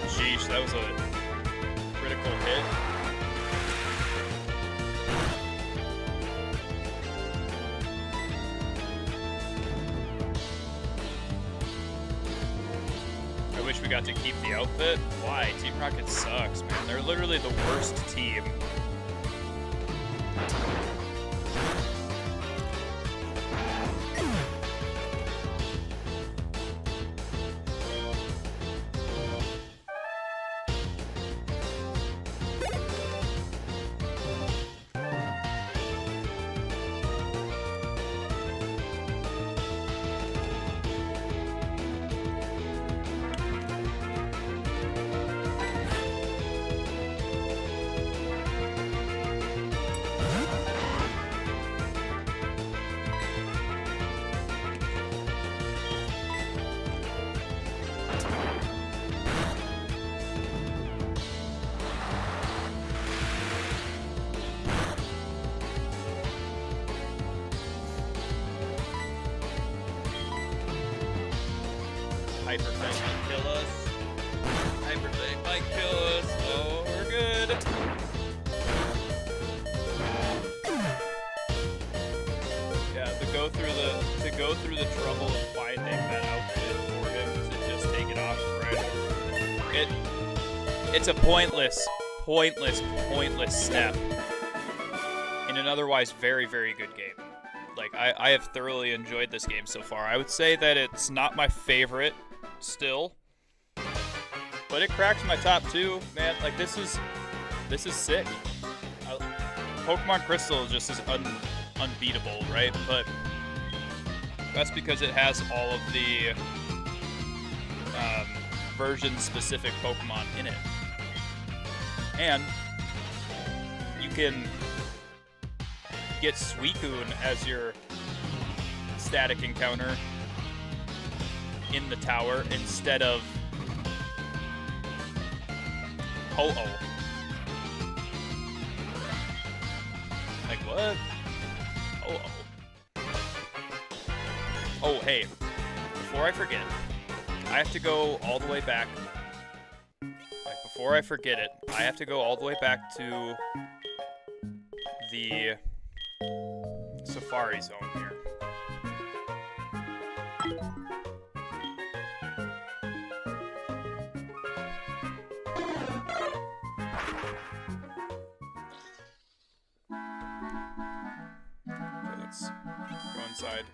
Sheesh, that was a critical hit. I wish we got to keep the outfit. Why? Team Rocket sucks, man. They're literally the worst team. Hyperfang might kill us. Hyperfang might kill us. Oh, we're good. Yeah, to go through the trouble of finding that outfit for him to just take it off, right? It's a pointless step in an otherwise very, very good game. Like, I have thoroughly enjoyed this game so far. I would say that it's not my favorite still, but it cracks my top 2, man. Like, this is sick. Pokemon Crystal just is unbeatable, right? But that's because it has all of the version-specific Pokemon in it. And you can get Suicune as your static encounter in the tower instead of Ho-Oh. Like, what? Ho-Oh. Oh, hey. Before I forget, I have to go all the way back. Like, before I forget it, I have to go all the way back to the Safari Zone here. Okay, let's go inside.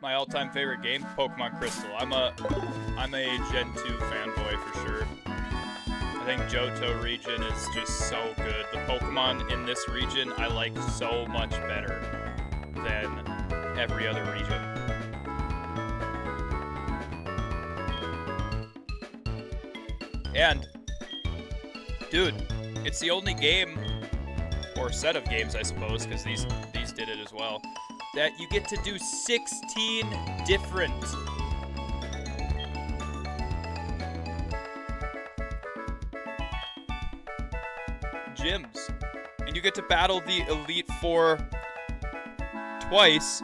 My all-time favorite game, Pokemon Crystal. I'm a Gen 2 fanboy for sure. I think Johto region is just so good. The Pokemon in this region I like so much better than every other region. And, dude, it's the only game, or set of games I suppose, because these did it as well, that you get to do 16 different gyms. And you get to battle the Elite Four twice.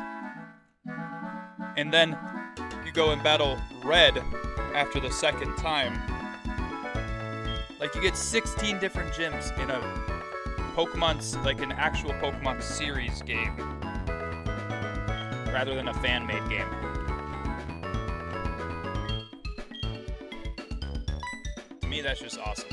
And then you go and battle Red after the second time. Like, you get 16 different gyms in a Pokemon, like an actual Pokemon series game, rather than a fan-made game. To me, that's just awesome.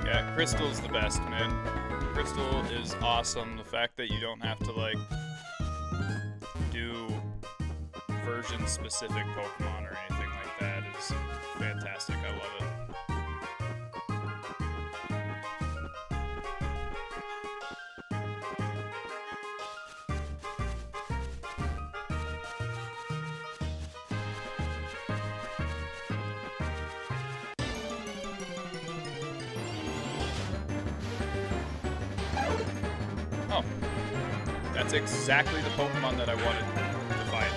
Yeah, Crystal's the best, man. Crystal is awesome. The fact that you don't have to, like, do version-specific Pokemon or anything like that is fantastic. I love it. Oh, that's exactly the Pokemon that I wanted to fight.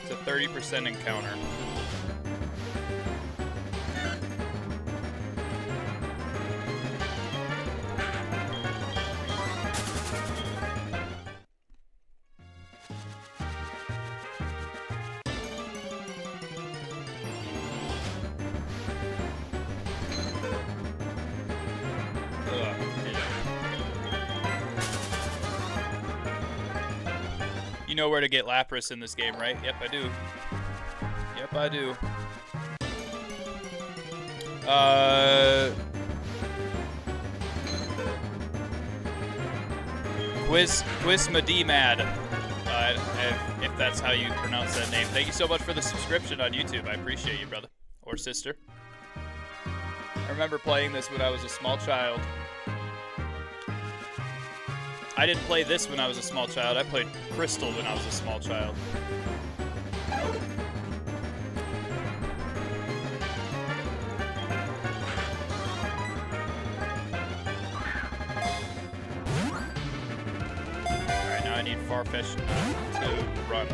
It's a 30% encounter. You know where to get Lapras in this game, right? Yep, I do. Yep, I do. Quizmadimad, if that's how you pronounce that name. Thank you so much for the subscription on YouTube. I appreciate you, brother. Or sister. I remember playing this when I was a small child. I didn't play this when I was a small child. I played Crystal when I was a small child. Alright, now I need Farfetch to run.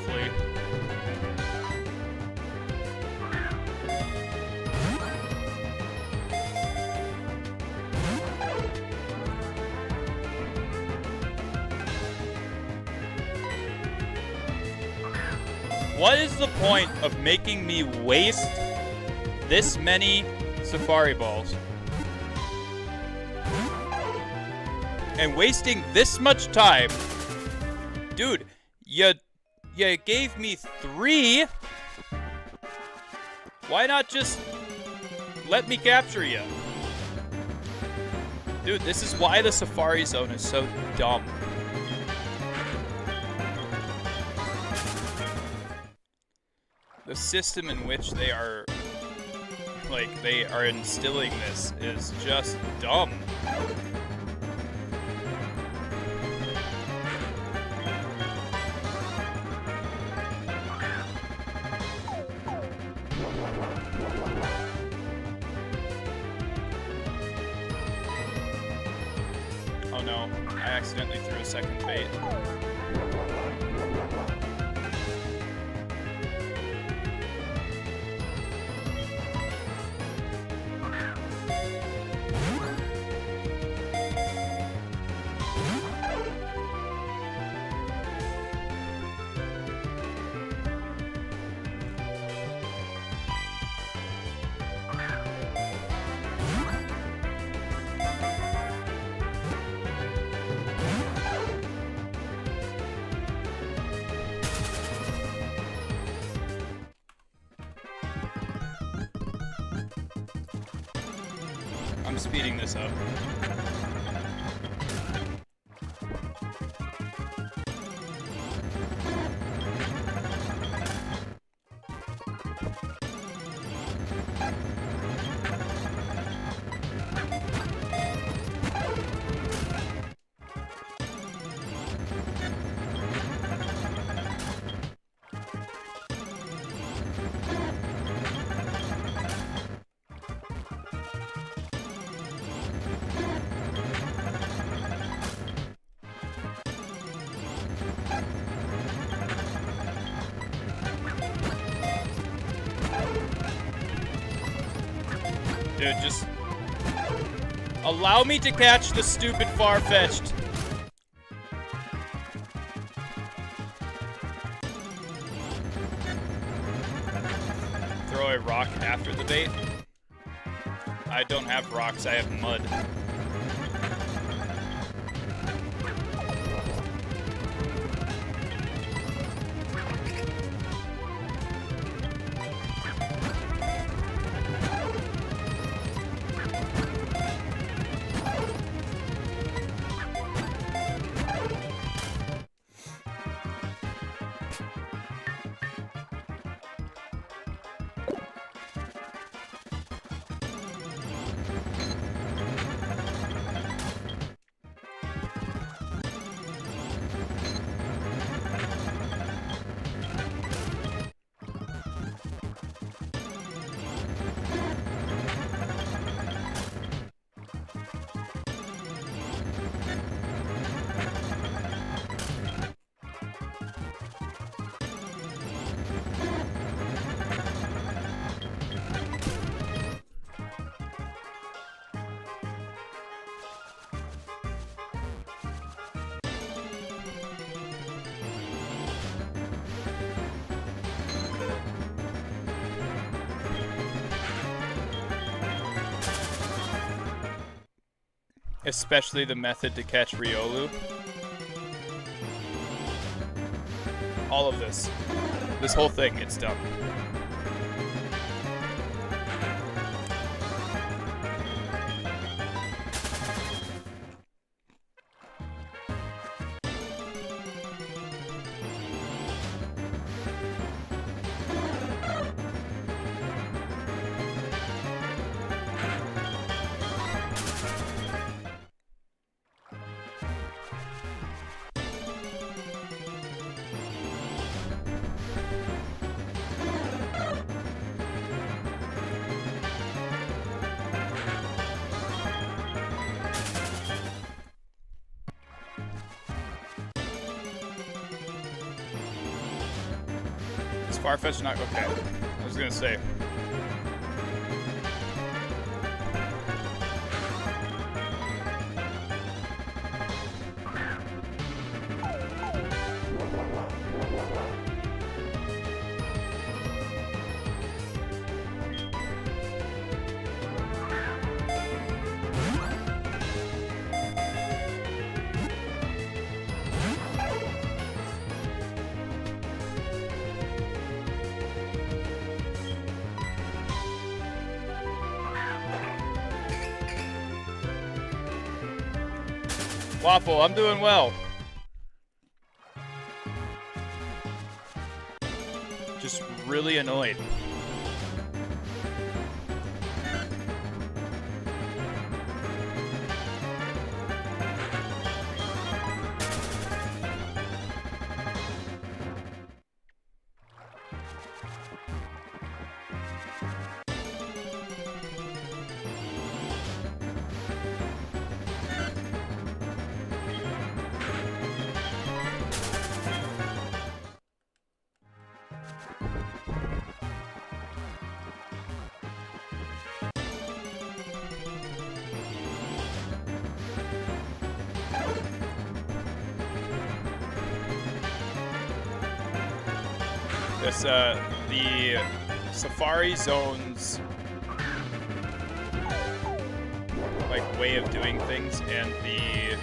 briefly. What is the point of making me waste this many safari balls? And wasting this much time? Dude, you gave me 3? Why not just let me capture you? Dude, this is why the safari zone is so dumb. The system in which they are instilling this is just dumb. Oh no, I accidentally threw a second bait. I'm speeding this up. Dude, just allow me to catch the stupid far-fetched. Throw a rock after the bait. I don't have rocks, I have mud. Especially the method to catch Riolu. All of this. This whole thing, it's dumb. Is Farfetch'd not okay? I was gonna say. Waffle, I'm doing well. Just really annoyed. This, the Safari Zone's like way of doing things and the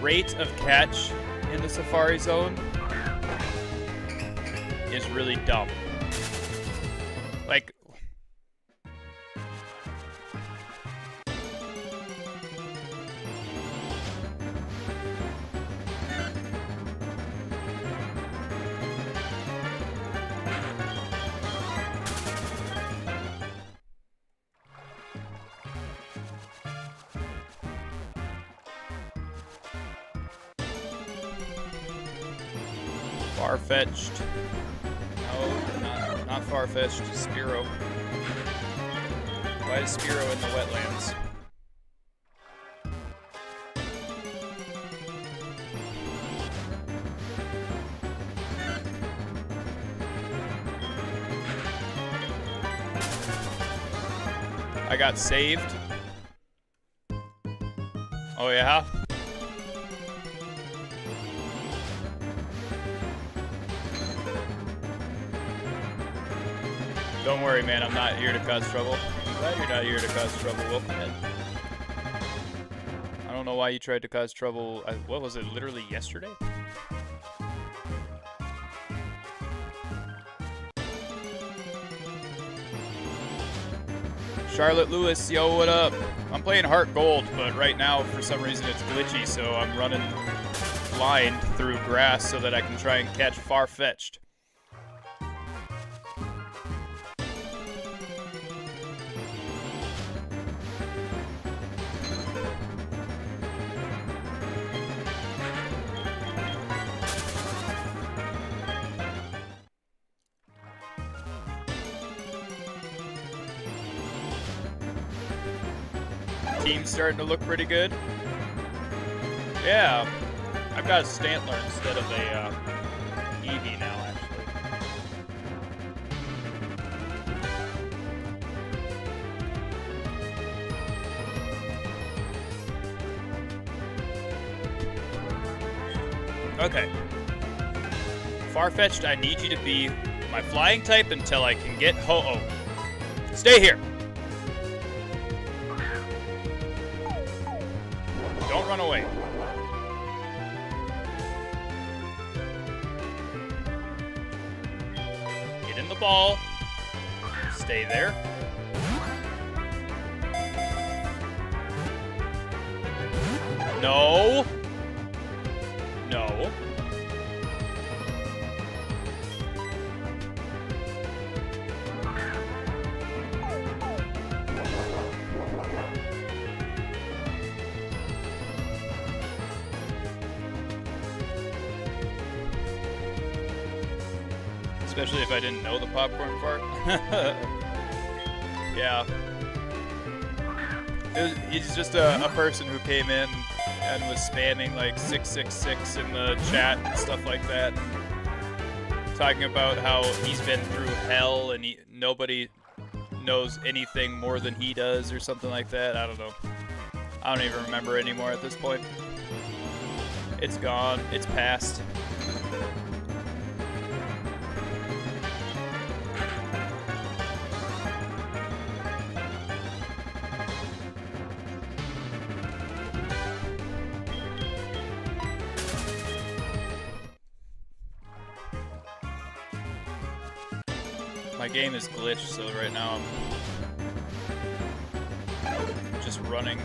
rate of catch in the Safari Zone is really dumb. Like, far-fetched. No, not far-fetched. Spearow. Why is Spearow in the wetlands? I got saved. Oh yeah? Don't worry, man. I'm not here to cause trouble. I'm glad you're not here to cause trouble. Welcome in. I don't know why you tried to cause trouble. What was it? Literally yesterday? Charlotte Lewis, yo, what up? I'm playing HeartGold, but right now, for some reason, it's glitchy, so I'm running blind through grass so that I can try and catch far-fetched. Team's starting to look pretty good. Yeah, I've got a Stantler instead of a Eevee now, actually. Okay. Farfetch'd, I need you to be my flying type until I can get Ho-Oh. Stay here. Don't run away. Get in the ball. Stay there. No. No. Especially if I didn't know the popcorn part. Yeah. He's just a person who came in and was spamming like 666 in the chat and stuff like that, talking about how he's been through hell and nobody knows anything more than he does or something like that. I don't know. I don't even remember anymore at this point. It's gone. It's past. My game is glitched, so right now I'm just running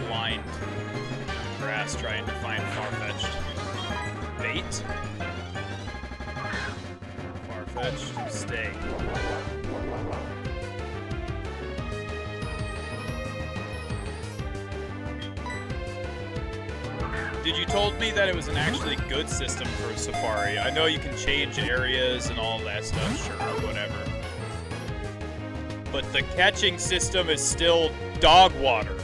blind through grass trying to find far-fetched bait. Far-fetched, stay. Did you told me that it was an actually good system for Safari? I know you can change areas and all that stuff, sure, whatever. But the catching system is still dog water.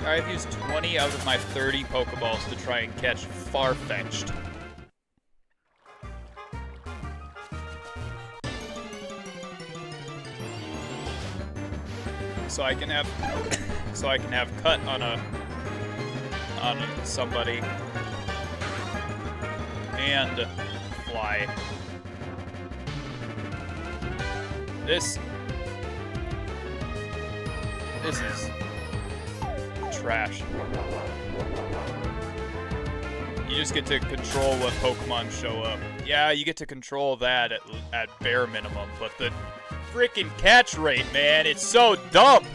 I've used 20 out of my 30 Pokeballs to try and catch far-fetched. So I can have cut on somebody and fly. This is trash. You just get to control what Pokemon show up. Yeah, you get to control that at bare minimum, but the freaking catch rate, man, it's so dumb.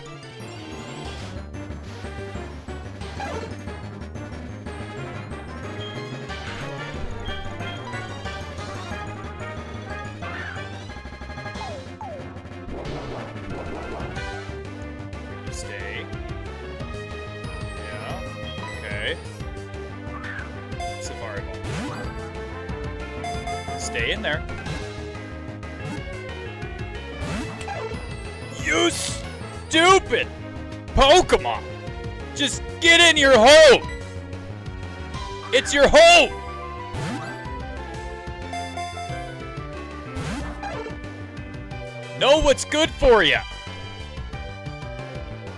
Stay. Yeah. Okay. Safari Ball. Stay in there. You stupid Pokemon! Just get in your hole! It's your hole! Know what's good for you!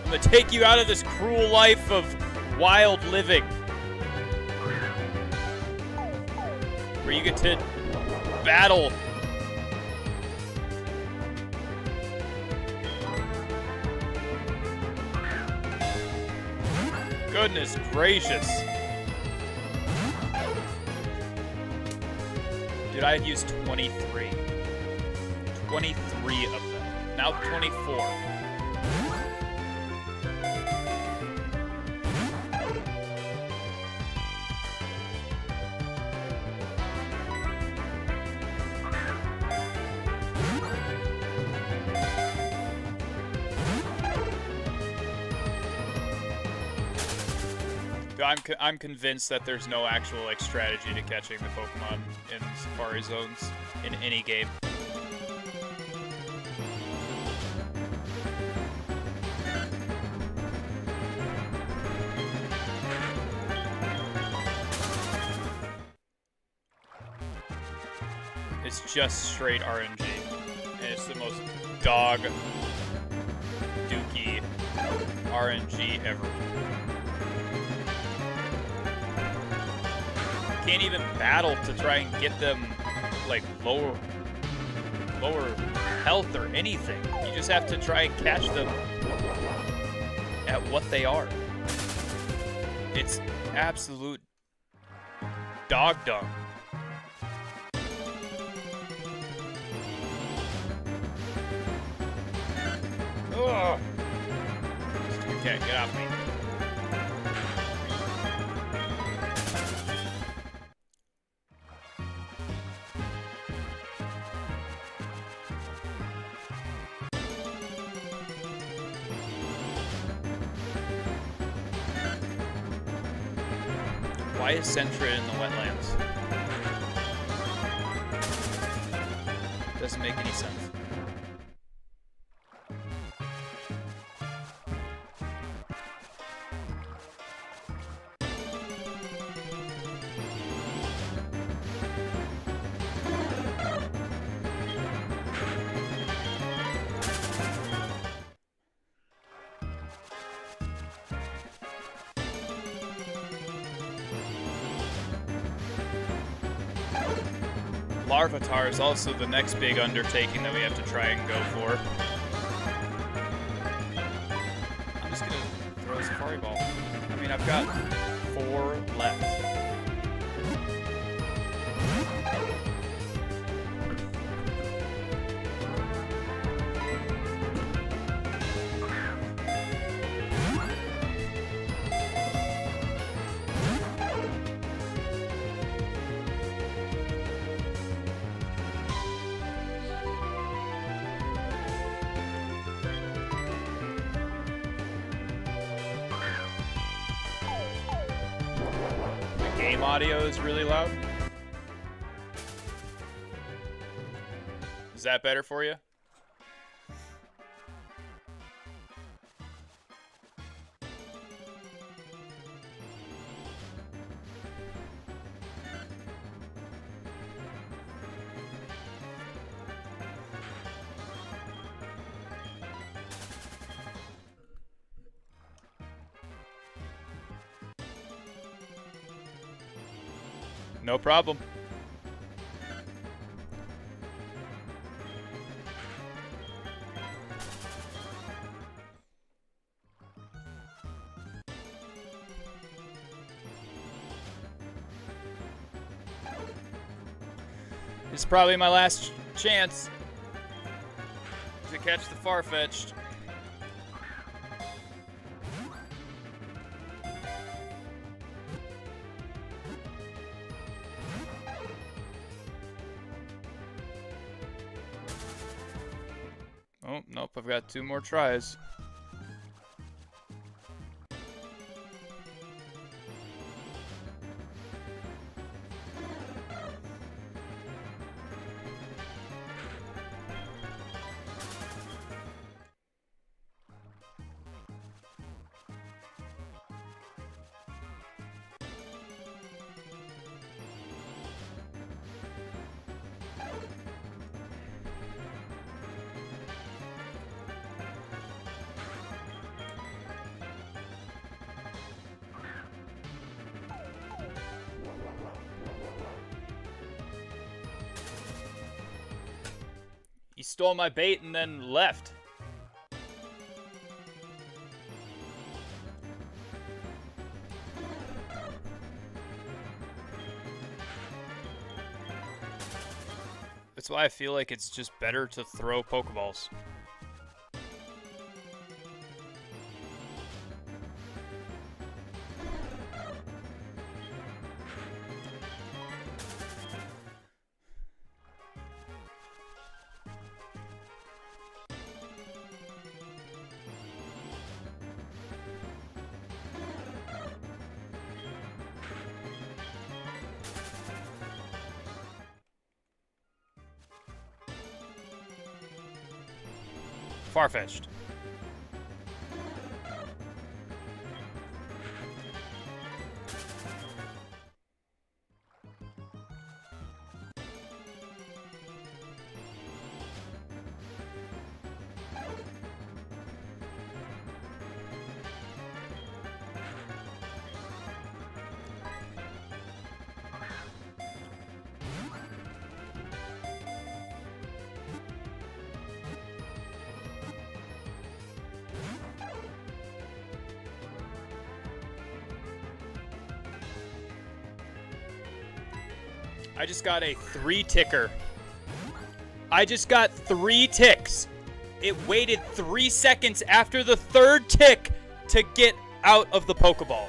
I'm gonna take you out of this cruel life of wild living. Where you get to battle. Goodness gracious. Dude, I had used 23. 23 of them. Now 24. I'm convinced that there's no actual like strategy to catching the Pokemon in Safari Zones in any game. It's just straight RNG, and it's the most dog dookie RNG ever. Can't even battle to try and get them like lower health or anything. You just have to try and catch them at what they are. It's absolute dog dung. Ugh. Okay, get off me. Why is Sentra in the wetlands? Doesn't make any sense. Larvitar is also the next big undertaking that we have to try and go for. I'm just gonna throw a Safari Ball. I mean, I've got 4 left. Game audio is really loud. Is that better for you? No problem. This is probably my last chance to catch the Farfetch'd. Oh, nope, I've got 2 more tries. He stole my bait and then left. That's why I feel like it's just better to throw Pokeballs. Farfetch'd. I just got a 3-ticker. I just got 3 ticks. It waited 3 seconds after the 3rd tick to get out of the Pokeball.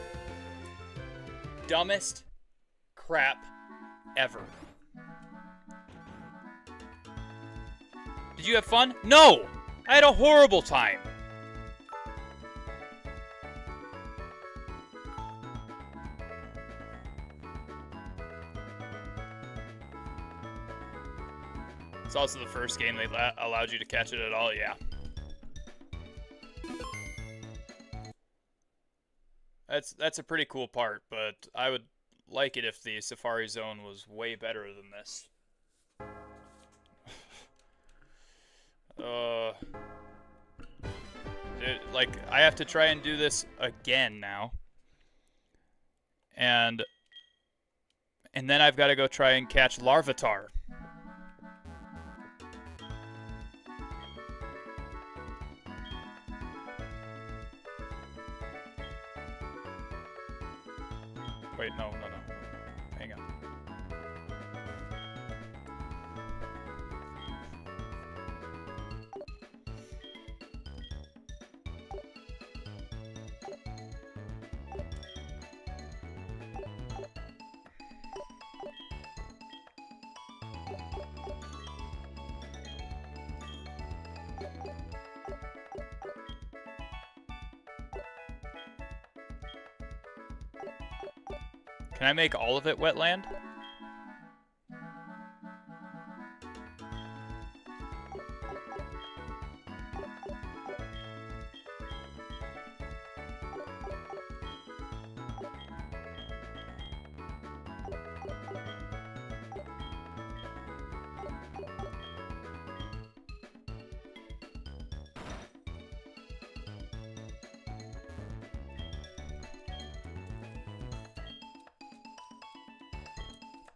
Dumbest crap ever. Did you have fun? No! I had a horrible time. It's also the first game they allowed you to catch it at all, yeah. That's a pretty cool part, but I would like it if the Safari Zone was way better than this. Dude, like, I have to try and do this again now. And then I've got to go try and catch Larvitar. Wait, no. Hang on. Can I make all of it wetland?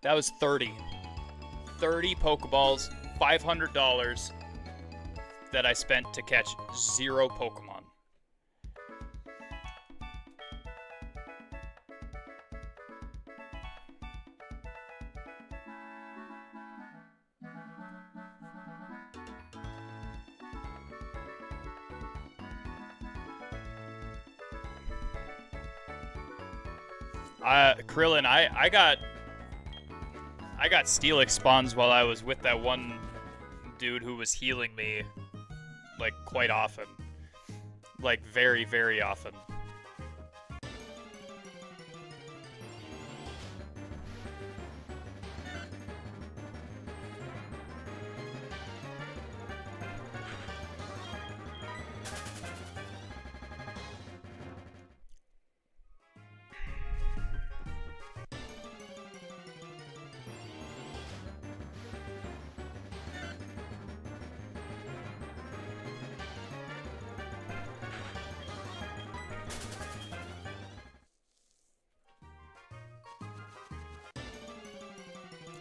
That was 30. 30 Pokeballs, $500 that I spent to catch 0 Pokemon. Krillin, I got Steelix spawns while I was with that one dude who was healing me, like, quite often. Like, very, very often.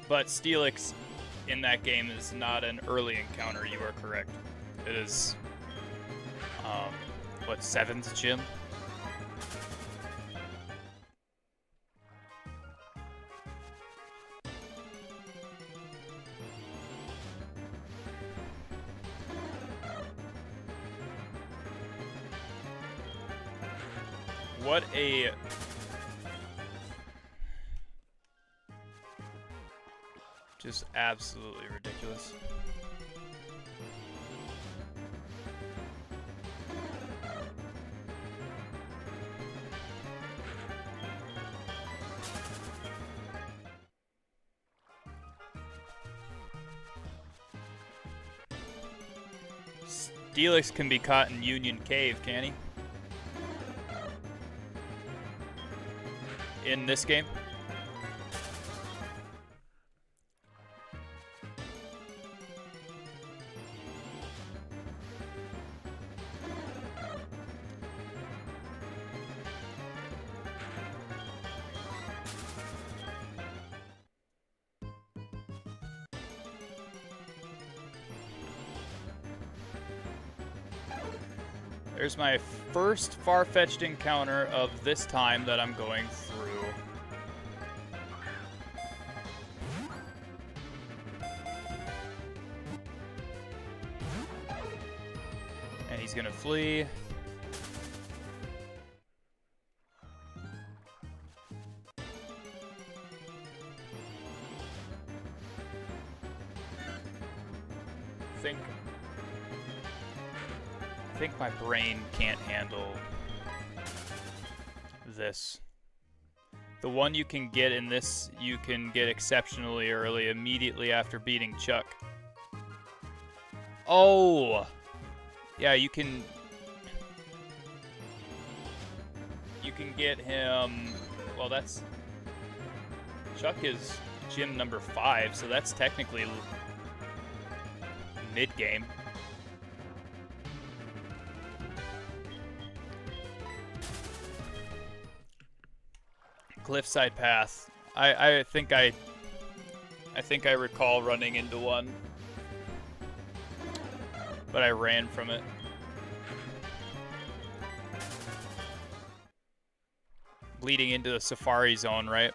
But Steelix in that game is not an early encounter, you are correct. It is, what, 7th gym? What a... Just absolutely ridiculous. Steelix can be caught in Union Cave, can he? In this game? There's my first far-fetched encounter of this time that I'm going through. He's gonna flee. I think my brain can't handle this. The one you can get in this, you can get exceptionally early, immediately after beating Chuck. Oh! Yeah, you can get him, well, that's, Chuck is gym number 5, so that's technically mid-game. Cliffside path. I think I recall running into one, but I ran from it. Leading into the safari zone, right?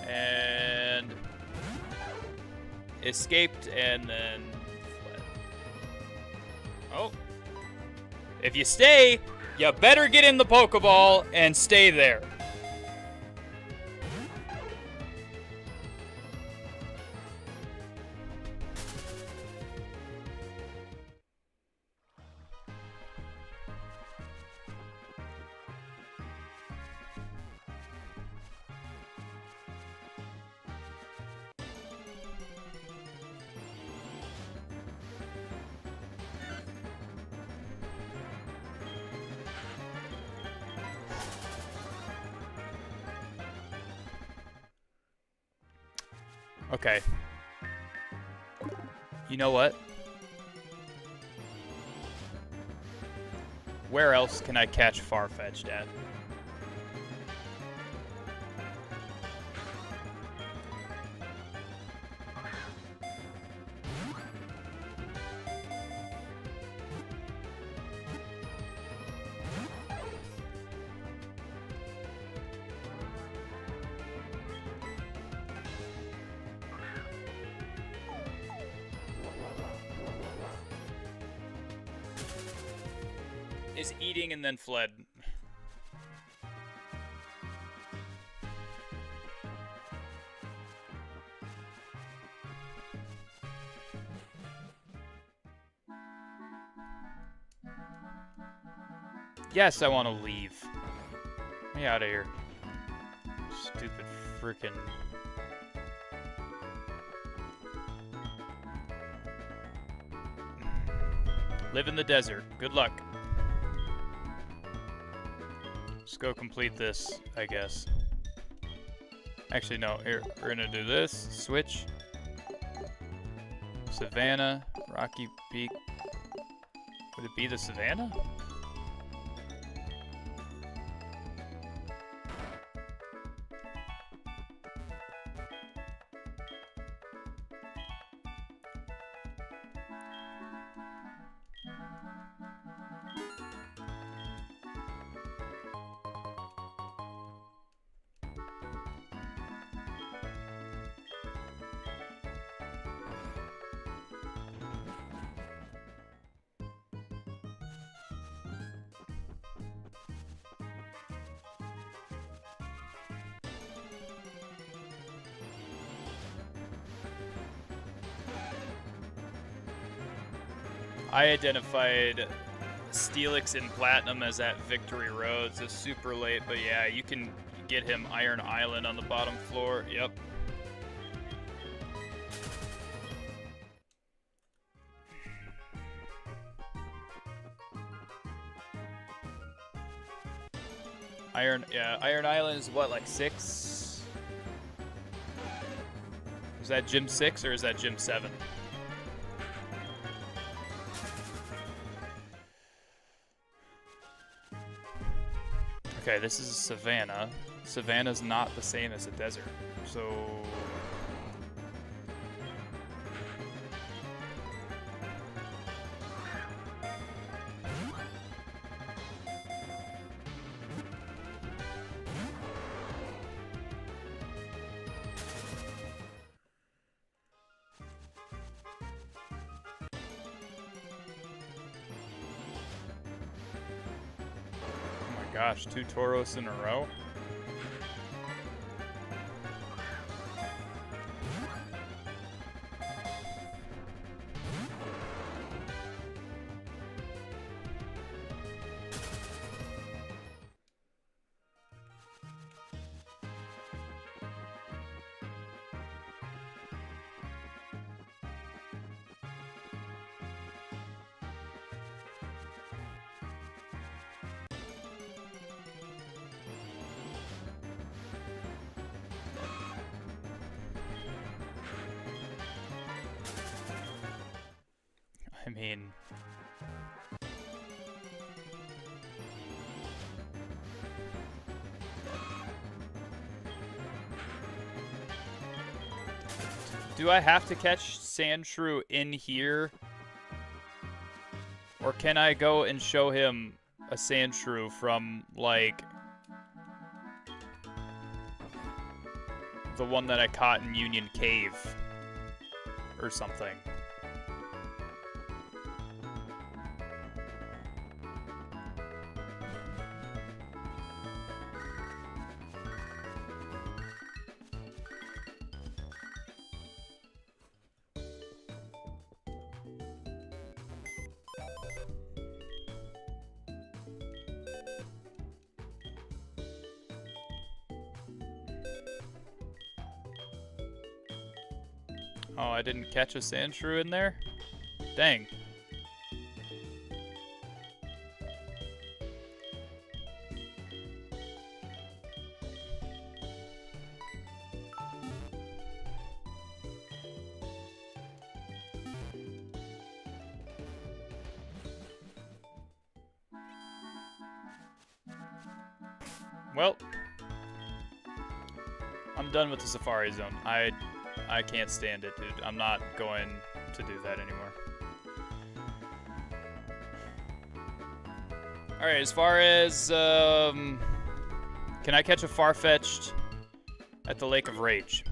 And escaped and then fled. Oh. If you stay, you better get in the Pokeball and stay there. Okay. You know what? Where else can I catch Farfetch'd at? Is eating and then fled. Yes, I want to leave. Get me out of here. Stupid freaking. Live in the desert. Good luck. Let's go complete this, I guess. Actually, no. Here, we're gonna do this. Switch. Savannah. Rocky Peak. Would it be the Savannah? I identified Steelix and Platinum as at Victory Roads. It's super late, but yeah, you can get him Iron Island on the bottom floor. Yep. Iron Island is what, like 6? Is that Gym 6 or is that Gym 7? Okay, this is Savannah. Savannah's not the same as a desert, so... gosh, 2 Tauros in a row? I mean... Do I have to catch Sandshrew in here? Or can I go and show him a Sandshrew from, like... the one that I caught in Union Cave? Or something. Oh, I didn't catch a Sandshrew in there? Dang. Well, I'm done with the Safari Zone. I can't stand it, dude. I'm not going to do that anymore. Alright, as far as, can I catch a Farfetch'd at the Lake of Rage?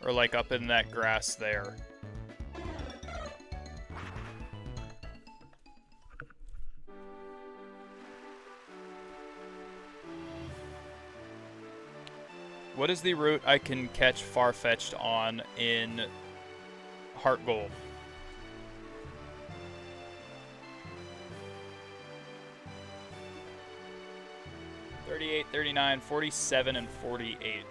Or, like, up in that grass there? What is the route I can catch Farfetch'd on in HeartGold? 38, 39, 47, and 48.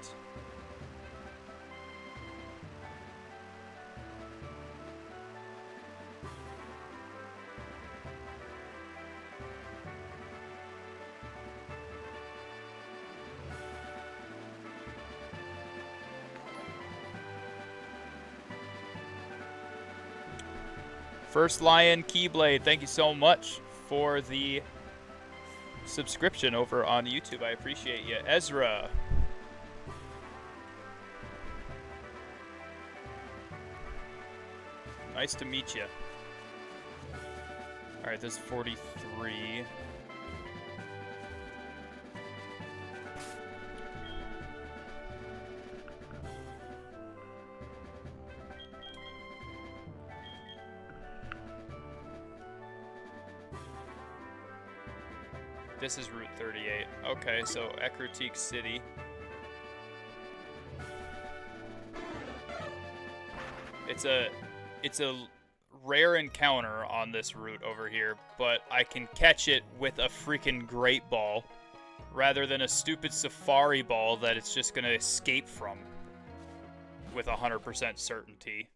First Lion Keyblade, thank you so much for the subscription over on YouTube. I appreciate you. Ezra. Nice to meet you. Alright, this is 43. This is Route 38. Okay, so Ekritique City. It's a rare encounter on this route over here, but I can catch it with a freaking Great Ball rather than a stupid Safari Ball that it's just gonna escape from with 100% certainty.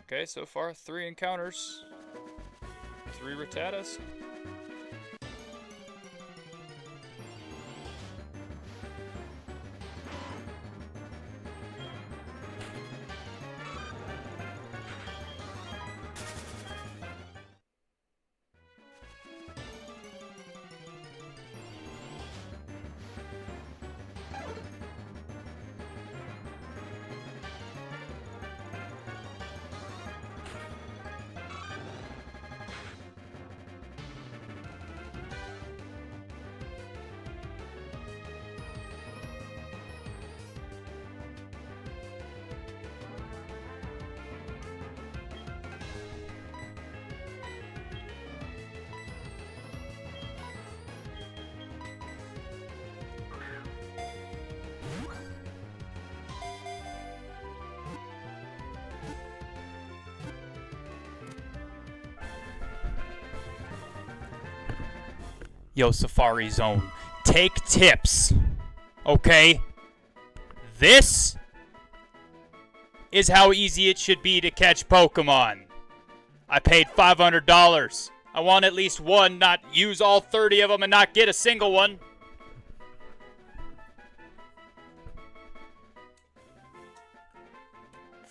Okay, so far 3 encounters, 3 Rattatas. Yo, Safari Zone, take tips, okay? This is how easy it should be to catch Pokemon. I paid $500. I want at least one, not use all 30 of them and not get a single one.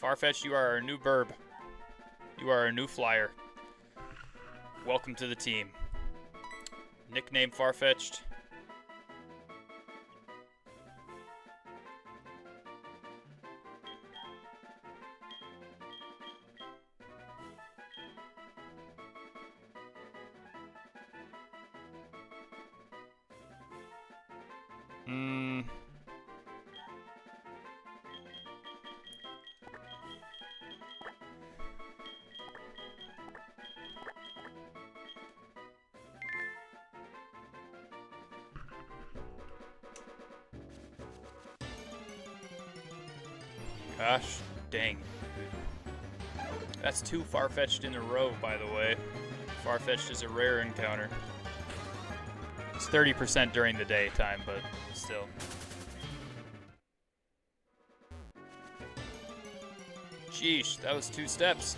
Farfetch'd, you are our new burb. You are our new flyer. Welcome to the team. Nickname Farfetch'd. Gosh dang. That's 2 Farfetch'd in a row, by the way. Farfetch'd is a rare encounter. It's 30% during the daytime, but still. Sheesh, that was 2 steps.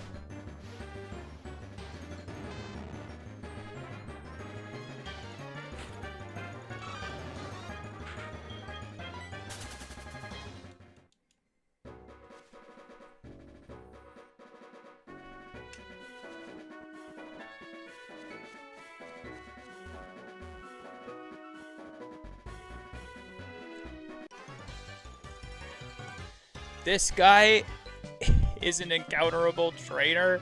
This guy is an encounterable trainer.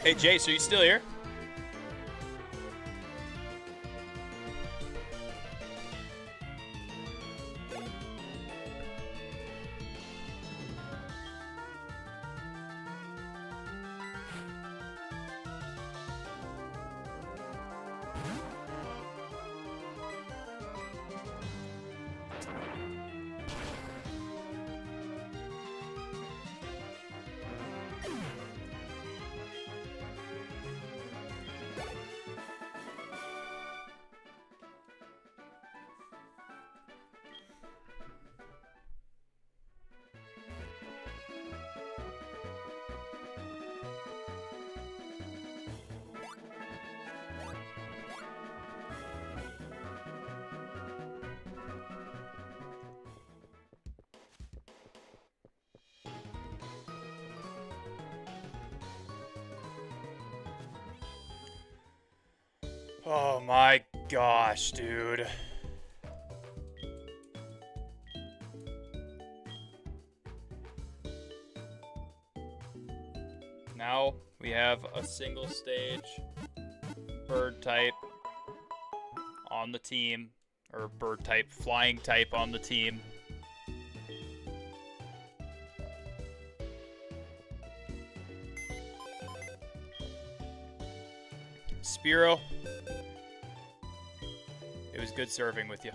Hey Jace, are you still here? Oh my gosh, dude. Now we have a single stage bird type on the team, or bird type, flying type on the team. Spearow, it was good serving with you.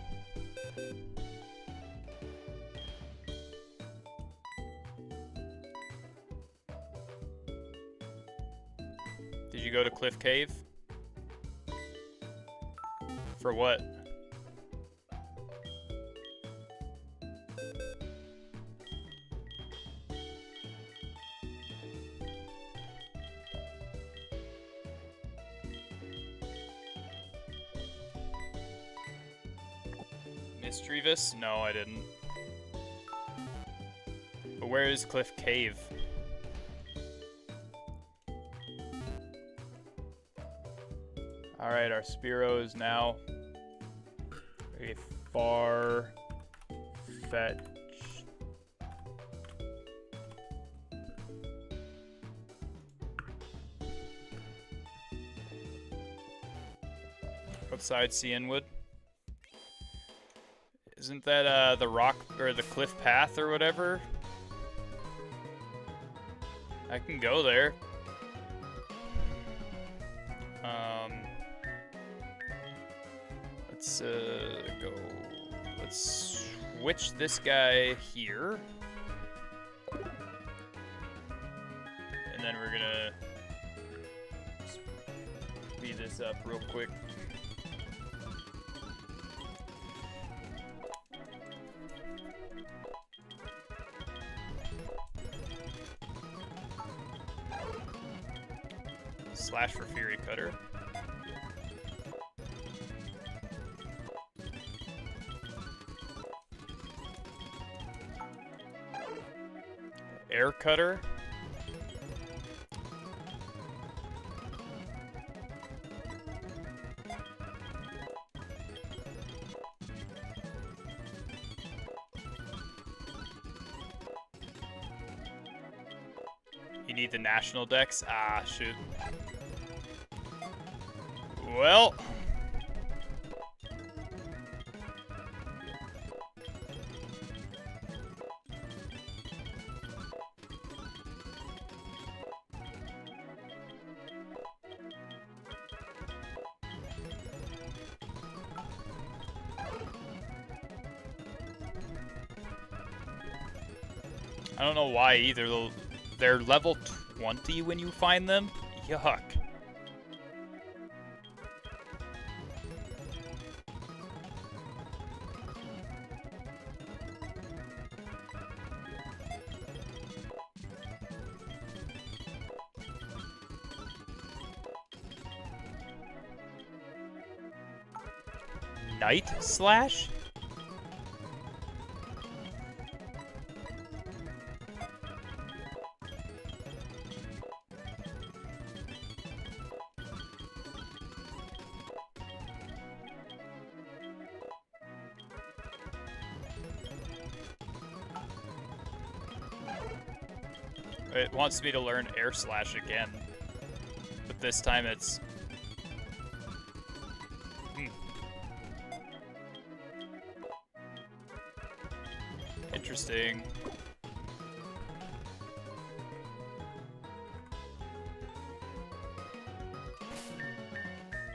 Did you go to Cliff Cave? For what? Mischievous? No, I didn't. But where is Cliff Cave? Alright, our Spearow is now a Farfetch'd. Outside Cianwood. Isn't that the rock or the cliff path or whatever? I can go there. let's go. Let's switch this guy here. And then we're gonna speed this up real quick. Slash for Fury Cutter. Air Cutter. You need the national decks? Ah, shoot. Well. I don't know why either. They're level 20 when you find them. Yuck. Night Slash? It wants me to learn Air Slash again, but this time it's... Interesting.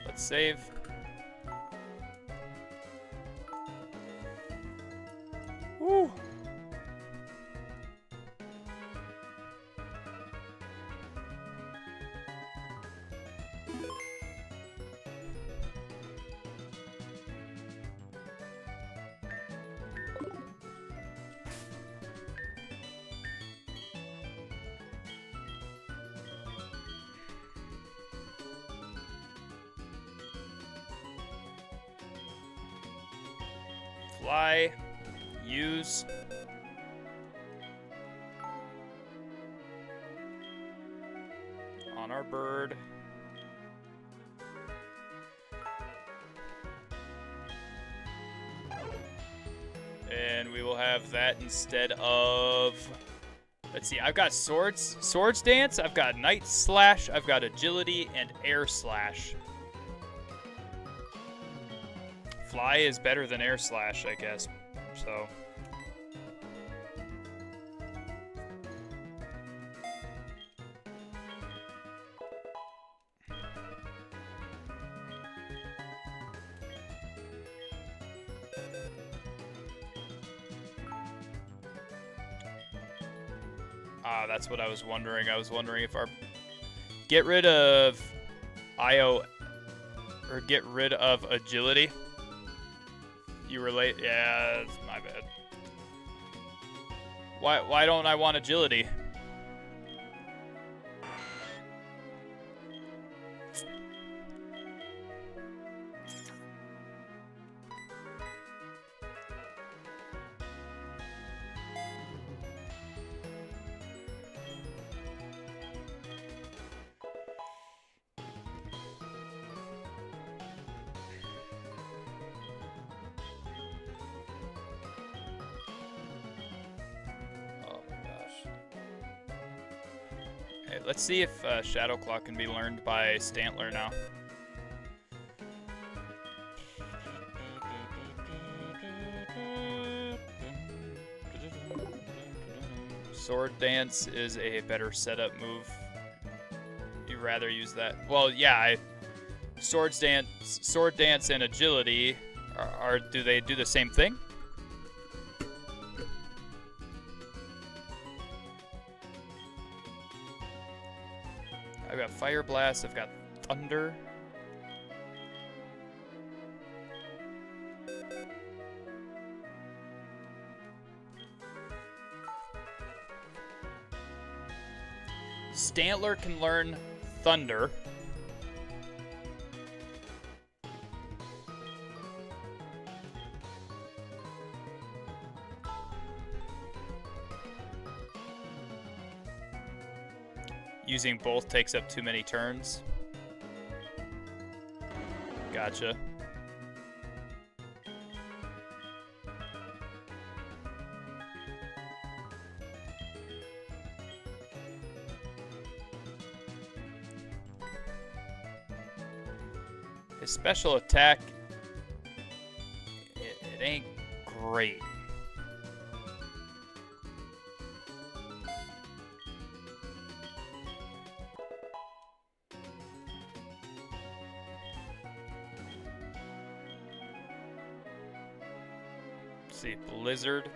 Let's save. Woo! Fly, use, on our bird. And we will have that instead of, let's see, I've got swords dance, I've got night slash, I've got agility, and air slash. Fly is better than air slash, I guess. So. Ah, that's what I was wondering. I was wondering if our get rid of IO or get rid of agility. You were late. Yeah, that's my bad. Why don't I want agility? Let's see if Shadow Claw can be learned by Stantler now. Sword Dance is a better setup move. You'd rather use that. Well, yeah, Sword Dance and Agility, Do they do the same thing? I've got Fire Blast, I've got Thunder. Stantler can learn Thunder. Using both takes up too many turns. Gotcha. His special attack, it ain't great. Let's see, Blizzard.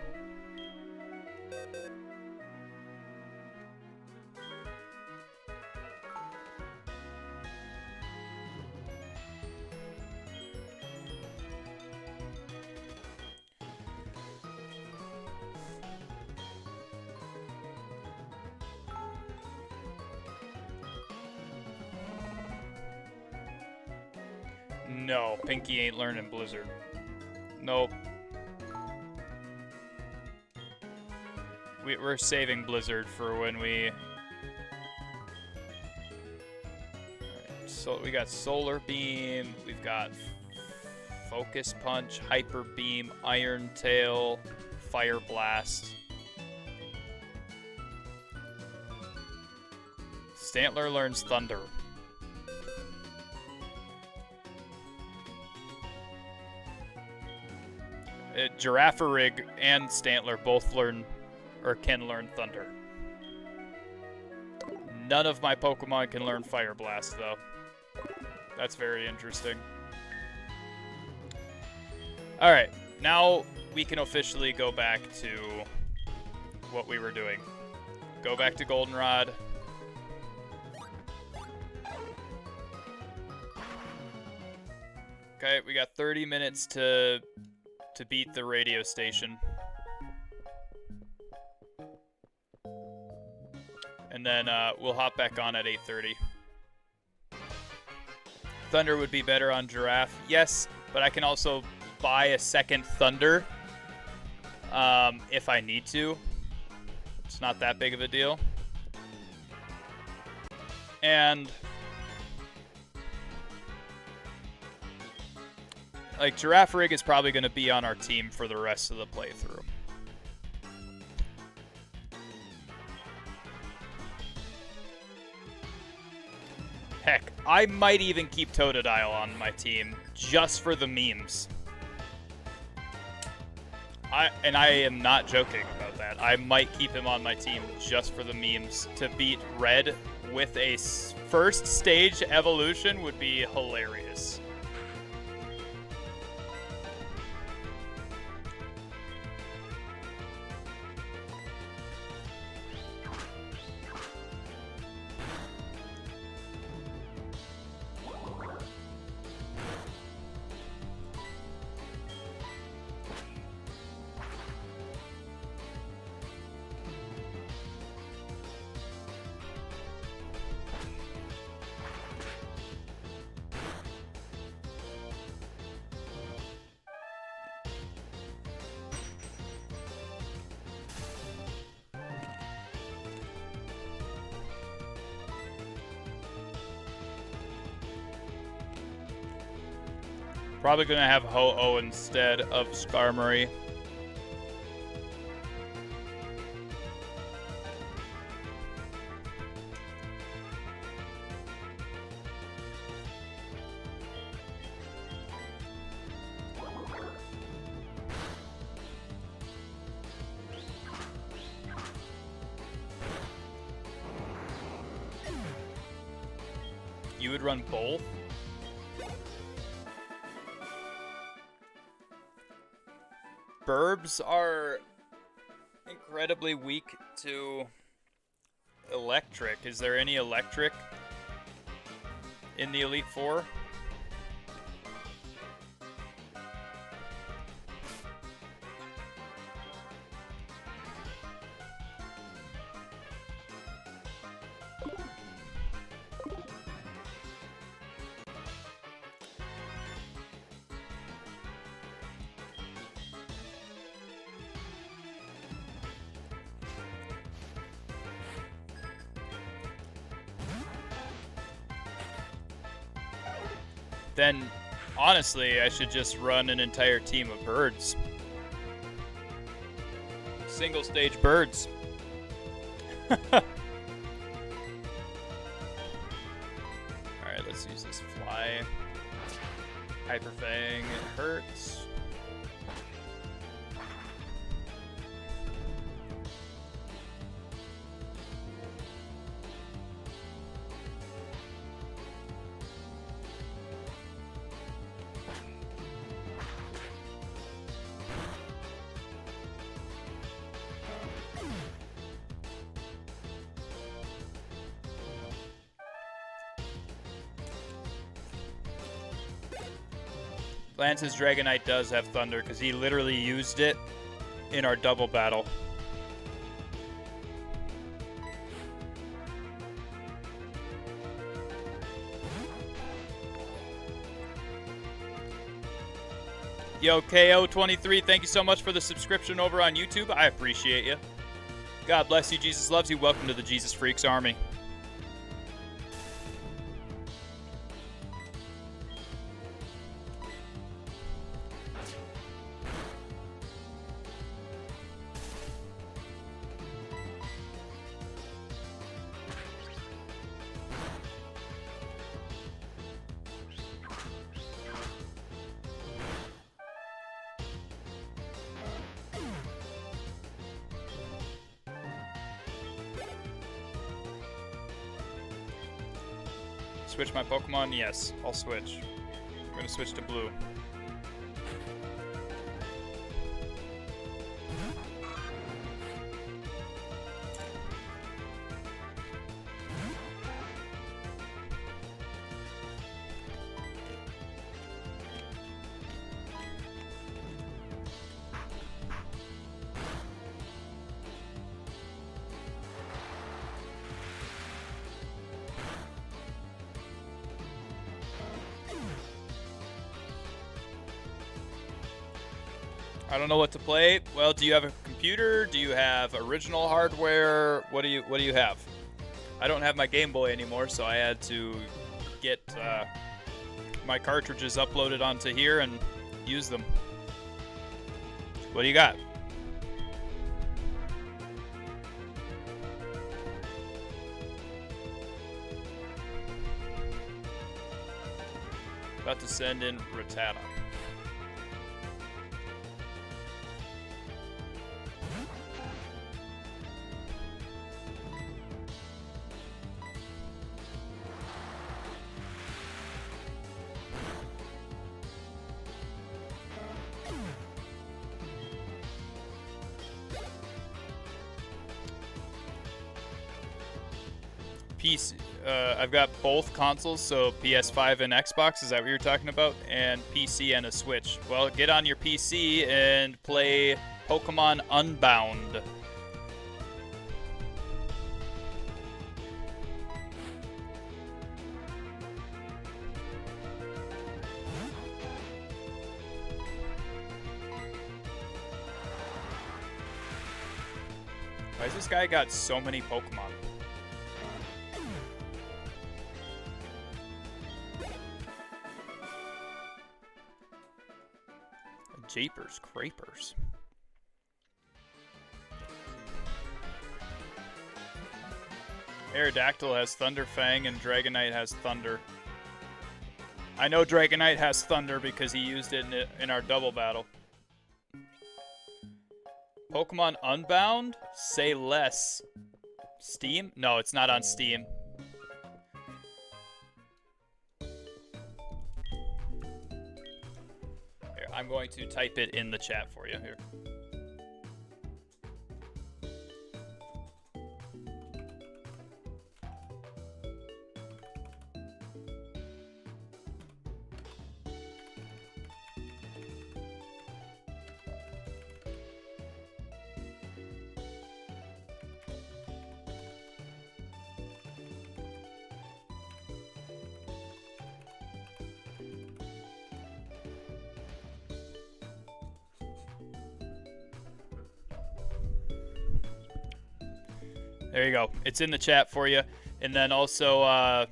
No, Pinky ain't learning Blizzard. Nope. We're saving Blizzard for when we... Alright, so we got Solar Beam, we've got Focus Punch, Hyper Beam, Iron Tail, Fire Blast. Stantler learns Thunder. Girafarig and Stantler both learn, or can learn Thunder. None of my Pokemon can learn Fire Blast, though. That's very interesting. Alright, now we can officially go back to what we were doing. Go back to Goldenrod. Okay, we got 30 minutes to beat the radio station. And then we'll hop back on at 8:30. Thunder would be better on Giraffe. Yes, but I can also buy a second Thunder if I need to. It's not that big of a deal. And like, Girafarig is probably going to be on our team for the rest of the playthrough. Heck, I might even keep Totodile on my team just for the memes. I am not joking about that. I might keep him on my team just for the memes. To beat Red with a first stage evolution would be hilarious. Probably going to have Ho-Oh instead of Skarmory. You would run both? Burbs are incredibly weak to electric. Is there any electric in the Elite Four? Then, honestly, I should just run an entire team of birds. Single stage birds. Alright, let's use this fly. Hyper Fang, it hurts. Lance's Dragonite does have Thunder because he literally used it in our double battle. Yo, KO23, thank you so much for the subscription over on YouTube. I appreciate you. God bless you. Jesus loves you. Welcome to the Jesus Freaks Army. Switch my Pokemon? Yes, I'll switch. I'm gonna switch to blue. I don't know what to play. Well, do you have a computer? Do you have original hardware? What do you have? I don't have my Game Boy anymore, so I had to get my cartridges uploaded onto here and use them. What do you got? About to send in Rattata. PC, I've got both consoles, so PS5 and Xbox, is that what you're talking about? And PC and a Switch. Well, get on your PC and play Pokemon Unbound. Why has this guy got so many Pokemon? Japers, Crapers. Aerodactyl has Thunder Fang and Dragonite has Thunder. I know Dragonite has Thunder because he used it in our double battle. Pokemon Unbound? Say less. Steam? No, it's not on Steam. I'm going to type it in the chat for you here. There you go. It's in the chat for you. And then also,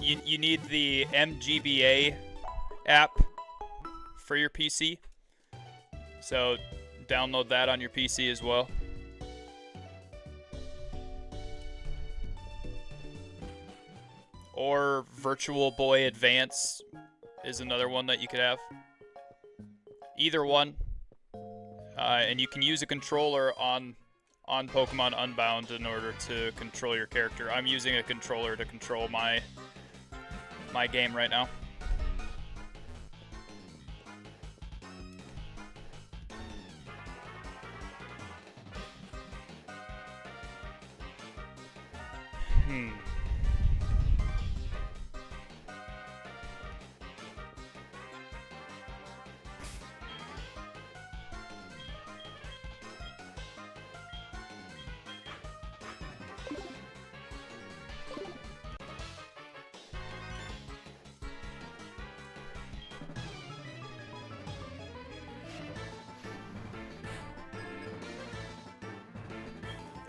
you need the MGBA app for your PC. So download that on your PC as well. Or Virtual Boy Advance is another one that you could have. Either one, and you can use a controller on Pokemon Unbound in order to control your character. I'm using a controller to control my game right now.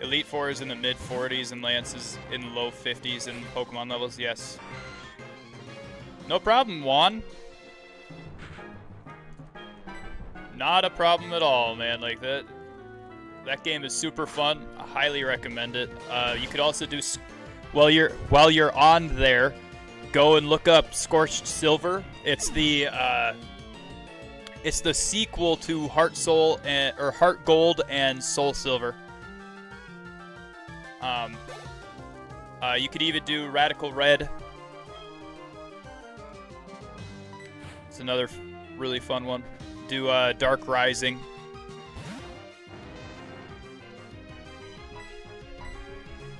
Elite Four is in the mid 40s and Lance is in low 50s in Pokemon levels, yes. No problem, Juan. Not a problem at all, man. Like that game is super fun. I highly recommend it. You could also do, while you're on there, go and look up Scorched Silver. It's the sequel to HeartGold and Soul Silver. You could even do Radical Red. It's another really fun one. Do Dark Rising.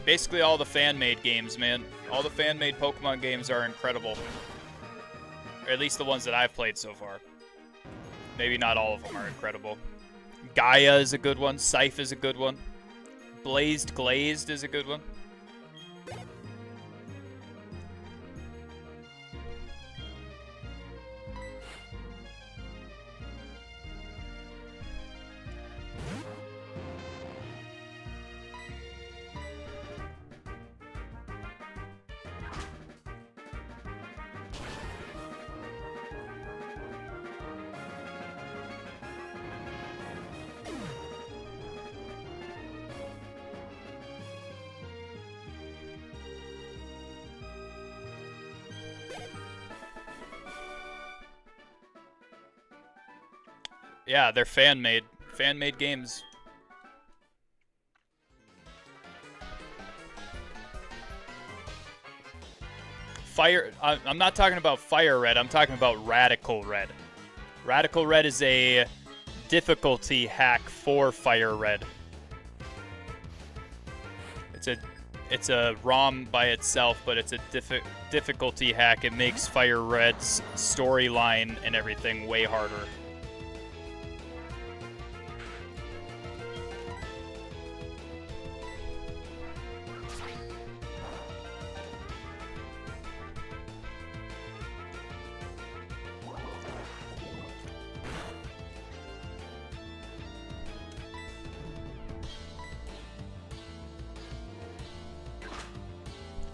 Basically all the fan-made games, man. All the fan-made Pokemon games are incredible. Or at least the ones that I've played so far. Maybe not all of them are incredible. Gaia is a good one. Scythe is a good one. Blazed Glazed is a good one. Yeah, they're fan-made games. I'm not talking about Fire Red, I'm talking about Radical Red. Radical Red is a difficulty hack for Fire Red. It's a ROM by itself, but it's a difficulty hack. It makes Fire Red's storyline and everything way harder.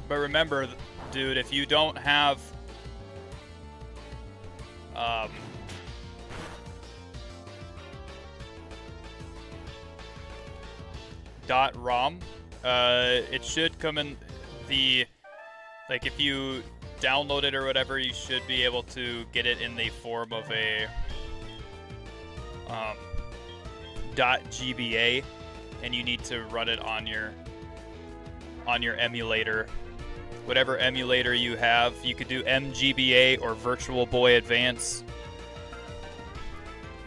But remember, dude, if you don't have .rom, it should come in the, like, if you download it or whatever, you should be able to get it in the form of a .gba, and you need to run it on your emulator whatever emulator you have. You could do MGBA or Virtual Boy Advance.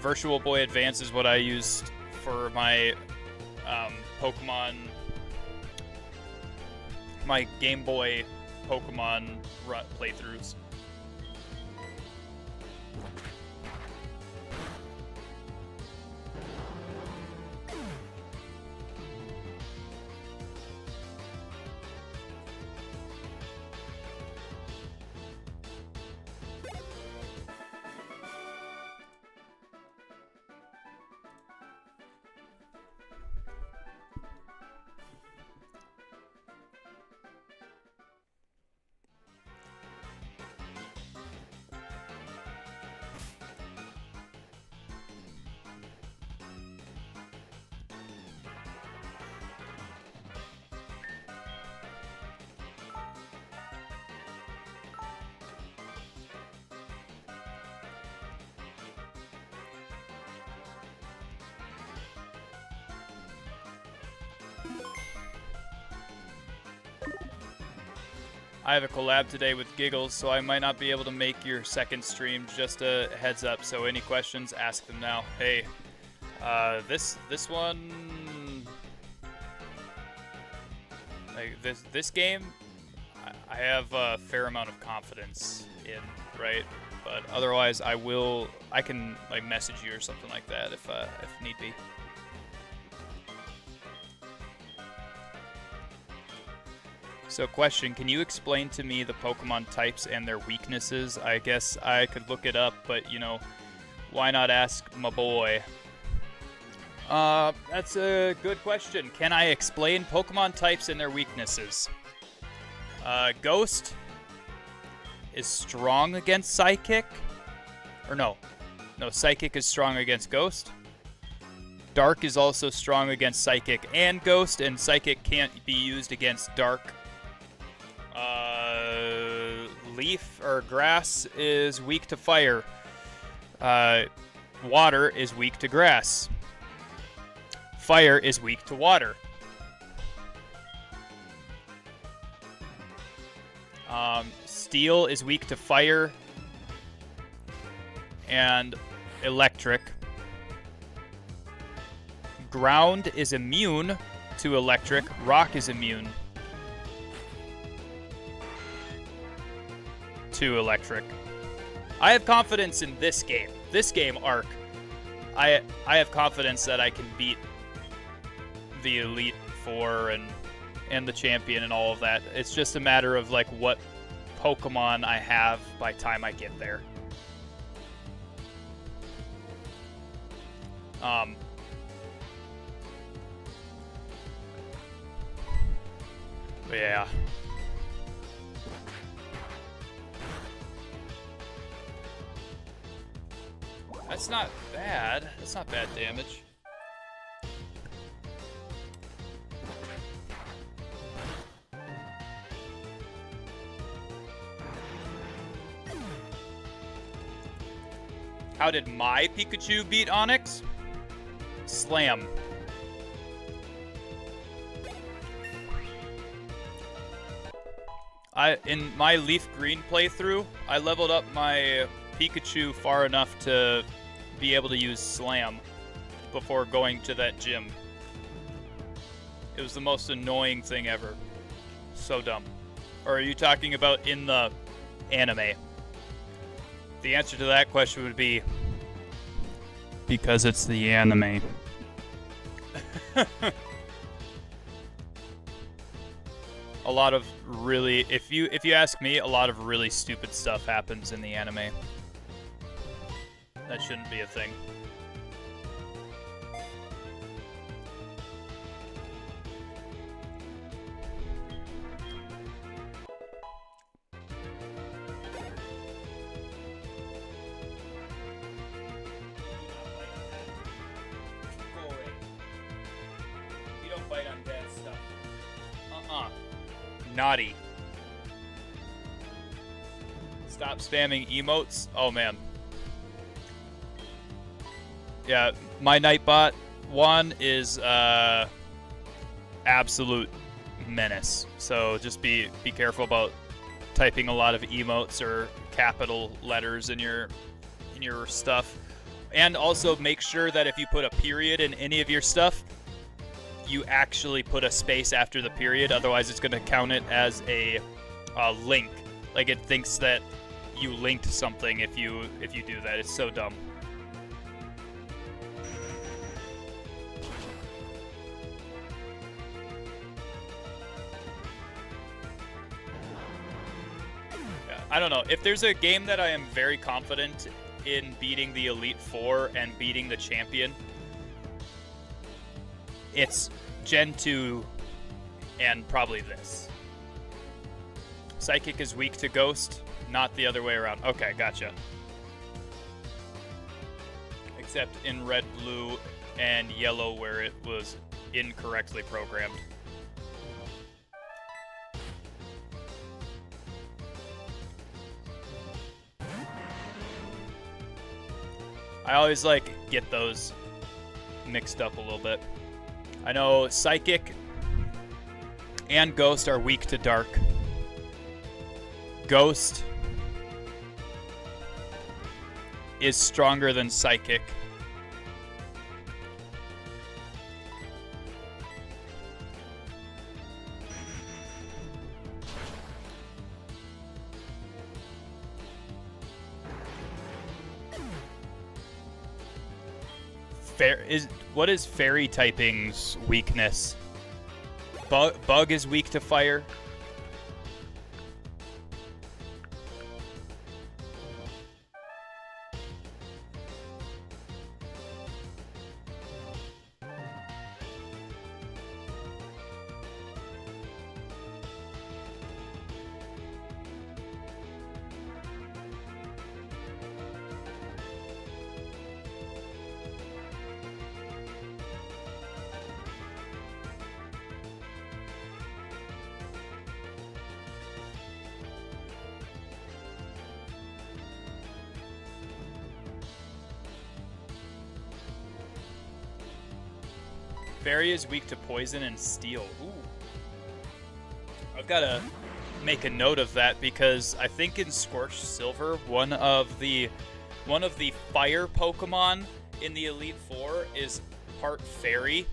Virtual Boy Advance is what I used for my Pokemon, my Game Boy Pokemon playthroughs. I have a collab today with Giggles, so I might not be able to make your second stream. Just a heads up. So any questions, ask them now. Hey, this one, like this game, I have a fair amount of confidence in, right? But otherwise, I can like message you or something like that if need be. So question, can you explain to me the Pokemon types and their weaknesses? I guess I could look it up, but, you know, why not ask my boy? That's a good question. Can I explain Pokemon types and their weaknesses? Ghost is strong against Psychic. Or no, Psychic is strong against Ghost. Dark is also strong against Psychic and Ghost, and Psychic can't be used against Dark. Leaf or grass is weak to fire. Water is weak to grass. Fire is weak to water. Steel is weak to fire and electric. Ground is immune to electric. Rock is immune to electric. I have confidence in this game. This game, Arc. I have confidence that I can beat the Elite Four and the champion and all of that. It's just a matter of like what Pokemon I have by time I get there. But yeah. That's not bad. That's not bad damage. How did my Pikachu beat Onix? Slam. In my Leaf Green playthrough, I leveled up my Pikachu far enough to be able to use Slam before going to that gym. It was the most annoying thing ever. So dumb. Or are you talking about in the anime? The answer to that question would be because it's the anime. A lot of really, if you ask me, a lot of really stupid stuff happens in the anime. That shouldn't be a thing. You don't bite on bad stuff. Naughty. Stop spamming emotes. Oh man. Yeah, my Nightbot one is absolute menace. So just be careful about typing a lot of emotes or capital letters in your stuff. And also make sure that if you put a period in any of your stuff, you actually put a space after the period. Otherwise, it's going to count it as a link. Like it thinks that you linked something if you do that. It's so dumb. Yeah, I don't know. If there's a game that I am very confident in beating the Elite Four and beating the champion, it's Gen 2 and probably this. Psychic is weak to Ghost, not the other way around. Okay, gotcha. Except in red, blue, and yellow where it was incorrectly programmed. I always like get those mixed up a little bit. I know Psychic and Ghost are weak to Dark. Ghost is stronger than Psychic. What is Fairy typing's weakness? Bug is weak to fire. Fairy is weak to poison and steel. Ooh. I've got to make a note of that because I think in Scorched Silver, one of the fire Pokemon in the Elite Four is part Fairy.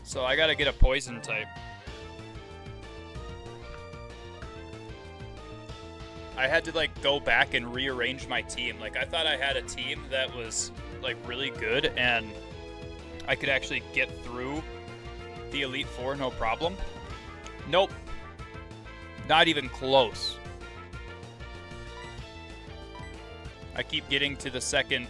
So I got to get a poison type. I had to like go back and rearrange my team. Like I thought I had a team that was like really good and I could actually get through the Elite Four no problem. Nope. Not even close. I keep getting to the second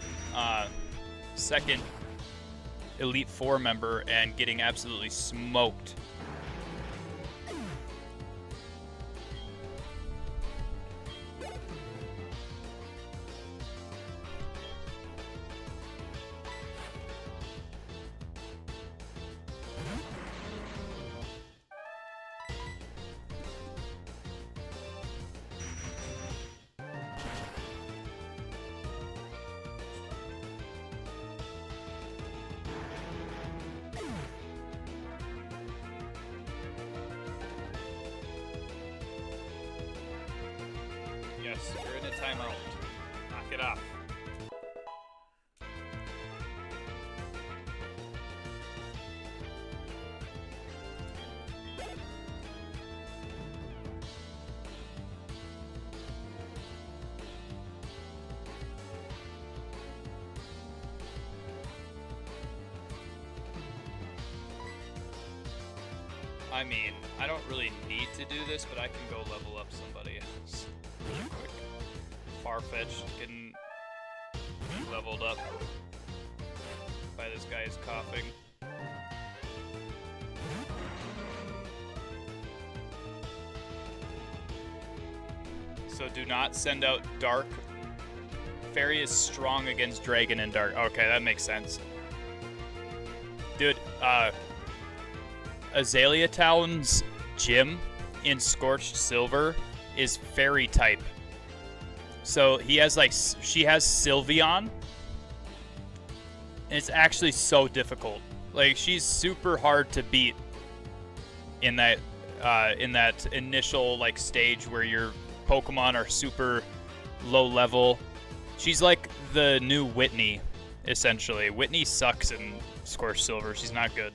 Elite Four member and getting absolutely smoked. Yes, you're in a timeout. Knock it off. I mean, I don't really need to do this, but I can go level up somebody else really quick. Farfetch'd getting leveled up by this guy is coughing. So do not send out Dark. Fairy is strong against Dragon and Dark. Okay, that makes sense. Dude, Azalea Town's gym in Scorched Silver is Fairy type. So he has like, she has Sylveon. And it's actually so difficult. Like, she's super hard to beat in that initial like stage where your Pokemon are super low level. She's like the new Whitney, essentially. Whitney sucks in Scorched Silver. She's not good.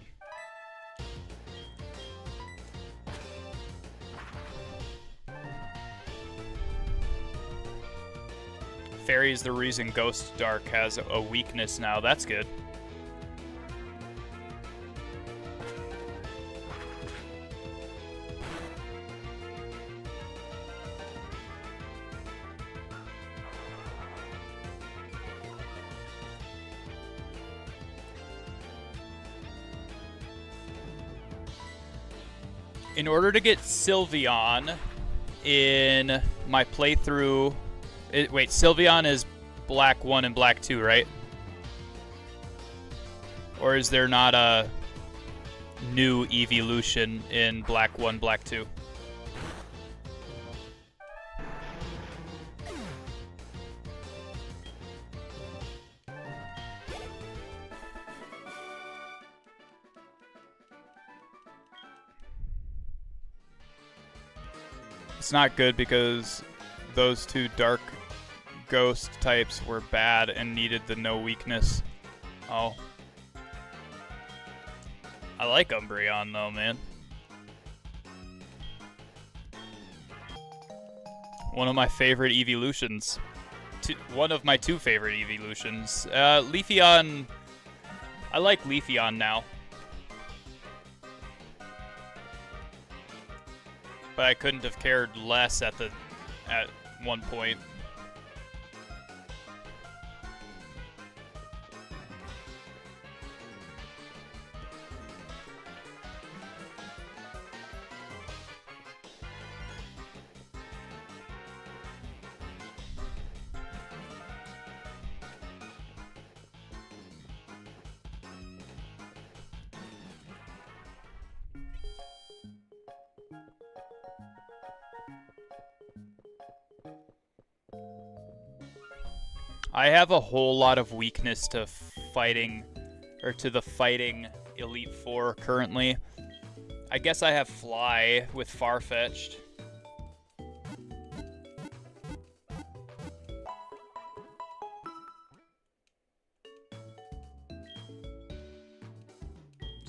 Fairy is the reason Ghost Dark has a weakness now. That's good. In order to get Sylveon in my playthrough... wait, Sylveon is Black 1 and Black 2, right? Or is there not a new evolution in Black 1, Black 2? It's not good because those two dark ghost types were bad and needed the no weakness. Oh. I like Umbreon though, man. One of my favorite evolutions. One of my two favorite evolutions. Leafeon. I like Leafeon now. But I couldn't have cared less at one point. I have a whole lot of weakness to fighting, or to the fighting Elite Four currently. I guess I have Fly with Farfetch'd.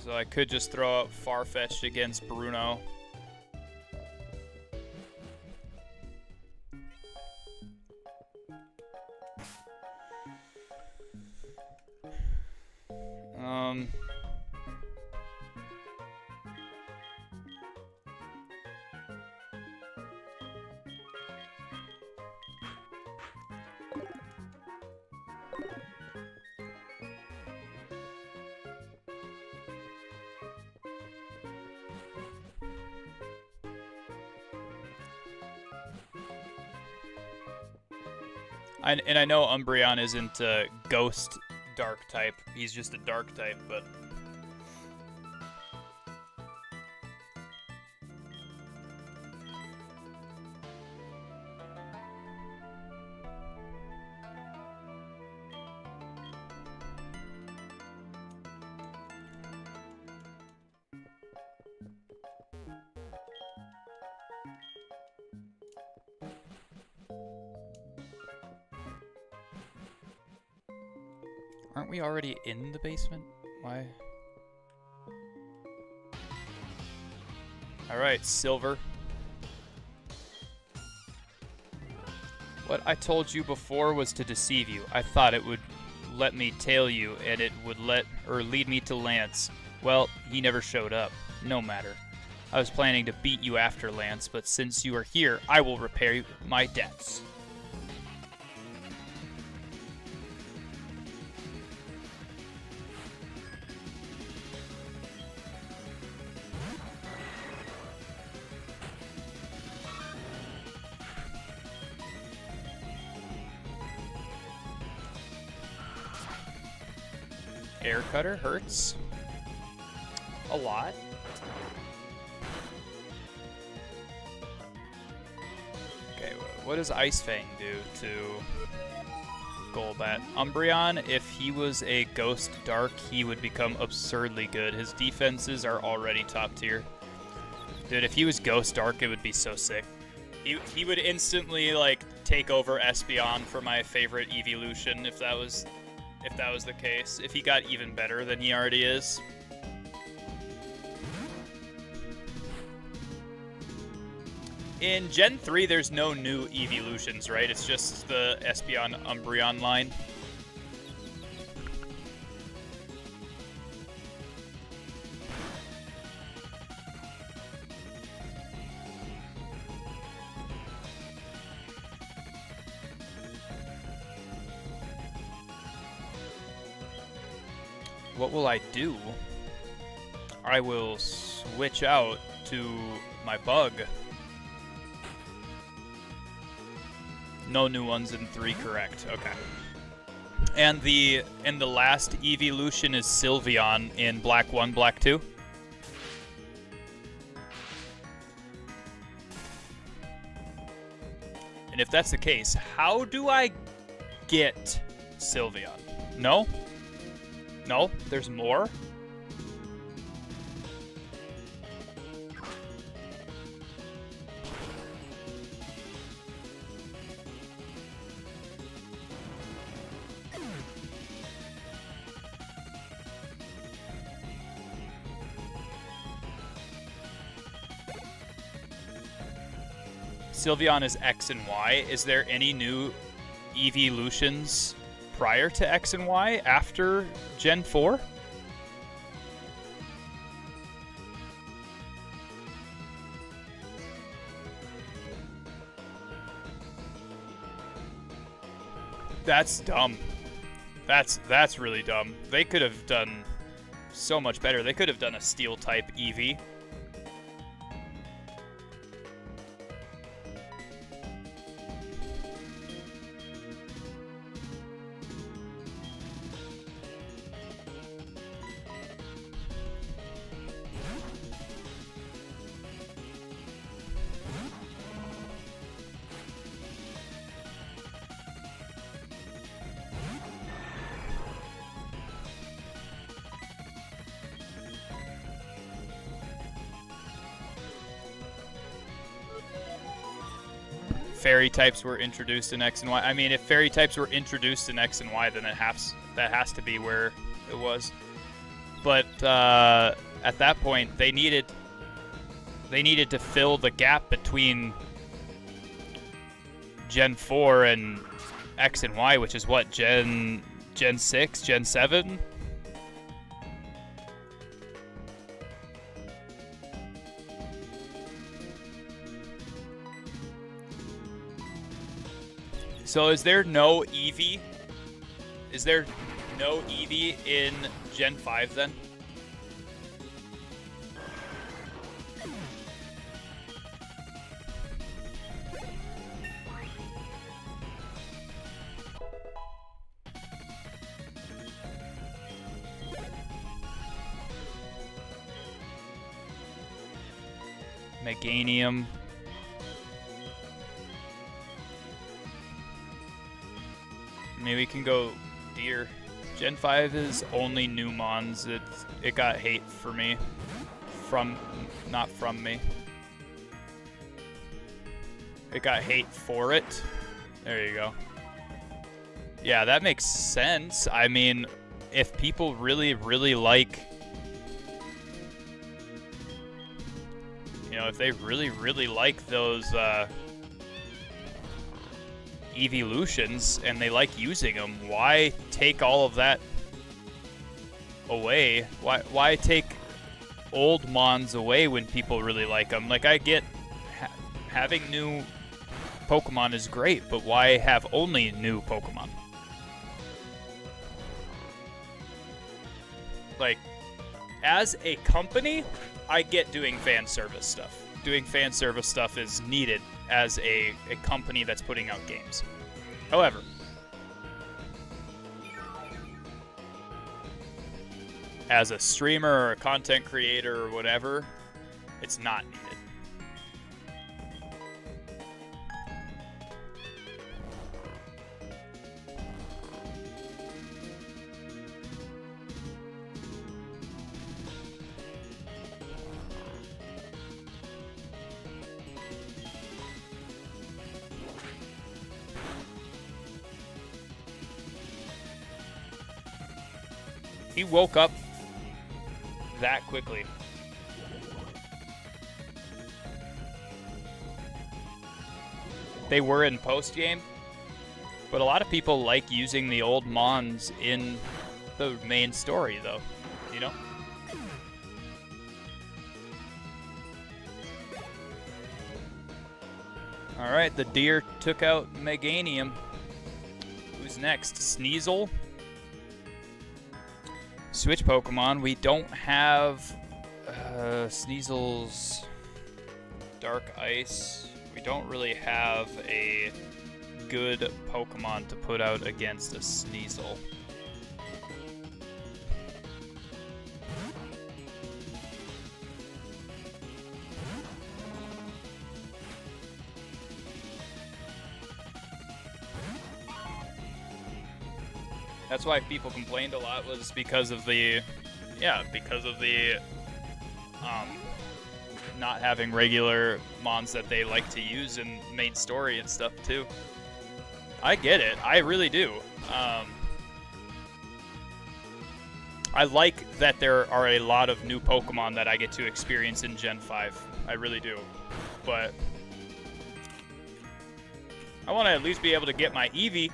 So I could just throw out Farfetch'd against Bruno. And I know Umbreon isn't a Ghost Dark type. He's just a Dark type, but... Aren't we already in the basement? Why? Alright, Silver. What I told you before was to deceive you. I thought it would let me tail you and it would lead me to Lance. Well, he never showed up. No matter. I was planning to beat you after Lance, but since you are here, I will repay my debts. Air Cutter hurts a lot. Okay, what does Ice Fang do to... Golbat. Umbreon, if he was a Ghost Dark, he would become absurdly good. His defenses are already top tier. Dude, if he was Ghost Dark, it would be so sick. He would instantly, like, take over Espeon for my favorite evolution if that was the case. If he got even better than he already is. In Gen 3, there's no new evolutions, right? It's just the Espeon Umbreon line. What will I do? I will switch out to my bug. No new ones in 3, correct. Okay. And the last evolution is Sylveon in Black 1, Black 2. And if that's the case, how do I get Sylveon? No? No? There's more? Sylveon is X and Y. Is there any new evolutions prior to X and Y after Gen 4? That's dumb. That's really dumb. They could have done so much better. They could have done a Steel type Eevee. Fairy types were introduced in X and Y. I mean, if fairy types were introduced in X and Y, then that has to be where it was. But at that point, they needed to fill the gap between Gen 4 and X and Y, which is what, Gen 6, Gen 7? So is there no Eevee? Is there no Eevee in Gen 5 then? Meganium. Maybe we can go Deer. Gen 5 is only new mons. It got hate for me. Not from me. It got hate for it. There you go. Yeah, that makes sense. I mean, if people really, really like... You know, if they really, really like those... evolutions and they like using them, why take all of that away? Why take old mons away when people really like them? Like, I get having new Pokemon is great, but why have only new Pokemon? Like, as a company, I get doing fan service stuff. Doing fan service stuff is needed as a company that's putting out games. However, as a streamer or a content creator or whatever, it's not needed. He woke up that quickly. They were in post-game, but a lot of people like using the old Mons in the main story, though, you know? Alright, the deer took out Meganium. Who's next? Sneasel? Switch Pokemon. We don't have Sneasel's Dark Ice. We don't really have a good Pokemon to put out against a Sneasel. That's why people complained a lot, was because of the, not having regular mons that they like to use in main story and stuff too. I get it, I really do. I like that there are a lot of new Pokemon that I get to experience in Gen 5. I really do. But I want to at least be able to get my Eevee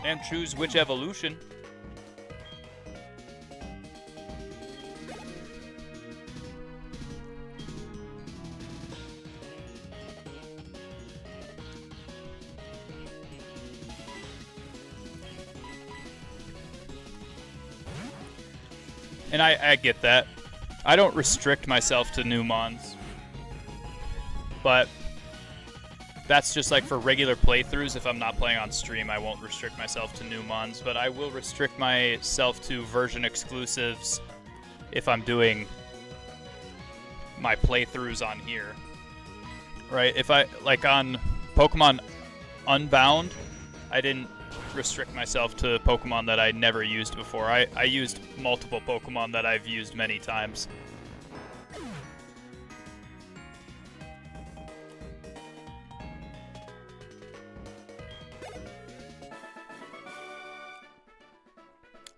and choose which evolution. And I get that. I don't restrict myself to new mons. But that's just like for regular playthroughs. If I'm not playing on stream, I won't restrict myself to new mons, but I will restrict myself to version exclusives if I'm doing my playthroughs on here. Right? If I, like on Pokemon Unbound, I didn't restrict myself to Pokemon that I never used before. I used multiple Pokemon that I've used many times.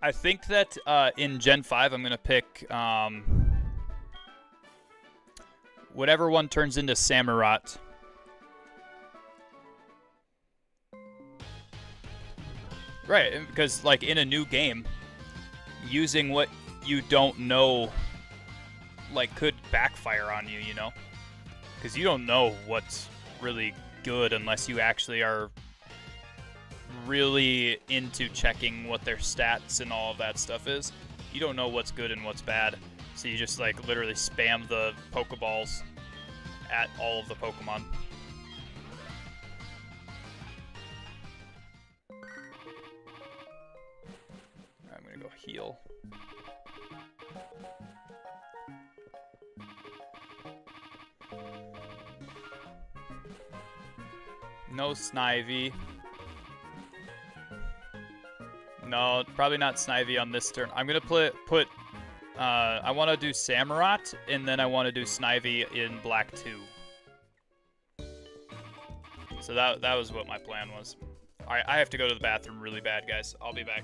I think that in Gen 5 I'm going to pick whatever one turns into Samurott. Right, because like in a new game, using what you don't know like could backfire on you, you know? Because you don't know what's really good unless you actually are really into checking what their stats and all of that stuff is. You don't know what's good and what's bad, so you just like literally spam the Pokeballs at all of the Pokemon. I'm gonna go heal. No Snivy. No, probably not Snivy on this turn. I'm gonna put I want to do Samurott, and then I want to do Snivy in Black 2. So that was what my plan was. Alright, I have to go to the bathroom really bad, guys. I'll be back.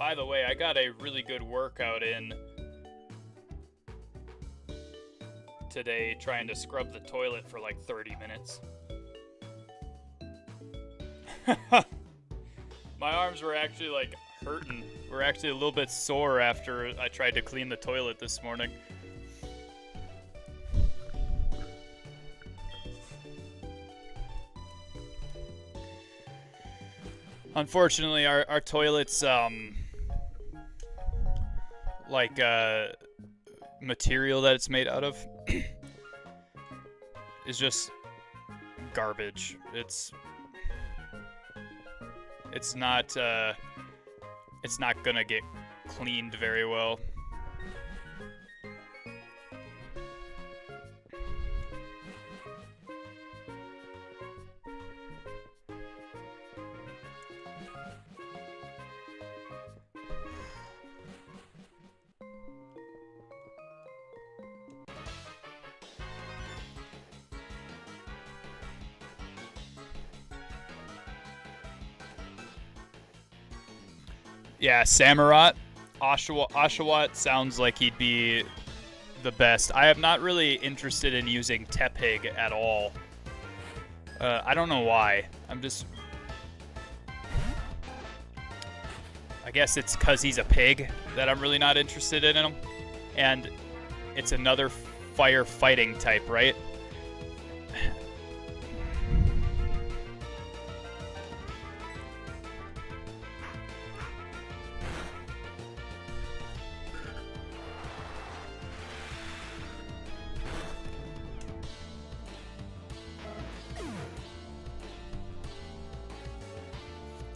By the way, I got a really good workout in today trying to scrub the toilet for like 30 minutes. My arms were actually like hurting. Were actually a little bit sore after I tried to clean the toilet this morning. Unfortunately, our toilets, material that it's made out of is just garbage. It's not gonna get cleaned very well. Yeah, Samurott. Oshawott sounds like he'd be the best. I am not really interested in using Tepig at all. I don't know why. I guess it's because he's a pig that I'm really not interested in him. And it's another fire fighting type, right?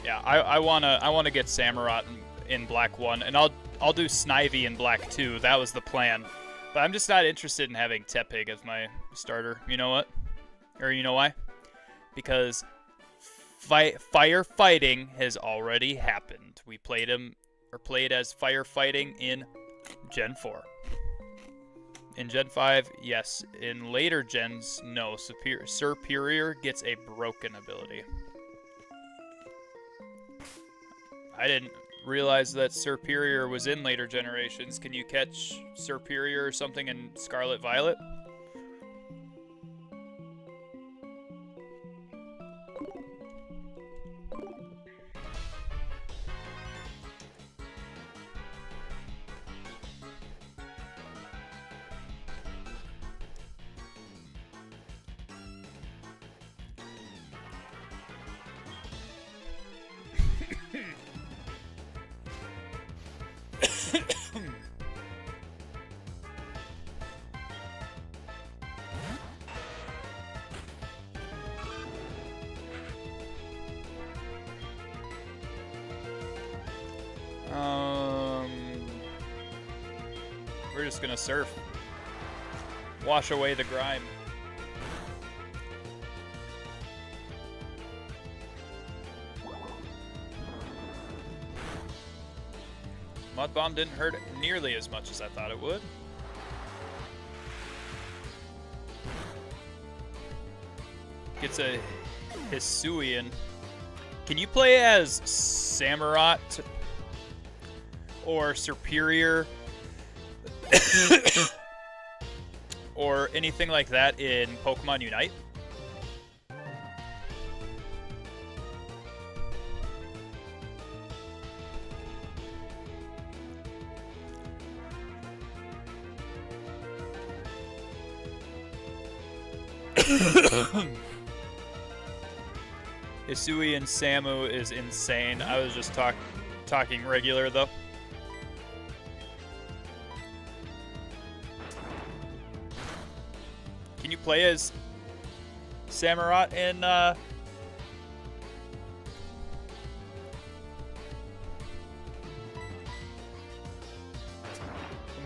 Yeah, I wanna get Samurott in Black 1, and I'll do Snivy in Black 2. That was the plan, but I'm just not interested in having Tepig as my starter. You know what? Or you know why? Because firefighting has already happened. We played as firefighting in Gen 4. In Gen 5, yes. In later gens, no. Superior gets a broken ability. I didn't realize that Superior was in later generations. Can you catch Superior or something in Scarlet Violet? We're just gonna surf. Wash away the grime. Mud Bomb didn't hurt nearly as much as I thought it would. Gets a Hisuian. Can you play as Samurott or Superior or anything like that in Pokemon Unite? Hisuian Samu is insane. I was just talking regular though. Can you play as Samurott in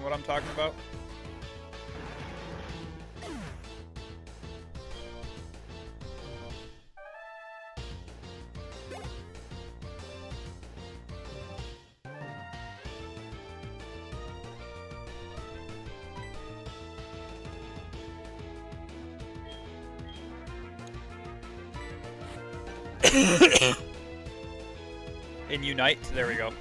what I'm talking about? In Unite, there we go.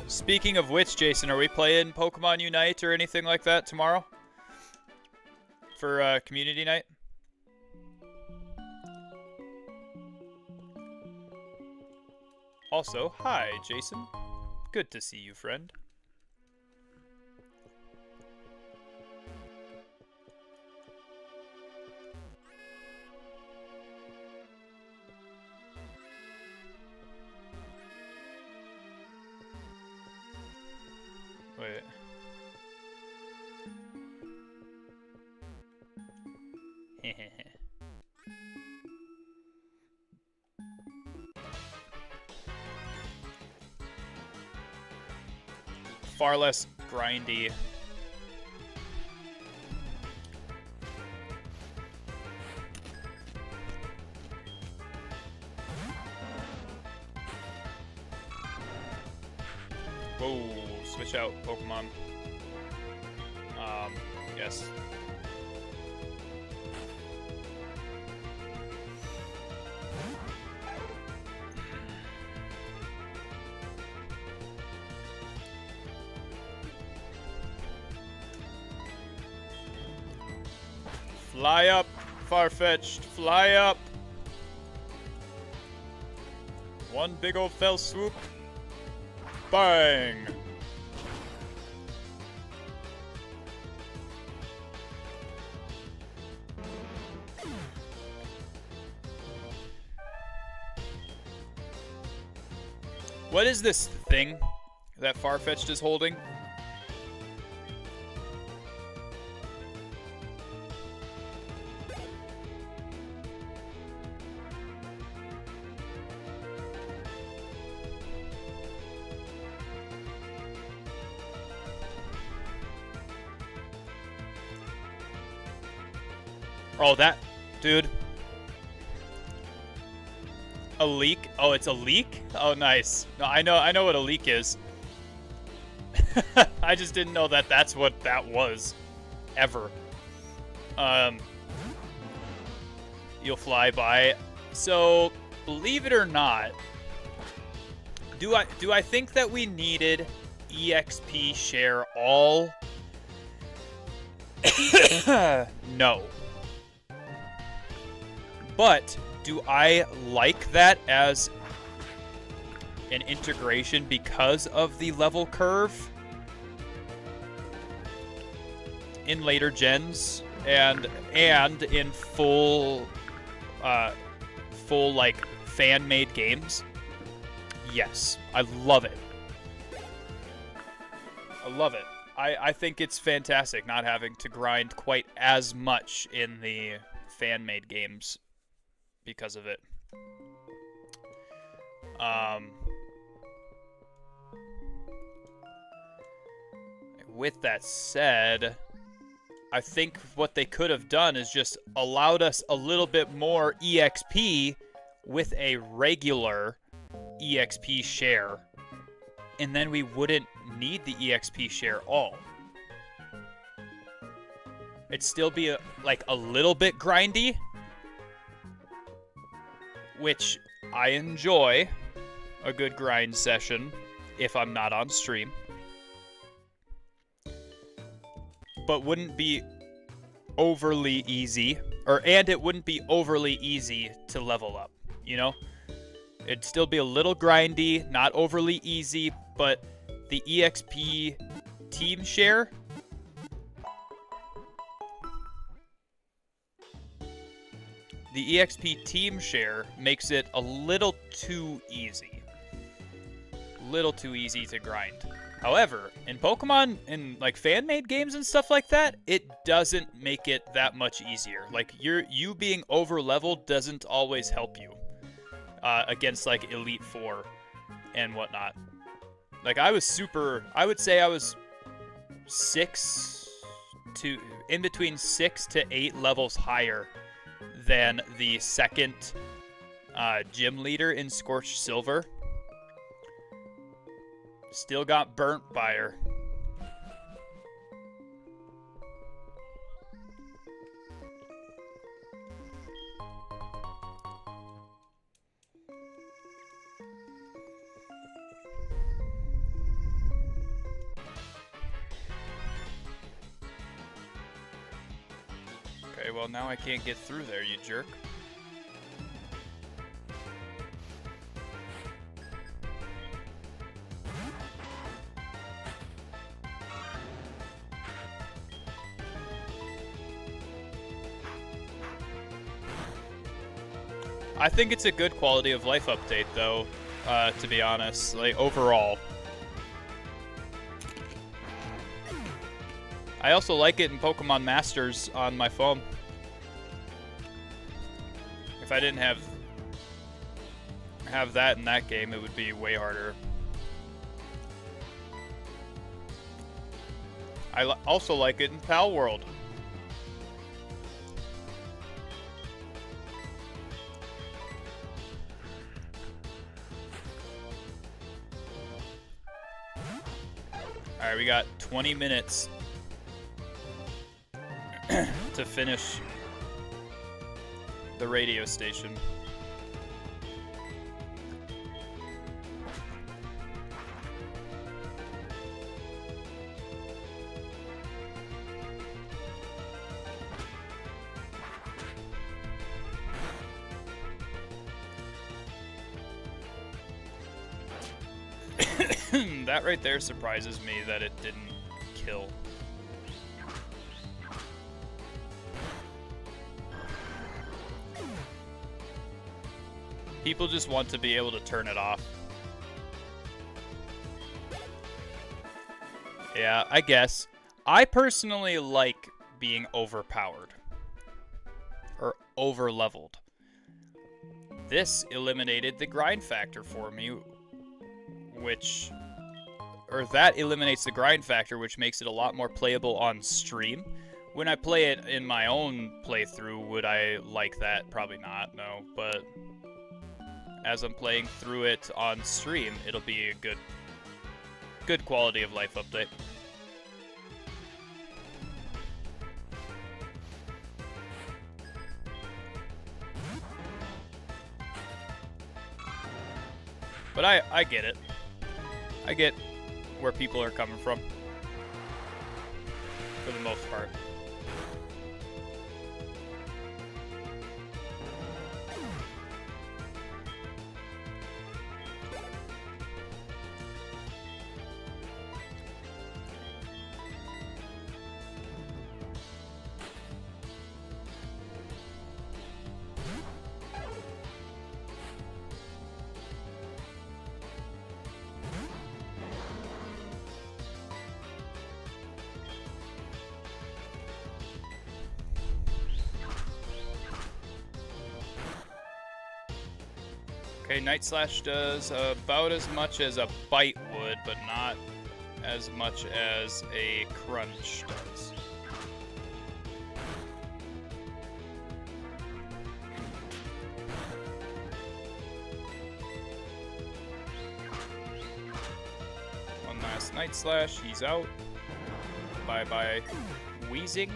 Speaking of which, Jason, are we playing Pokemon Unite or anything like that tomorrow? For community night? Also, hi, Jason. Good to see you, friend. Wait. Far less grindy. Whoa, switch out Pokemon. Yes. Fly up, Farfetch'd, fly up. One big old fell swoop. Bang! What is this thing that Farfetch'd is holding? Oh, that, dude. A leak? Oh, it's a leak? Oh, nice. No, I know what a leak is. I just didn't know that that's what that was. Ever. You'll fly by. So, believe it or not, do I think that we needed EXP share all? No. But do I like that as an integration because of the level curve in later gens and in full like fan-made games? Yes, I love it. I love it. I think it's fantastic not having to grind quite as much in the fan-made games because of it. With that said, I think what they could have done is just allowed us a little bit more EXP with a regular EXP share, and then we wouldn't need the EXP share all. It'd still be like a little bit grindy, which I enjoy a good grind session if I'm not on stream, but wouldn't be overly easy, and it wouldn't be overly easy to level up, you know? It'd still be a little grindy, not overly easy, but the EXP team share, makes it a little too easy. Little too easy to grind. However, in Pokemon, in like fan-made games and stuff like that, it doesn't make it that much easier. Like you being over-leveled doesn't always help you against like Elite Four and whatnot. Like I would say I was in between 6 to 8 levels higher than the second gym leader in Scorched Silver. Still got burnt by her. Okay, well now I can't get through there, you jerk. I think it's a good quality of life update, though, to be honest, like, overall. I also like it in Pokemon Masters on my phone. If I didn't have that in that game, it would be way harder. I also like it in Pal World. Alright, we got 20 minutes to finish the radio station. That right there surprises me that it didn't kill. People just want to be able to turn it off. Yeah, I guess. I personally like being overpowered. Or over-leveled. This eliminated the grind factor for me, that eliminates the grind factor, which makes it a lot more playable on stream. When I play it in my own playthrough, would I like that? Probably not, no. But as I'm playing through it on stream, it'll be a good quality of life update. But I get it. I get where people are coming from, for the most part. Okay, Night Slash does about as much as a bite would, but not as much as a crunch does. One last Night Slash, he's out. Bye-bye, wheezing.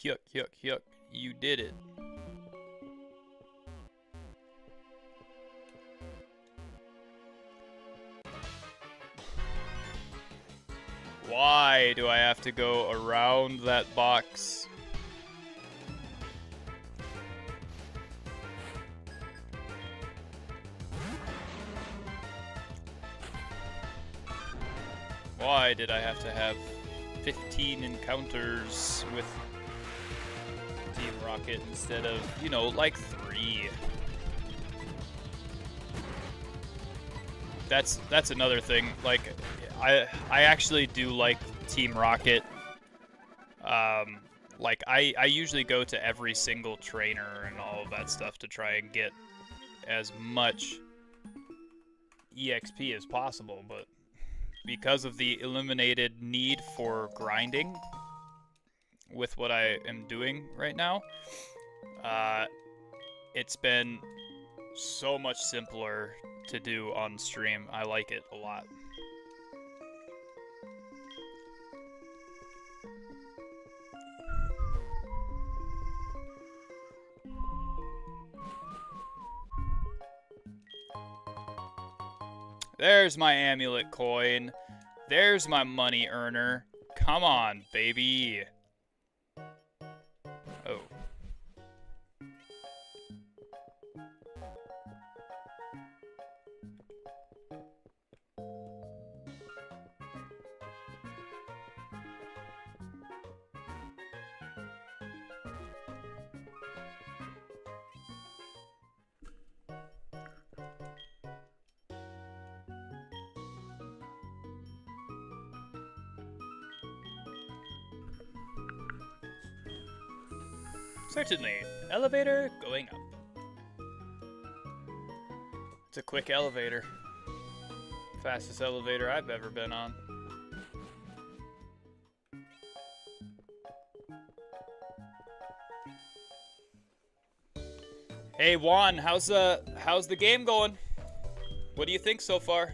Yuck, yuck, yuck. You did it. Why do I have to go around that box? Why did I have to have 15 encounters with Team Rocket instead of, you know, like 3? That's another thing. Like, I actually do like Team Rocket. Like, I usually go to every single trainer and all of that stuff to try and get as much EXP as possible, but because of the eliminated need for grinding with what I am doing right now, it's been so much simpler to do on stream. I like it a lot. There's my amulet coin. There's my money earner. Come on, baby. Oh. Certainly. Elevator going up. It's a quick elevator. Fastest elevator I've ever been on. Hey Juan, how's the game going? What do you think so far?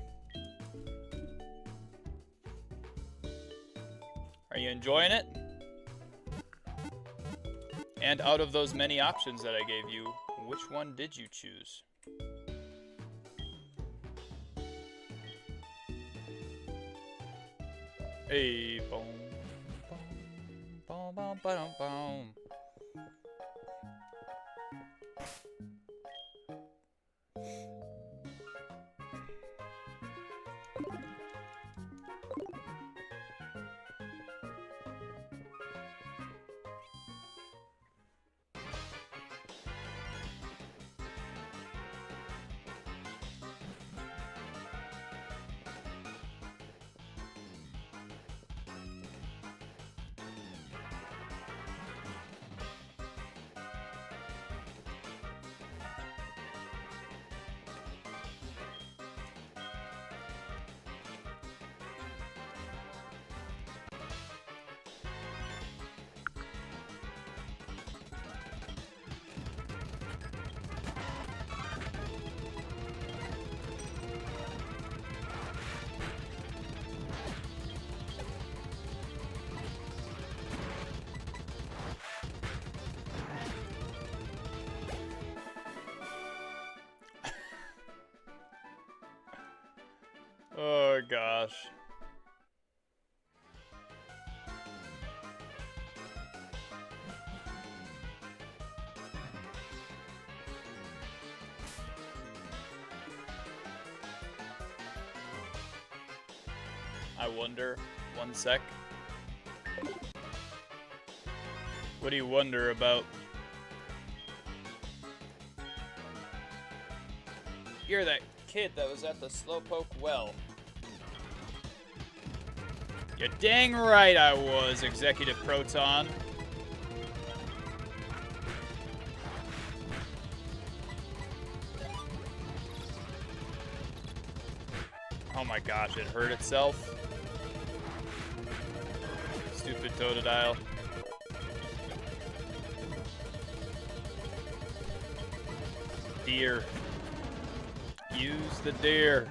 Are you enjoying it? And out of those many options that I gave you, which one did you choose? Hey, boom, boom, boom, boom, boom. Oh gosh. I wonder, one sec. What do you wonder about? You're that kid that was at the Slowpoke well. You're dang right I was, Executive Proton. Oh my gosh, it hurt itself. Stupid Totodile. Deer. Use the deer.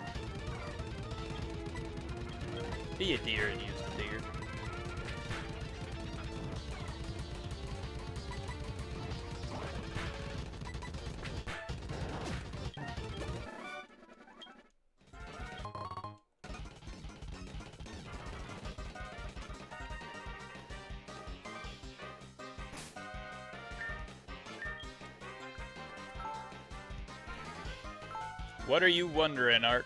Be a deer and use the deer. What are you wondering, Ark?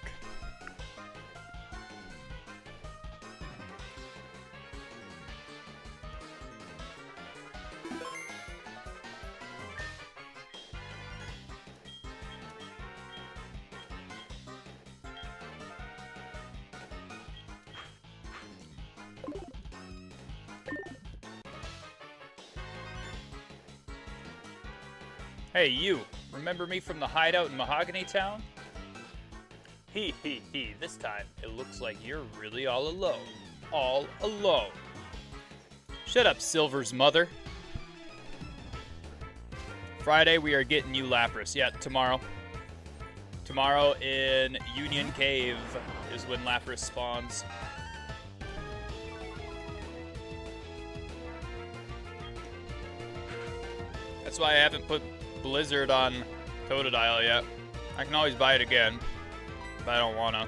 Hey, you. Remember me from the hideout in Mahogany Town? Hee, this time it looks like you're really all alone. All alone. Shut up, Silver's mother. Friday, we are getting you Lapras. Yeah, tomorrow. Tomorrow in Union Cave is when Lapras spawns. That's why I haven't put Blizzard on Totodile yet. I can always buy it again, but I don't wanna.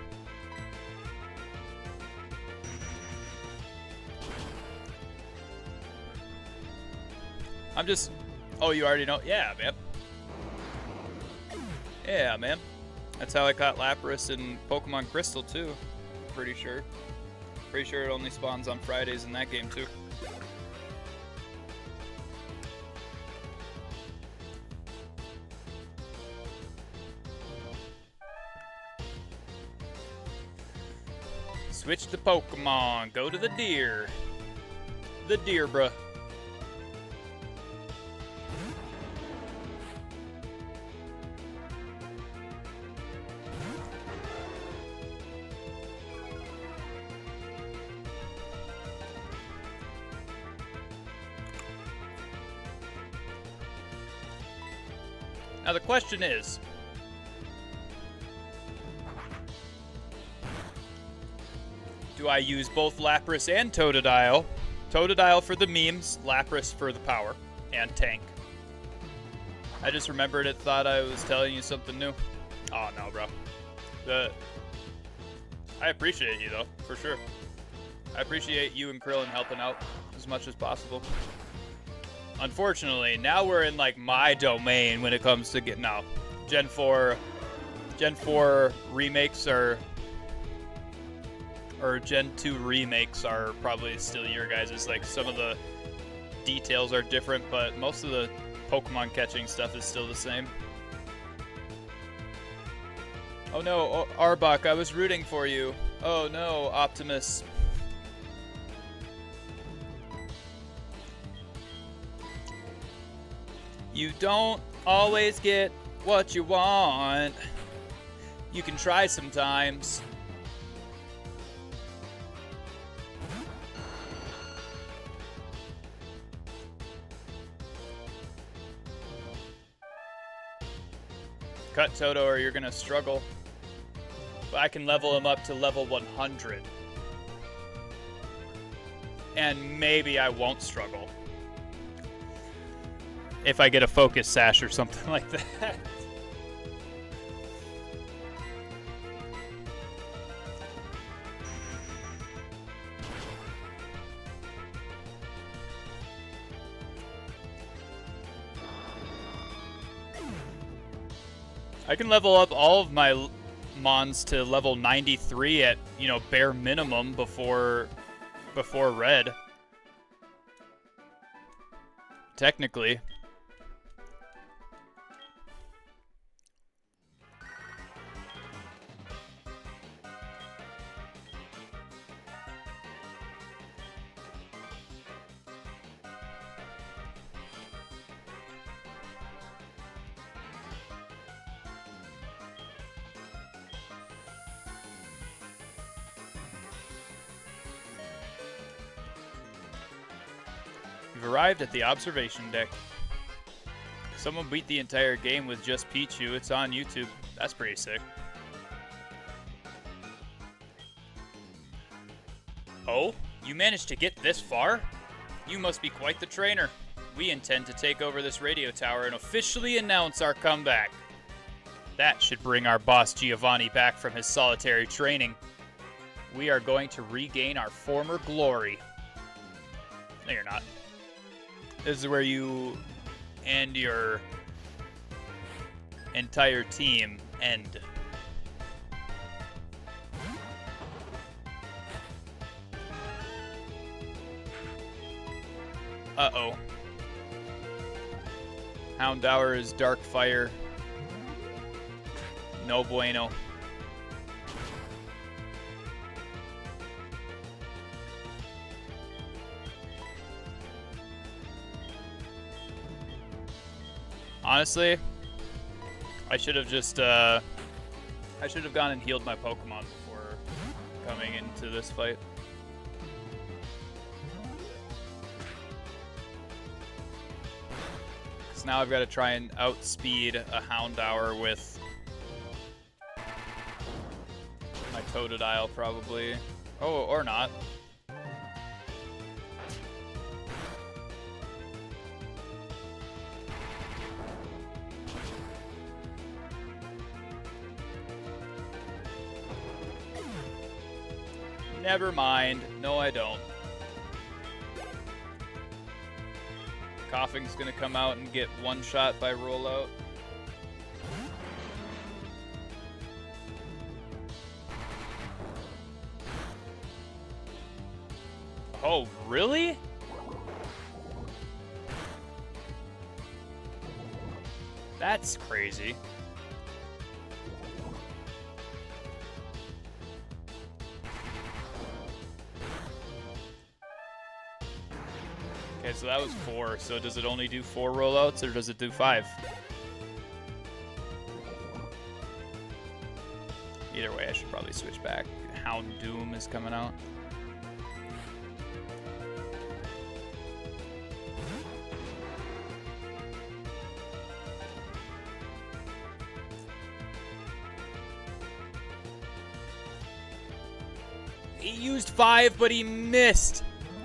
I'm just... Oh, you already know? Yeah, man. Yeah, man. That's how I caught Lapras in Pokemon Crystal, too. Pretty sure. Pretty sure it only spawns on Fridays in that game, too. Switch to Pokemon. Go to the deer. The deer, bruh. Now the question is, do I use both Lapras and Totodile? Totodile for the memes, Lapras for the power and tank. I just remembered it, thought I was telling you something new. Oh no, bro. I appreciate you though, for sure. I appreciate you and Krillin helping out as much as possible. Unfortunately, now we're in like my domain when it comes to Gen 4 remakes or Gen 2 remakes are probably still your guys'. Like some of the details are different, but most of the Pokemon catching stuff is still the same. Oh no, Arbok, I was rooting for you. Oh no, Optimus. You don't always get what you want. You can try sometimes. Cut Toto or you're gonna struggle. But I can level him up to level 100. And maybe I won't struggle. If I get a focus sash or something like that. I can level up all of my Mons to level 93 at, bare minimum before Red. Technically. You've arrived at the observation deck. Someone beat the entire game with just Pichu. It's on YouTube. That's pretty sick. Oh, you managed to get this far? You must be quite the trainer. We intend to take over this radio tower and officially announce our comeback. That should bring our boss Giovanni back from his solitary training. We are going to regain our former glory. No, you're not. This is where you and your entire team end. Uh-oh. Houndour is Dark Fire. No bueno. Honestly, I should have just, I should have gone and healed my Pokemon before coming into this fight. Because now I've got to try and outspeed a Houndour with my Totodile, probably. Oh, or not. Never mind. No, I don't. Coughing's gonna come out and get one shot by rollout. Oh, really? That's crazy. Okay, so that was 4. So does it only do 4 rollouts, or does it do 5? Either way, I should probably switch back. Hound Doom is coming out. He used 5, but he missed.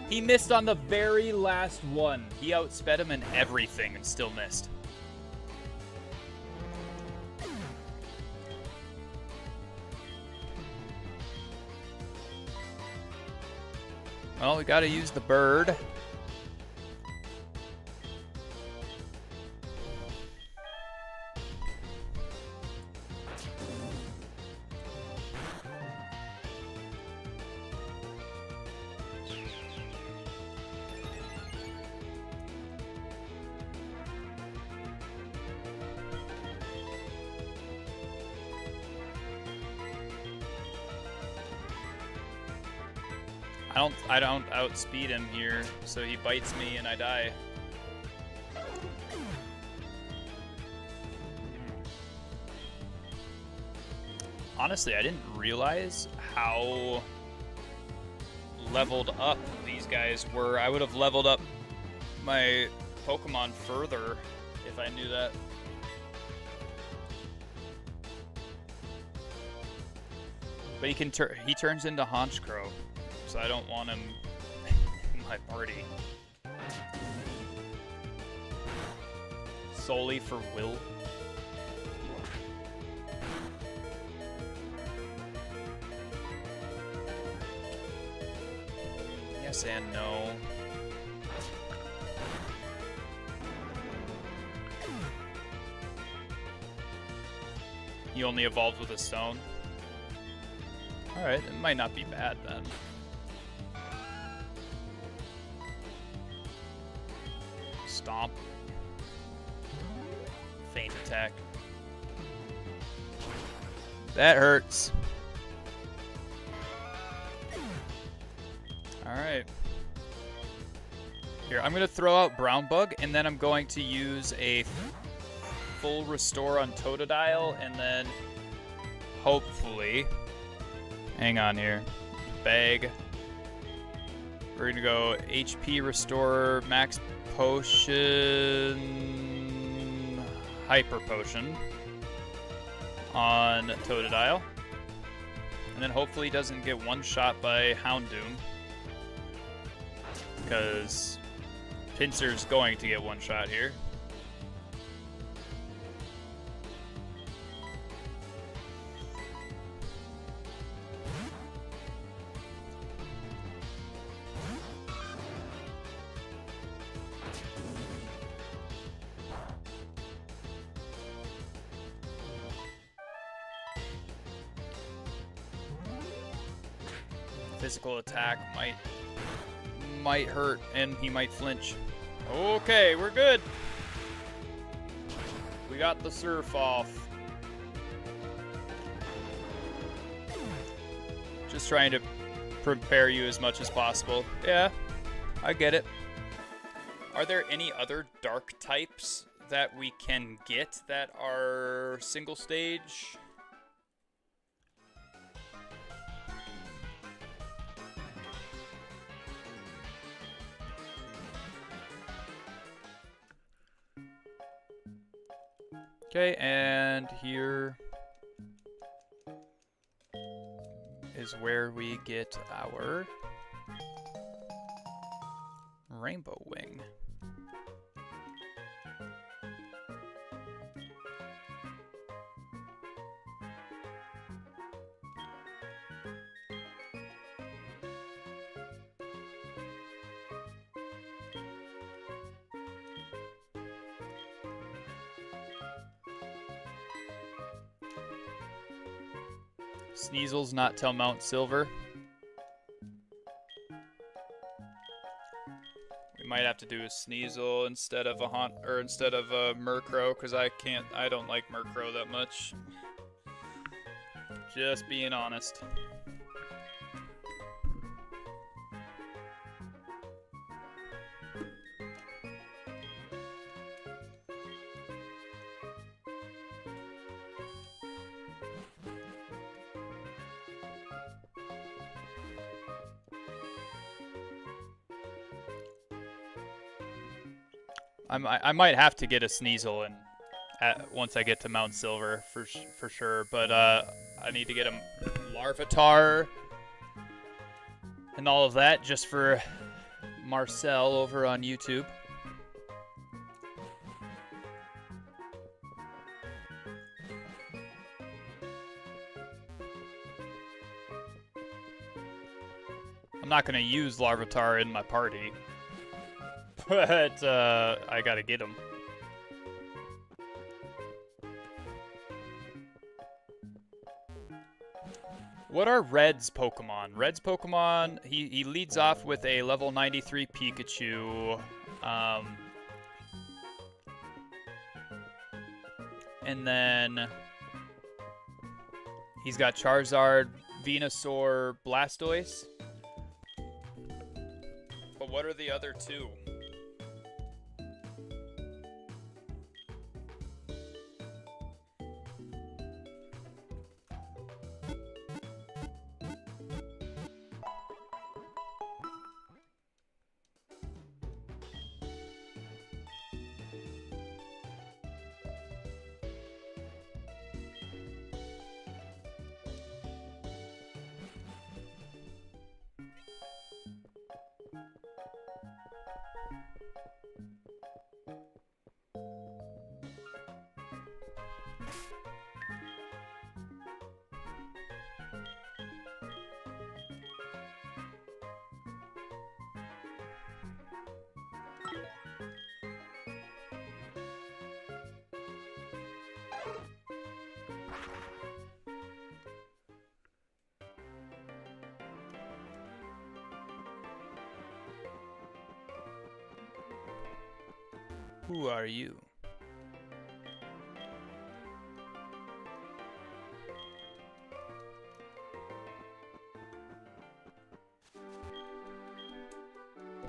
He missed on the very last one. He outsped him in everything and still missed. Well, we gotta use the bird. I don't outspeed him here, so he bites me and I die. Honestly, I didn't realize how leveled up these guys were. I would have leveled up my Pokemon further if I knew that. But he turns into Honchkrow. So I don't want him in my party. Solely for Will. Yes and no. He only evolves with a stone. Alright, it might not be bad then. Stomp. Feint attack. That hurts. Alright. Here, I'm going to throw out Brown Bug, and then I'm going to use a full restore on Totodile, and then hopefully... Hang on here. Bag. We're going to go HP Restore, Max Potion, Hyper Potion on Totodile. And then hopefully he doesn't get one shot by Houndoom. Because Pinsir's going to get one shot here. Physical attack might hurt, and he might flinch. Okay, we're good. We got the surf off. Just trying to prepare you as much as possible. Yeah, I get it. Are there any other dark types that we can get that are single stage? Okay, and here is where we get our Rainbow Wing. Sneasel's not till Mount Silver. We might have to do a Sneasel instead of a Murkrow, because I don't like Murkrow that much. Just being honest. I might have to get a Sneasel once I get to Mount Silver for sure, but I need to get a Larvitar and all of that just for Marcel over on YouTube. I'm not going to use Larvitar in my party, but I got to get him. What are Red's Pokemon? Red's Pokemon, he leads off with a level 93 Pikachu. And then he's got Charizard, Venusaur, Blastoise. But what are the other two? Who are you?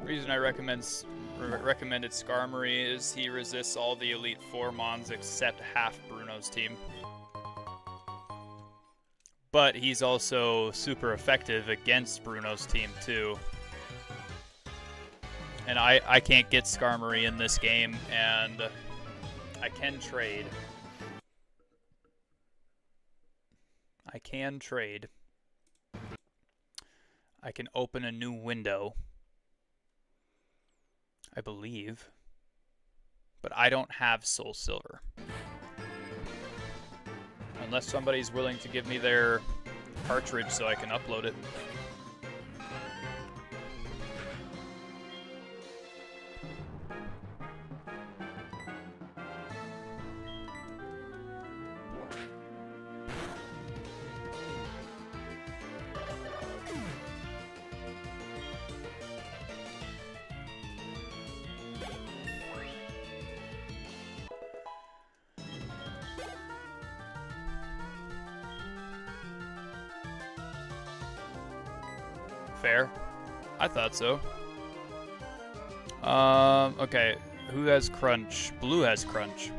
The reason I recommended Skarmory is he resists all the Elite Four Mons except half Bruno's team. But he's also super effective against Bruno's team too. And I can't get Skarmory in this game, and I can trade. I can trade. I can open a new window, I believe. But I don't have Soul Silver. Unless somebody's willing to give me their cartridge so I can upload it. Fair. I thought so. Okay. Who has Crunch? Blue has Crunch.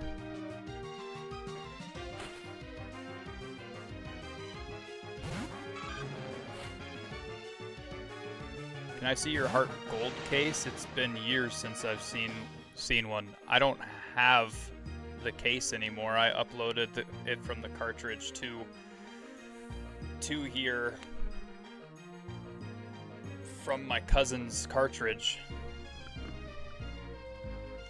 Can I see your HeartGold case? It's been years since I've seen one. I don't have the case anymore. I uploaded it from the cartridge to here from my cousin's cartridge.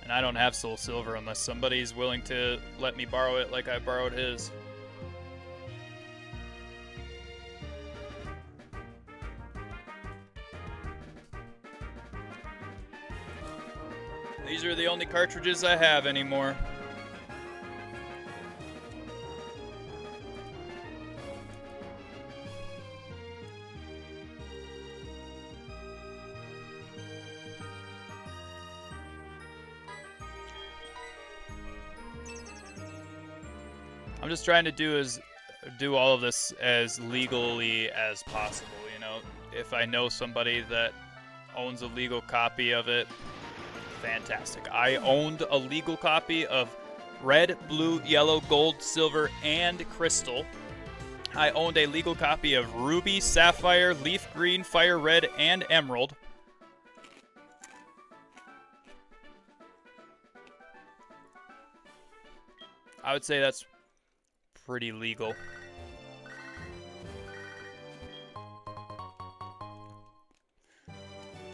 And I don't have Soul Silver unless somebody's willing to let me borrow it like I borrowed his. These are the only cartridges I have anymore. I'm just trying to do all of this as legally as possible, you know. If I know somebody that owns a legal copy of it, fantastic. I owned a legal copy of red, blue, yellow, gold, silver, and crystal. I owned a legal copy of ruby, sapphire, leaf green, fire red, and emerald. I would say that's pretty legal.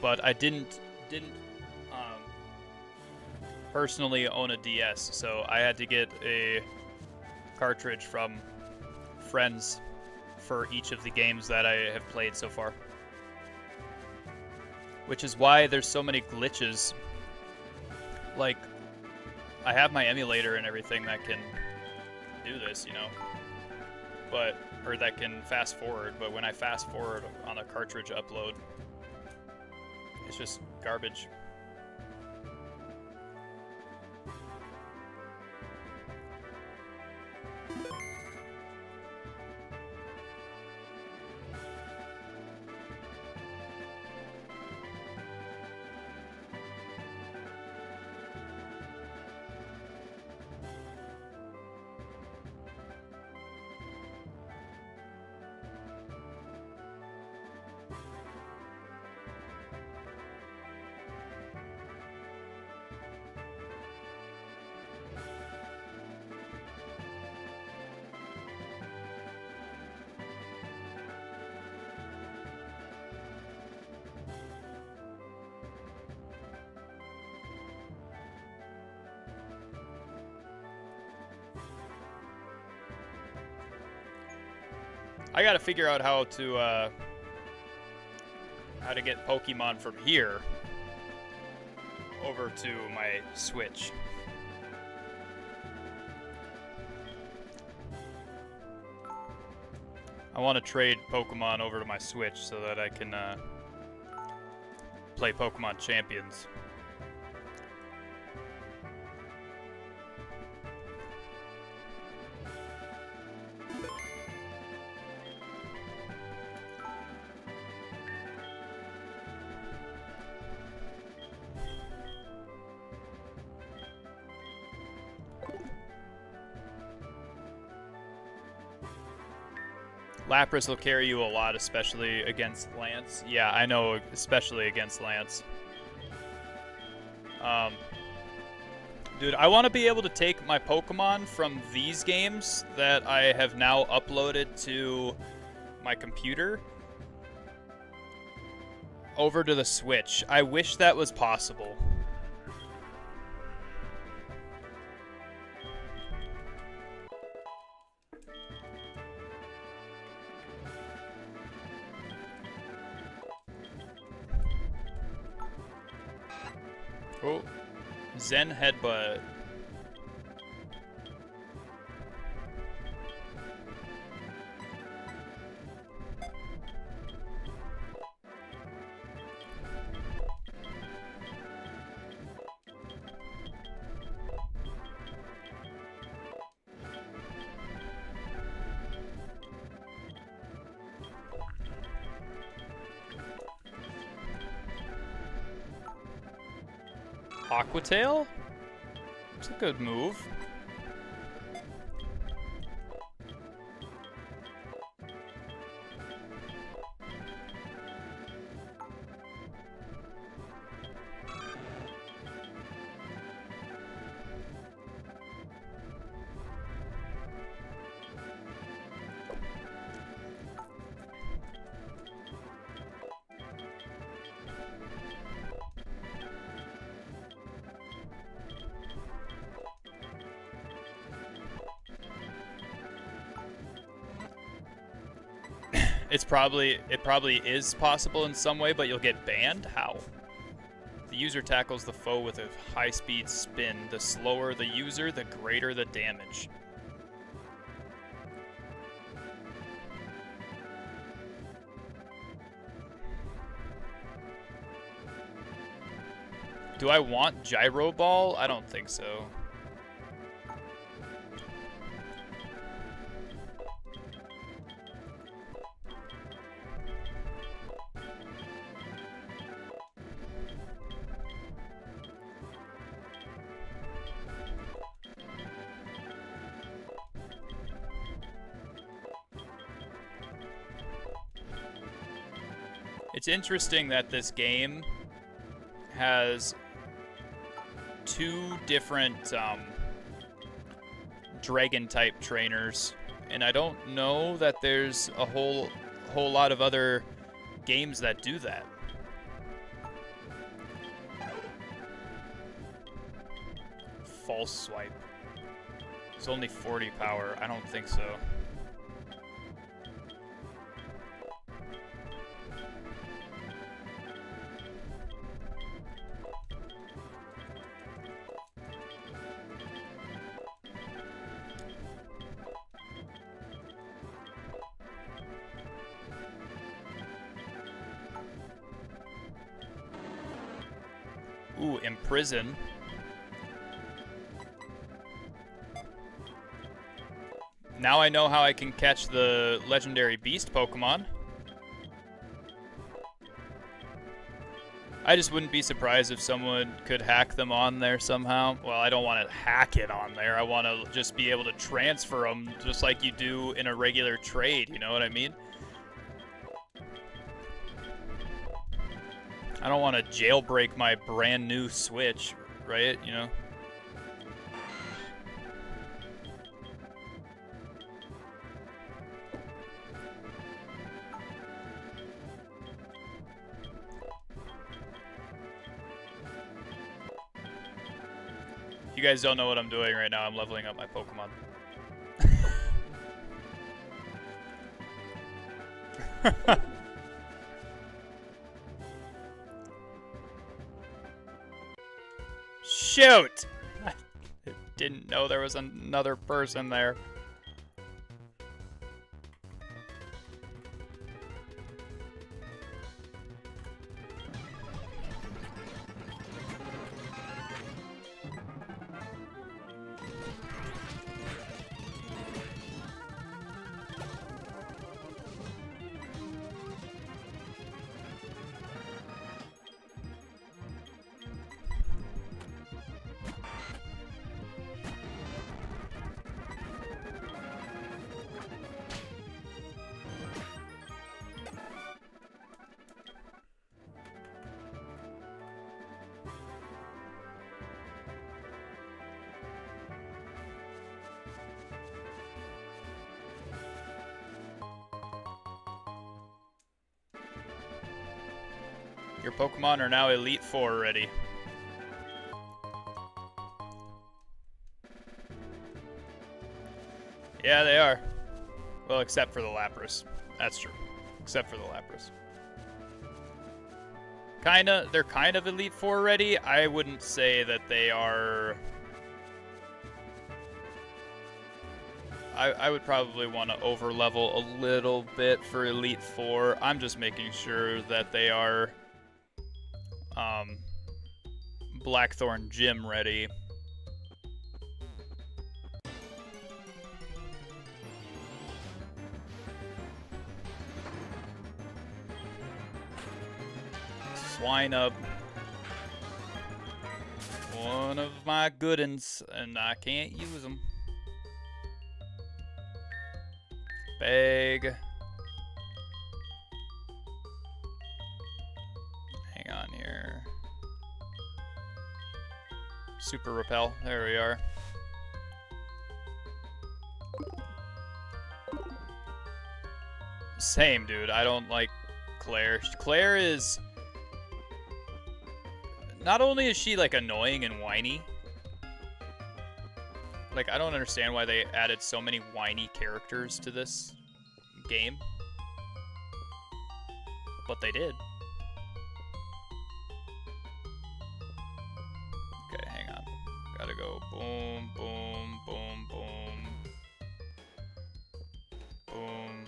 But I didn't personally own a DS, so I had to get a cartridge from friends for each of the games that I have played so far. Which is why there's so many glitches. Like, I have my emulator and everything that can do this, you know, or that can fast forward, but when I fast forward on a cartridge upload, it's just garbage. I gotta figure out how to get Pokemon from here over to my Switch. I want to trade Pokemon over to my Switch so that I can play Pokemon Champions. Lapras will carry you a lot, especially against Lance. Yeah, I know, especially against Lance. Dude, I want to be able to take my Pokemon from these games that I have now uploaded to my computer over to the Switch. I wish that was possible. Oh, Zen Headbutt. Aquatail? It's a good move. It probably is possible in some way, but you'll get banned? How? The user tackles the foe with a high-speed spin. The slower the user, the greater the damage. Do I want Gyro Ball? I don't think so. It's interesting that this game has two different dragon-type trainers, and I don't know that there's a whole lot of other games that do that. False swipe. It's only 40 power. I don't think so. Ooh, imprison. Now I know how I can catch the legendary beast Pokemon. I just wouldn't be surprised if someone could hack them on there somehow. Well, I don't want to hack it on there. I want to just be able to transfer them just like you do in a regular trade, you know what I mean? I don't want to jailbreak my brand new Switch, right? You know? If you guys don't know what I'm doing right now, I'm leveling up my Pokemon. Shoot! I didn't know there was another person there. Your Pokemon are now Elite Four ready. Yeah, they are. Well, except for the Lapras. That's true. Except for the Lapras. They're kind of Elite Four ready. I wouldn't say that they are... I would probably want to over-level a little bit for Elite Four. I'm just making sure that they are... Blackthorn Gym ready. Swine up. One of my good uns, and I can't use them. Bag. Hang on here. Super Repel. There we are. Same, dude. I don't like Claire. Claire is... Not only is she, like, annoying and whiny. Like, I don't understand why they added so many whiny characters to this game. But they did. Okay, hang on. Gotta go boom, boom, boom, boom. Boom.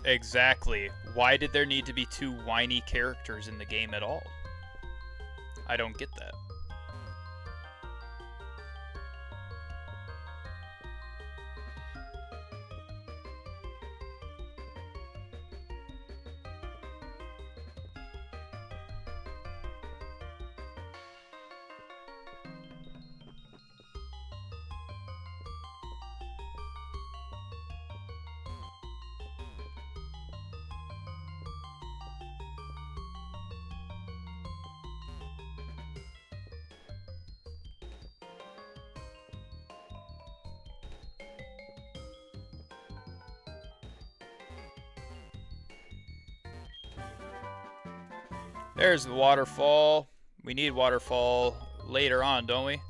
Exactly. Why did there need to be two whiny characters in the game at all? I don't get that. There's the waterfall. We need waterfall later on, don't we?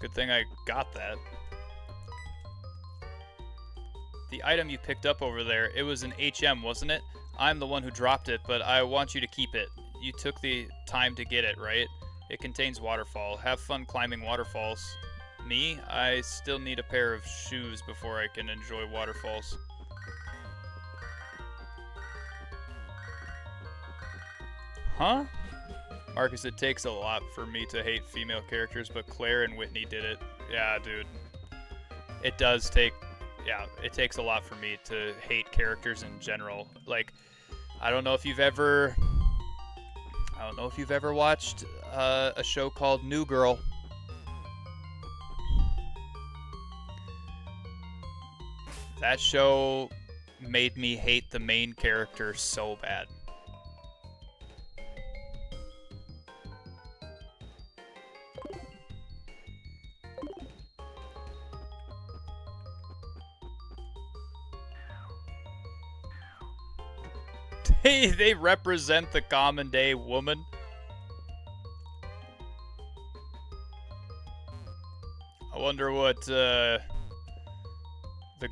Good thing I got that. The item you picked up over there, it was an HM, wasn't it? I'm the one who dropped it, but I want you to keep it. You took the time to get it, right? It contains waterfall. Have fun climbing waterfalls. Me? I still need a pair of shoes before I can enjoy waterfalls. Huh? Marcus, it takes a lot for me to hate female characters, but Claire and Whitney did it. Yeah, dude. It does take... Yeah, it takes a lot for me to hate characters in general. Like, I don't know if you've ever watched a show called New Girl. That show made me hate the main character so bad. They represent the common day woman. I wonder what the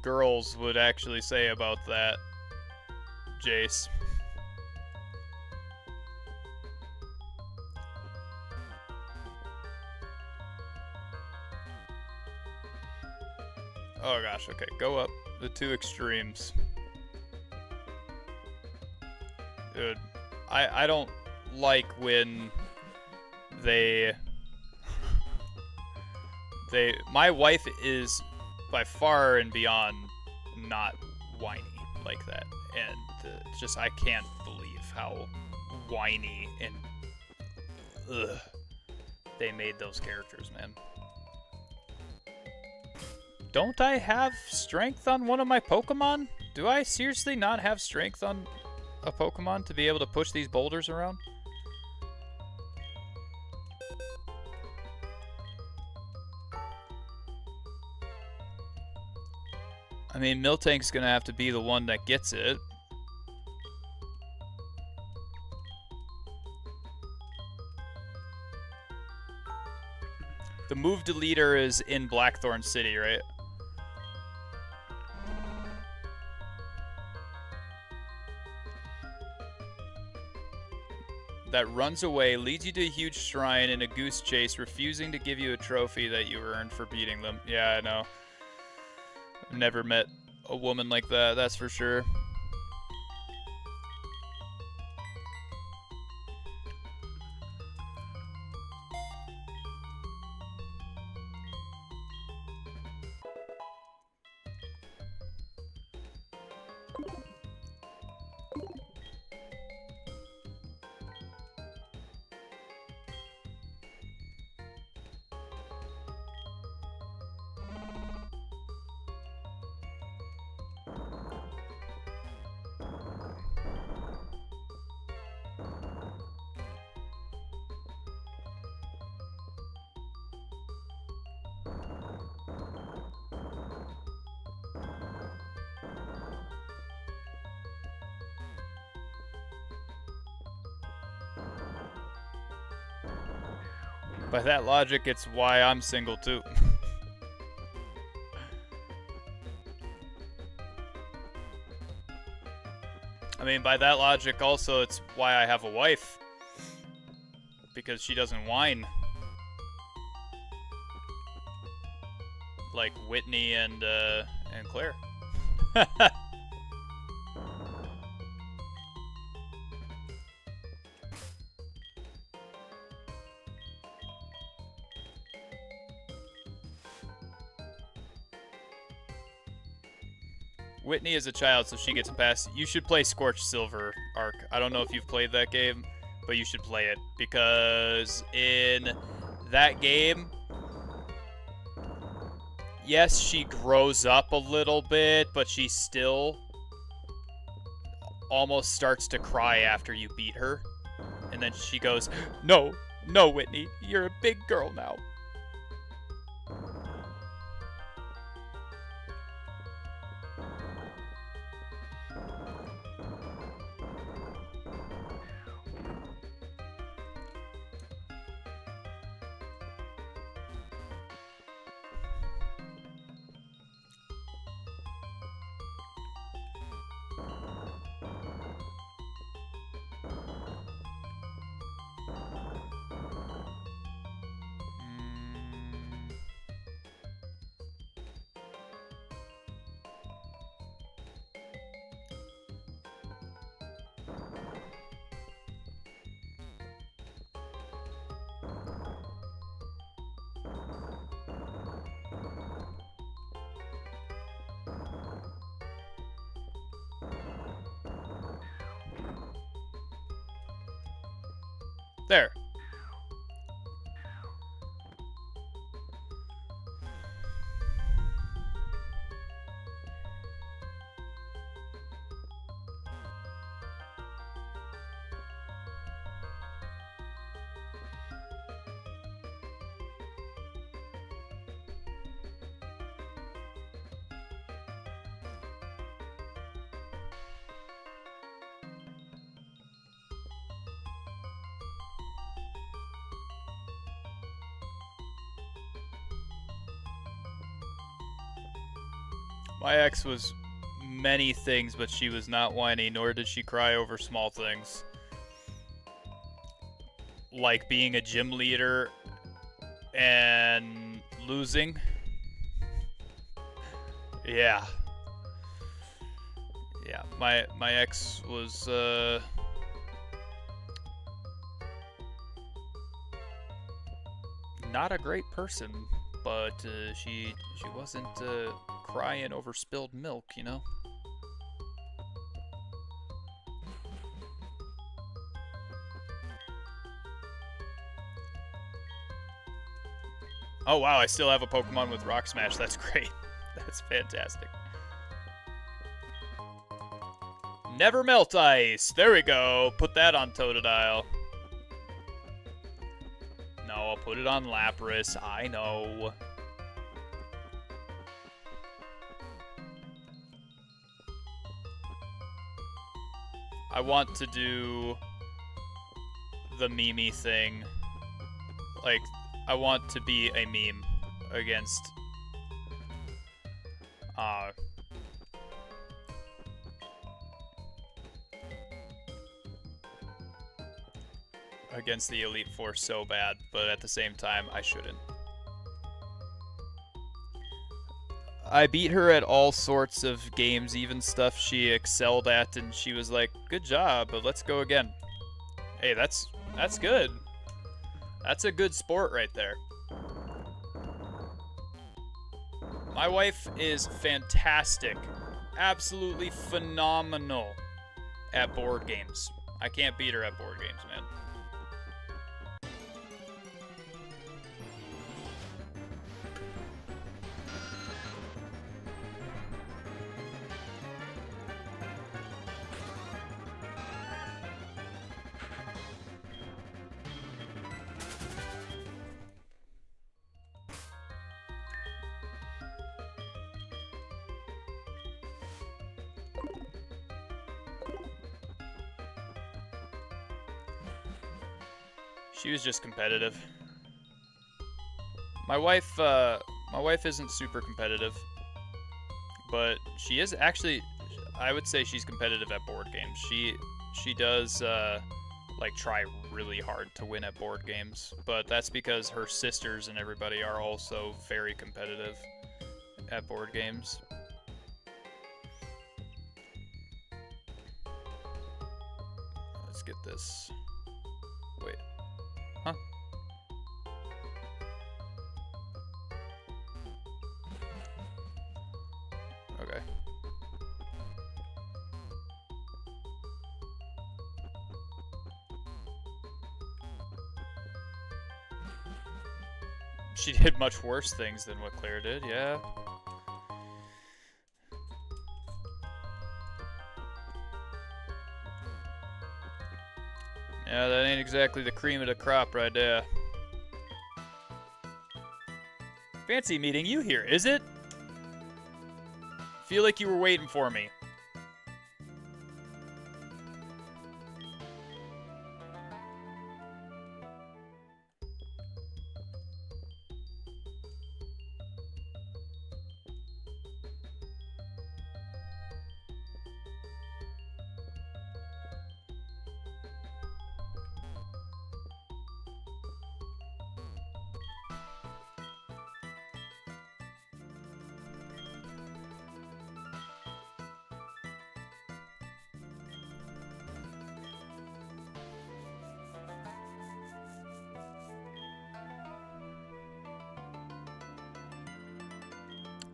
girls would actually say about that, Jace. Oh gosh, okay, go up the two extremes. Dude, I don't like when my wife is by far and beyond not whiny like that, and just I can't believe how whiny and they made those characters, man. Don't I have strength on one of my Pokemon? Do I seriously not have strength on a Pokemon to be able to push these boulders around? I mean, Miltank's gonna have to be the one that gets it. The move deleter is in Blackthorn City, right? That runs away, leads you to a huge shrine in a goose chase, refusing to give you a trophy that you earned for beating them. Yeah, I know. I've never met a woman like that, that's for sure. By that logic, it's why I'm single too. I mean, by that logic also, it's why I have a wife. Because she doesn't whine. Like Whitney and Claire. Whitney is a child, so she gets a pass. You should play Scorched Silver Arc. I don't know if you've played that game, but you should play it. Because in that game, yes, she grows up a little bit, but she still almost starts to cry after you beat her. And then she goes, "No, no, Whitney, you're a big girl now." There. My ex was many things, but she was not whiny, nor did she cry over small things. Like being a gym leader and losing. Yeah. Yeah, my ex was not a great person, but she wasn't crying over spilled milk, you know? Oh wow, I still have a Pokemon with Rock Smash. That's great. That's fantastic. Never Melt Ice. There we go. Put that on Totodile. No, I'll put it on Lapras. I know. I want to do the Mimi thing. Like, I want to be a meme against against the Elite Four so bad, but at the same time, I shouldn't. I beat her at all sorts of games, even stuff she excelled at, and she was like, "Good job, but let's go again." Hey, that's good. That's a good sport right there. My wife is fantastic. Absolutely phenomenal at board games. I can't beat her at board games, man. She was just competitive. My wife isn't super competitive, but she is actually, I would say she's competitive at board games. She does like try really hard to win at board games, but that's because her sisters and everybody are also very competitive at board games. Let's get this. Wait. Huh? Okay. She did much worse things than what Claire did, yeah. Yeah, that ain't exactly the cream of the crop right there. Fancy meeting you here, is it? Feel like you were waiting for me.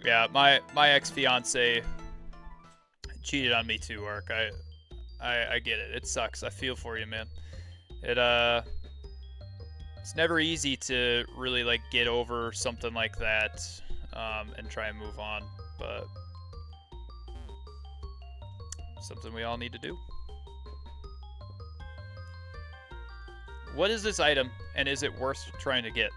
Yeah, my ex-fiance cheated on me too, Ark. I get it. It sucks. I feel for you, man. It's never easy to really like get over something like that and try and move on, but something we all need to do. What is this item, and is it worth trying to get?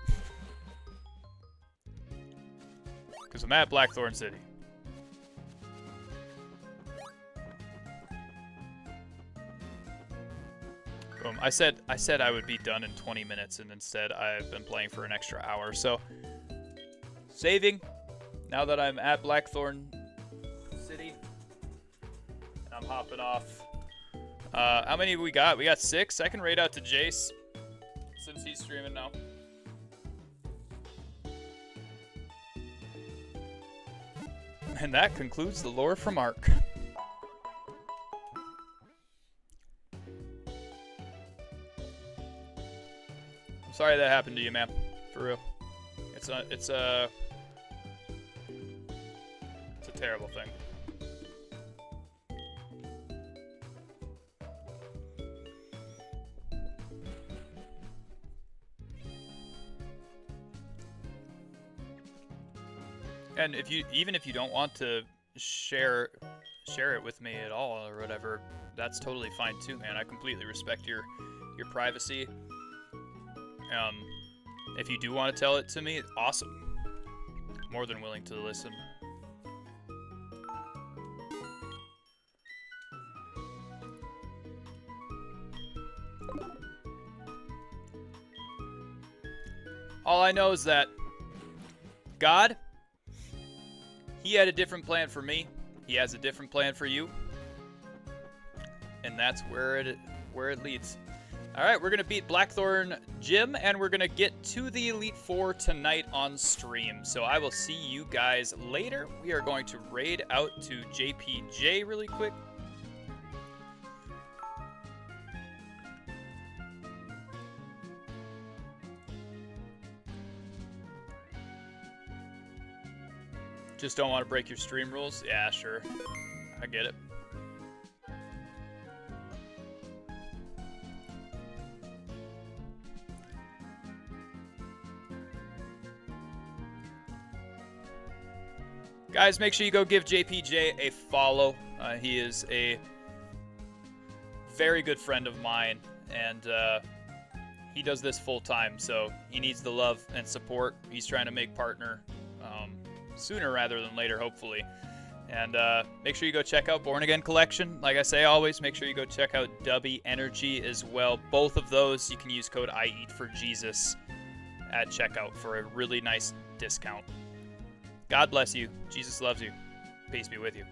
Because I'm at Blackthorn City. Boom. I said I would be done in 20 minutes, and instead I've been playing for an extra hour. So, saving, now that I'm at Blackthorn City, and I'm hopping off. How many we got? We got 6. I can raid out to Jace, since he's streaming now. And that concludes the lore from Ark. I'm sorry that happened to you, man. For real. It's a terrible thing. And even if you don't want to share it with me at all or whatever, that's totally fine too, man. I completely respect your privacy. If you do want to tell it to me, awesome. More than willing to listen. All I know is that God, He had a different plan for me. He has a different plan for you. And that's where it leads. All right, we're going to beat Blackthorn Gym, and we're going to get to the Elite Four tonight on stream. So I will see you guys later. We are going to raid out to JPJ really quick. Just don't want to break your stream rules? Yeah, sure. I get it. Guys, make sure you go give JPJ a follow. He is a very good friend of mine, and he does this full time, so he needs the love and support. He's trying to make partner sooner rather than later, hopefully. And make sure you go check out Born Again Collection. Like I say always, make sure you go check out Dubby Energy as well. Both of those, you can use code IEATFORJesus at checkout for a really nice discount. God bless you. Jesus loves you. Peace be with you.